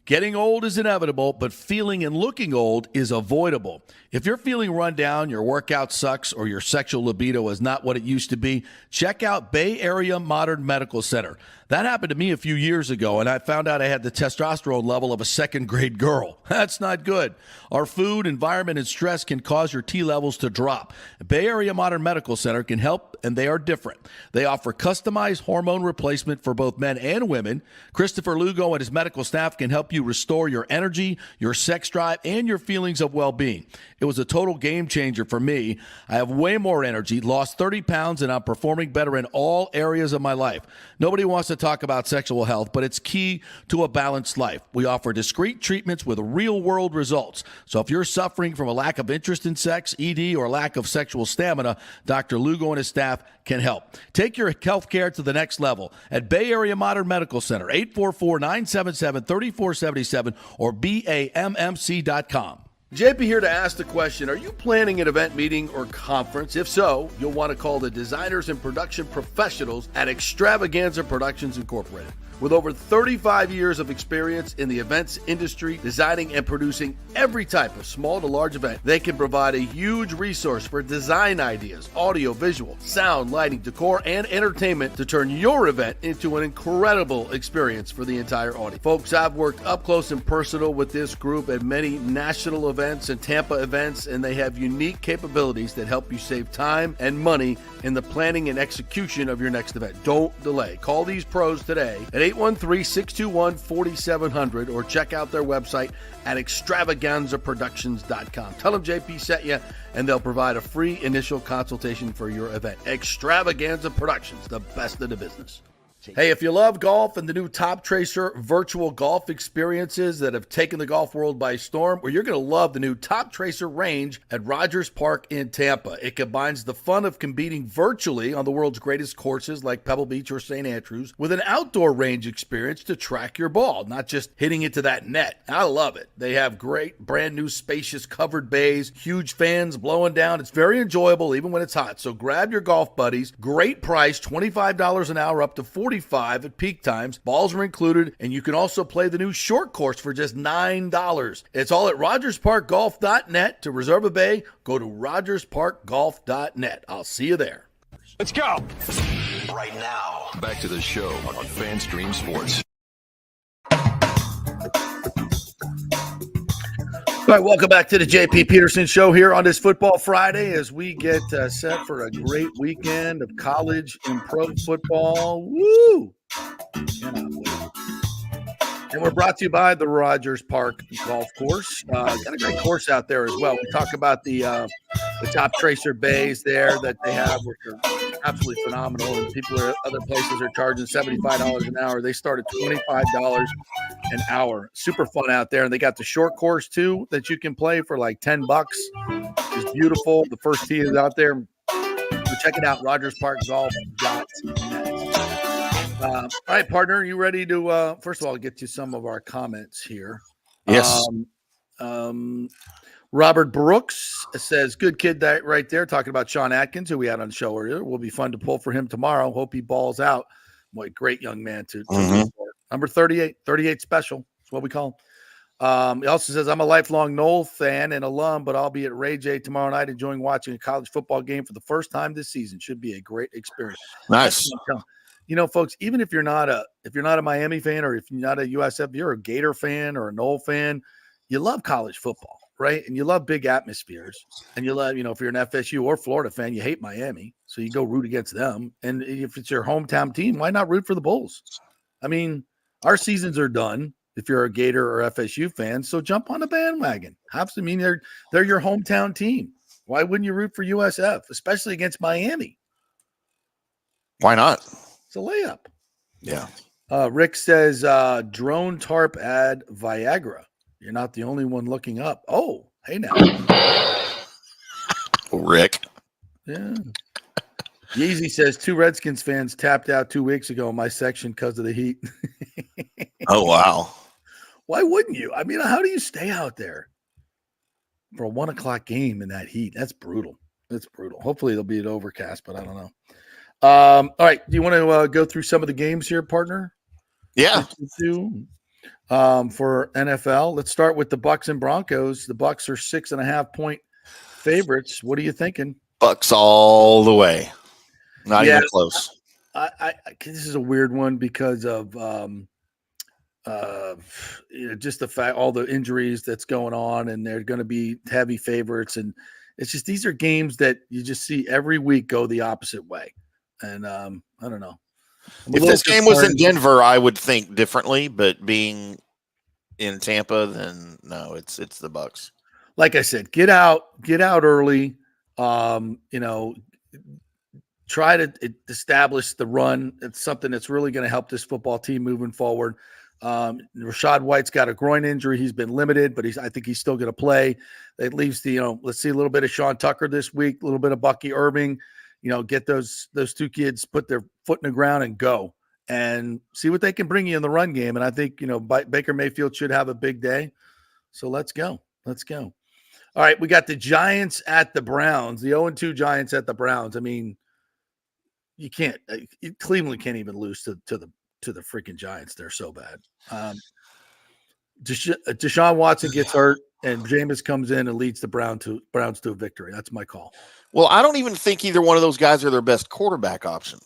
Getting old is inevitable, but feeling and looking old is avoidable. If you're feeling run down, your workout sucks, or your sexual libido is not what it used to be, check out Bay Area Modern Medical Center. That happened to me a few years ago, and I found out I had the testosterone level of a second-grade girl. That's not good. Our food, environment, and stress can cause your T levels to drop. Bay Area Modern Medical Center can help, and they are different. They offer customized hormone replacement for both men and women. Christopher Lugo and his medical staff can help you restore your energy, your sex drive, and your feelings of well-being. It was a total game changer for me. I have way more energy, lost 30 pounds, and I'm performing better in all areas of my life. Nobody wants to talk about sexual health, but it's key to a balanced life. We offer discreet treatments with real-world results. So if you're suffering from a lack of interest in sex, ED, or lack of sexual stamina, Dr. Lugo and his staff can help. Take your health care to the next level at Bay Area Modern Medical Center, 844-977-3477 or BAMMC.com. JP here to ask the question, are you planning an event, meeting, or conference? If so, you'll want to call the designers and production professionals at Extravaganza Productions Incorporated. With over 35 years of experience in the events industry, designing and producing every type of small to large event, they can provide a huge resource for design ideas, audio, visual, sound, lighting, decor, and entertainment to turn your event into an incredible experience for the entire audience. Folks, I've worked up close and personal with this group at many national events and Tampa events, and they have unique capabilities that help you save time and money in the planning and execution of your next event. Don't delay. Call these pros today at 813-621-4700 or check out their website at extravaganzaproductions.com. Tell them JP sent you, and they'll provide a free initial consultation for your event. Extravaganza Productions, the best in the business. Hey, if you love golf and the new Top Tracer virtual golf experiences that have taken the golf world by storm, well, you're going to love the new Top Tracer range at Rogers Park in Tampa. It combines the fun of competing virtually on the world's greatest courses like Pebble Beach or St. Andrews with an outdoor range experience to track your ball, not just hitting it to that net. I love it. They have great brand new spacious covered bays, huge fans blowing down. It's very enjoyable even when it's hot. So grab your golf buddies. Great price, $25 an hour up to $45 at peak times. Balls are included, and you can also play the new short course for just $9. It's all at rogersparkgolf.net. To reserve a bay, go to rogersparkgolf.net. I'll see you there. Let's go. Right now, back to the show on FanStream Sports. All right, welcome back to the JP Peterson Show here on this Football Friday as we get set for a great weekend of college and pro football. Woo! Cannot wait. And we're brought to you by the Rogers Park Golf Course. Got a great course out there as well. We talk about the Top Tracer bays there that they have, which are absolutely phenomenal. And people at other places are charging $75 an hour. They start at $25 an hour. Super fun out there. And they got the short course too that you can play for like $10. It's beautiful. The first tee is out there. So check it out, rogersparkgolf.net. All right, partner, you ready to first of all get to some of our comments here? Yes. Robert Brooks says, good kid that right there, talking about Sean Atkins, who we had on the show earlier. Will be fun to pull for him tomorrow. Hope he balls out. What a great young man to root for. Number 38 special. That's what we call him. He also says, I'm a lifelong Knoll fan and alum, but I'll be at Ray J tomorrow night enjoying watching a college football game for the first time this season. Should be a great experience. Nice. You know, folks, even if you're not a Miami fan or if you're not a USF, you're a Gator fan or a Knoll fan, you love college football, right? And you love big atmospheres. And you love, if you're an FSU or Florida fan, you hate Miami. So you go root against them. And if it's your hometown team, why not root for the Bulls? I mean, our seasons are done if you're a Gator or FSU fan. So jump on the bandwagon. They're your hometown team. Why wouldn't you root for USF, especially against Miami? Why not? It's a layup. Yeah. Rick says, drone tarp ad Viagra. You're not the only one looking up. Oh, hey now. Rick. Yeah. Yeezy says 2 Redskins fans tapped out 2 weeks ago in my section because of the heat. Oh, wow. Why wouldn't you? I mean, how do you stay out there for a 1 o'clock game in that heat? That's brutal. That's brutal. Hopefully it'll be an overcast, but I don't know. All right. Do you want to go through some of the games here, partner? Yeah. For NFL, let's start with the Bucs and Broncos. The Bucs are 6.5-point favorites. What are you thinking? Bucs all the way. Not even close. This is a weird one because of just the fact all the injuries that's going on, and they're going to be heavy favorites, and it's just these are games that you just see every week go the opposite way. And I don't know. If this game was in Denver, I would think differently, but being in Tampa, then no, it's the Bucs. Like I said, get out early. Try to establish the run. It's something that's really going to help this football team moving forward. Rashad White's got a groin injury. He's been limited, but I think he's still going to play. It leaves let's see a little bit of Sean Tucker this week, a little bit of Bucky Irving. Get those 2 kids, put their foot in the ground and go and see what they can bring you in the run game. And I think, Baker Mayfield should have a big day. So let's go. All right. We got the Giants at the Browns, the 0-2 Giants at the Browns. I mean, you can't, Cleveland can't even lose to the freaking Giants. They're so bad. Deshaun Watson gets hurt and Jameis comes in and leads the Browns to a victory. That's my call. Well, I don't even think either one of those guys are their best quarterback option.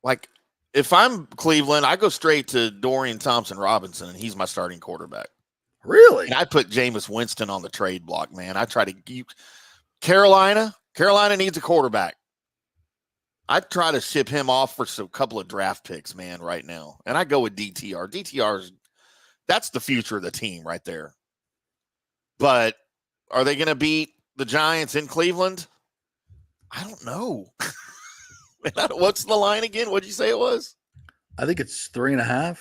Like, if I'm Cleveland, I go straight to Dorian Thompson-Robinson, and he's my starting quarterback. Really? And I put Jameis Winston on the trade block, man. I try to Carolina needs a quarterback. I'd try to ship him off for a couple of draft picks, man, right now. And I go with DTR. That's the future of the team right there. But are they going to beat the Giants in Cleveland? I don't know. What's the line again? What'd you say it was? I think it's 3.5.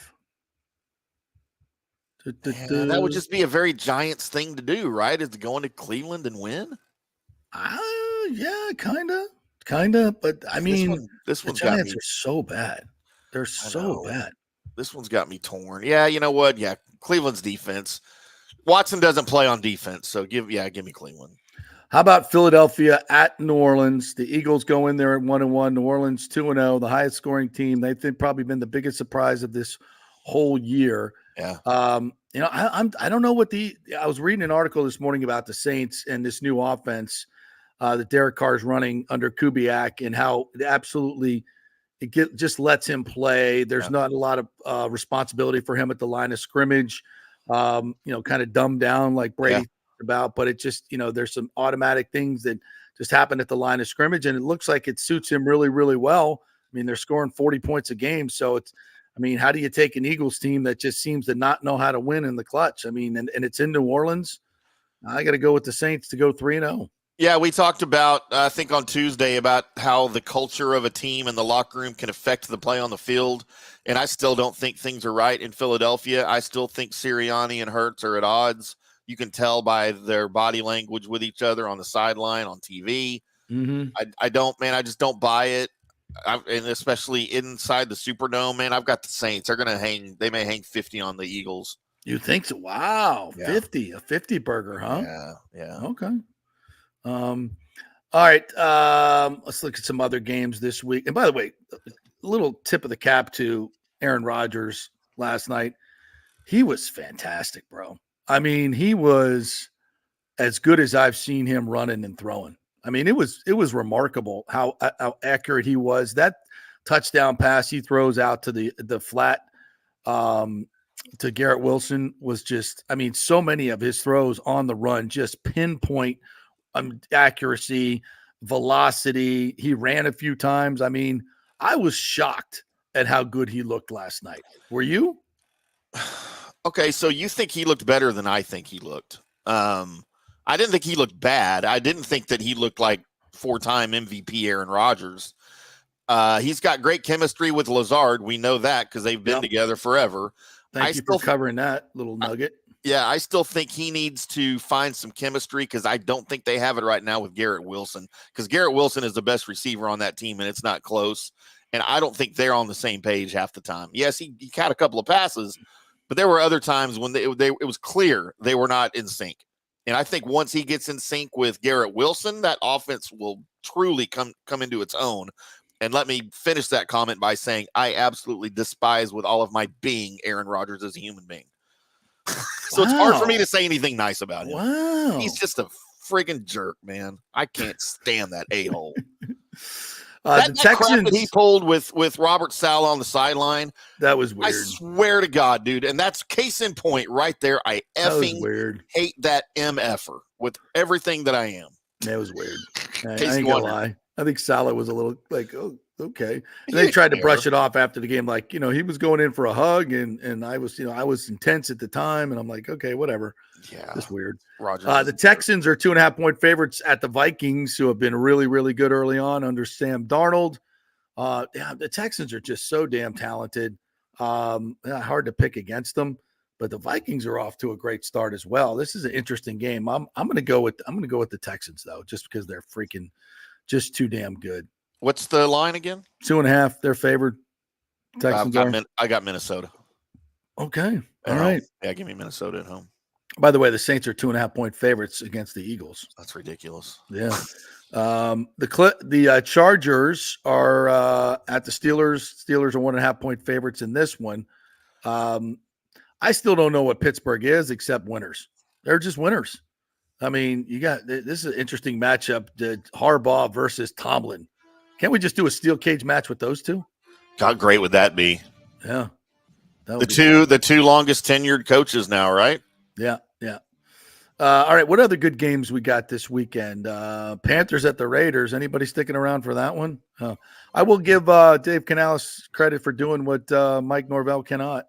Yeah, that would just be a very Giants thing to do, right? Is to go into Cleveland and win? Yeah, kind of. But I mean, this one's the Giants are so bad. They're so bad. This one's got me torn. Yeah, you know what? Yeah, Cleveland's defense. Watson doesn't play on defense, so give me Cleveland. How about Philadelphia at New Orleans? The Eagles go in there at 1-1. New Orleans 2-0, the highest scoring team. They've probably been the biggest surprise of this whole year. Yeah. I don't know what I was reading an article this morning about the Saints and this new offense that Derek Carr is running under Kubiak and how it just lets him play. There's not a lot of responsibility for him at the line of scrimmage. Kind of dumbed down like Brady talked about, but it just, there's some automatic things that just happen at the line of scrimmage, and it looks like it suits him really, really well. I mean, they're scoring 40 points a game, so how do you take an Eagles team that just seems to not know how to win in the clutch? I mean, and it's in New Orleans. I got to go with the Saints to go 3-0. Yeah, we talked about, I think on Tuesday, about how the culture of a team and the locker room can affect the play on the field. And I still don't think things are right in Philadelphia. I still think Sirianni and Hurts are at odds. You can tell by their body language with each other on the sideline, on TV. Mm-hmm. I just don't buy it. And especially inside the Superdome, man, I've got the Saints. They may hang 50 on the Eagles. You think so? Wow, Yeah. 50, a 50 burger, huh? Yeah. Okay. All right. Let's look at some other games this week. And by the way, a little tip of the cap to Aaron Rodgers last night. He was fantastic, bro. I mean, he was as good as I've seen him running and throwing. I mean, it was remarkable how accurate he was. That touchdown pass he throws out to the flat to Garrett Wilson was just, I mean, so many of his throws on the run, just pinpoint accuracy, velocity. He ran a few times. I mean, I was shocked at how good he looked last night. Were you? Okay, so you think he looked better than I think he looked. I didn't think he looked bad. I didn't think that he looked like 4-time MVP Aaron Rodgers. He's got great chemistry with Lazard. We know that because they've been together forever. Thank you for covering that little nugget. I still think he needs to find some chemistry because I don't think they have it right now with Garrett Wilson, because Garrett Wilson is the best receiver on that team, and it's not close. And I don't think they're on the same page half the time. Yes, he caught a couple of passes, but there were other times when it was clear they were not in sync. And I think once he gets in sync with Garrett Wilson, that offense will truly come into its own. And let me finish that comment by saying I absolutely despise with all of my being Aaron Rodgers as a human being. So It's hard for me to say anything nice about him. Wow. He's just a friggin' jerk, man. I can't stand that a-hole. The Texans that he pulled with Robert Saleh on the sideline. That was weird. I swear to God, dude. And that's case in point right there. I effing hate that MFer with everything that I am. That was weird. I ain't gonna lie. I think Saleh was a little like, oh, okay. And they tried to brush it off after the game, like, he was going in for a hug, and I was, I was intense at the time, and I'm like, okay, whatever. Yeah, just weird. Rodgers. The Texans are 2.5-point favorites at the Vikings, who have been really, really good early on under Sam Darnold. The Texans are just so damn talented. Hard to pick against them, but the Vikings are off to a great start as well. This is an interesting game. I'm going to go with the Texans though, just because they're freaking just too damn good. What's the line again? 2.5. They're favored. Texans I got Minnesota. Okay. All right. Yeah, give me Minnesota at home. By the way, the Saints are 2.5-point favorites against the Eagles. That's ridiculous. Yeah. The Chargers are at the Steelers. Steelers are 1.5-point favorites in this one. I still don't know what Pittsburgh is except winners. They're just winners. I mean, this is an interesting matchup. Harbaugh versus Tomlin. Can't we just do a steel cage match with those two? How great would that be? Yeah. The two longest tenured coaches now, right? Yeah. All right. What other good games we got this weekend? Panthers at the Raiders. Anybody sticking around for that one? I will give Dave Canales credit for doing what Mike Norvell cannot.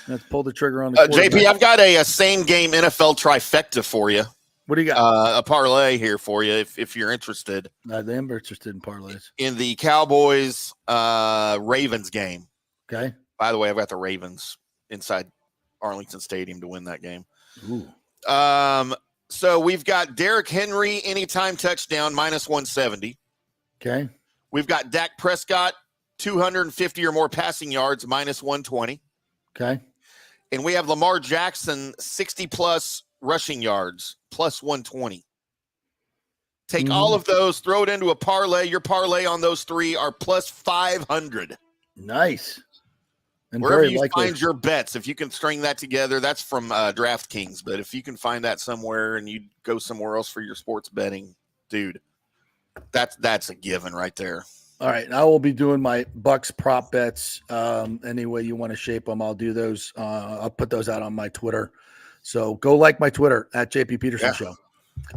Let's pull the trigger on the JP, I've got a same game NFL trifecta for you. What do you got? A parlay here for you if you're interested. I am interested in parlays. In the Cowboys Ravens game. Okay. By the way, I've got the Ravens inside Arlington Stadium to win that game. Ooh. So we've got Derrick Henry anytime touchdown -170. Okay. We've got Dak Prescott 250 or more passing yards -120. Okay. And we have Lamar Jackson 60+ rushing yards +120. Take all of those, throw it into a parlay. Your parlay on those three are +500. Nice. And wherever you find your bets, if you can string that together, that's from DraftKings. But if you can find that somewhere and you go somewhere else for your sports betting, dude, that's a given right there. All right. I will be doing my Bucs prop bets. Any way you want to shape them, I'll do those. I'll put those out on my Twitter. So go like my Twitter at JP Peterson Show. All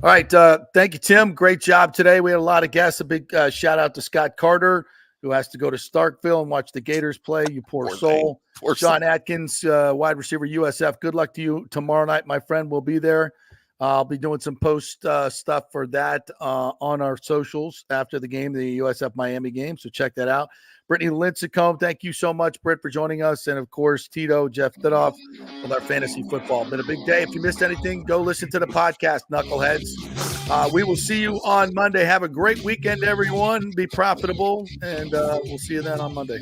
right. Thank you, Tim. Great job today. We had a lot of guests. A big shout out to Scott Carter, who has to go to Starkville and watch the Gators play. You poor soul. Sean Atkins, wide receiver, USF. Good luck to you tomorrow night, my friend. We'll be there. I'll be doing some post stuff for that on our socials after the game, the USF Miami game. So check that out. Brittany Lincicome, thank you so much, Britt, for joining us. And, of course, Tito, Jeff Thidoff with our fantasy football. Been a big day. If you missed anything, go listen to the podcast, knuckleheads. We will see you on Monday. Have a great weekend, everyone. Be profitable, and we'll see you then on Monday.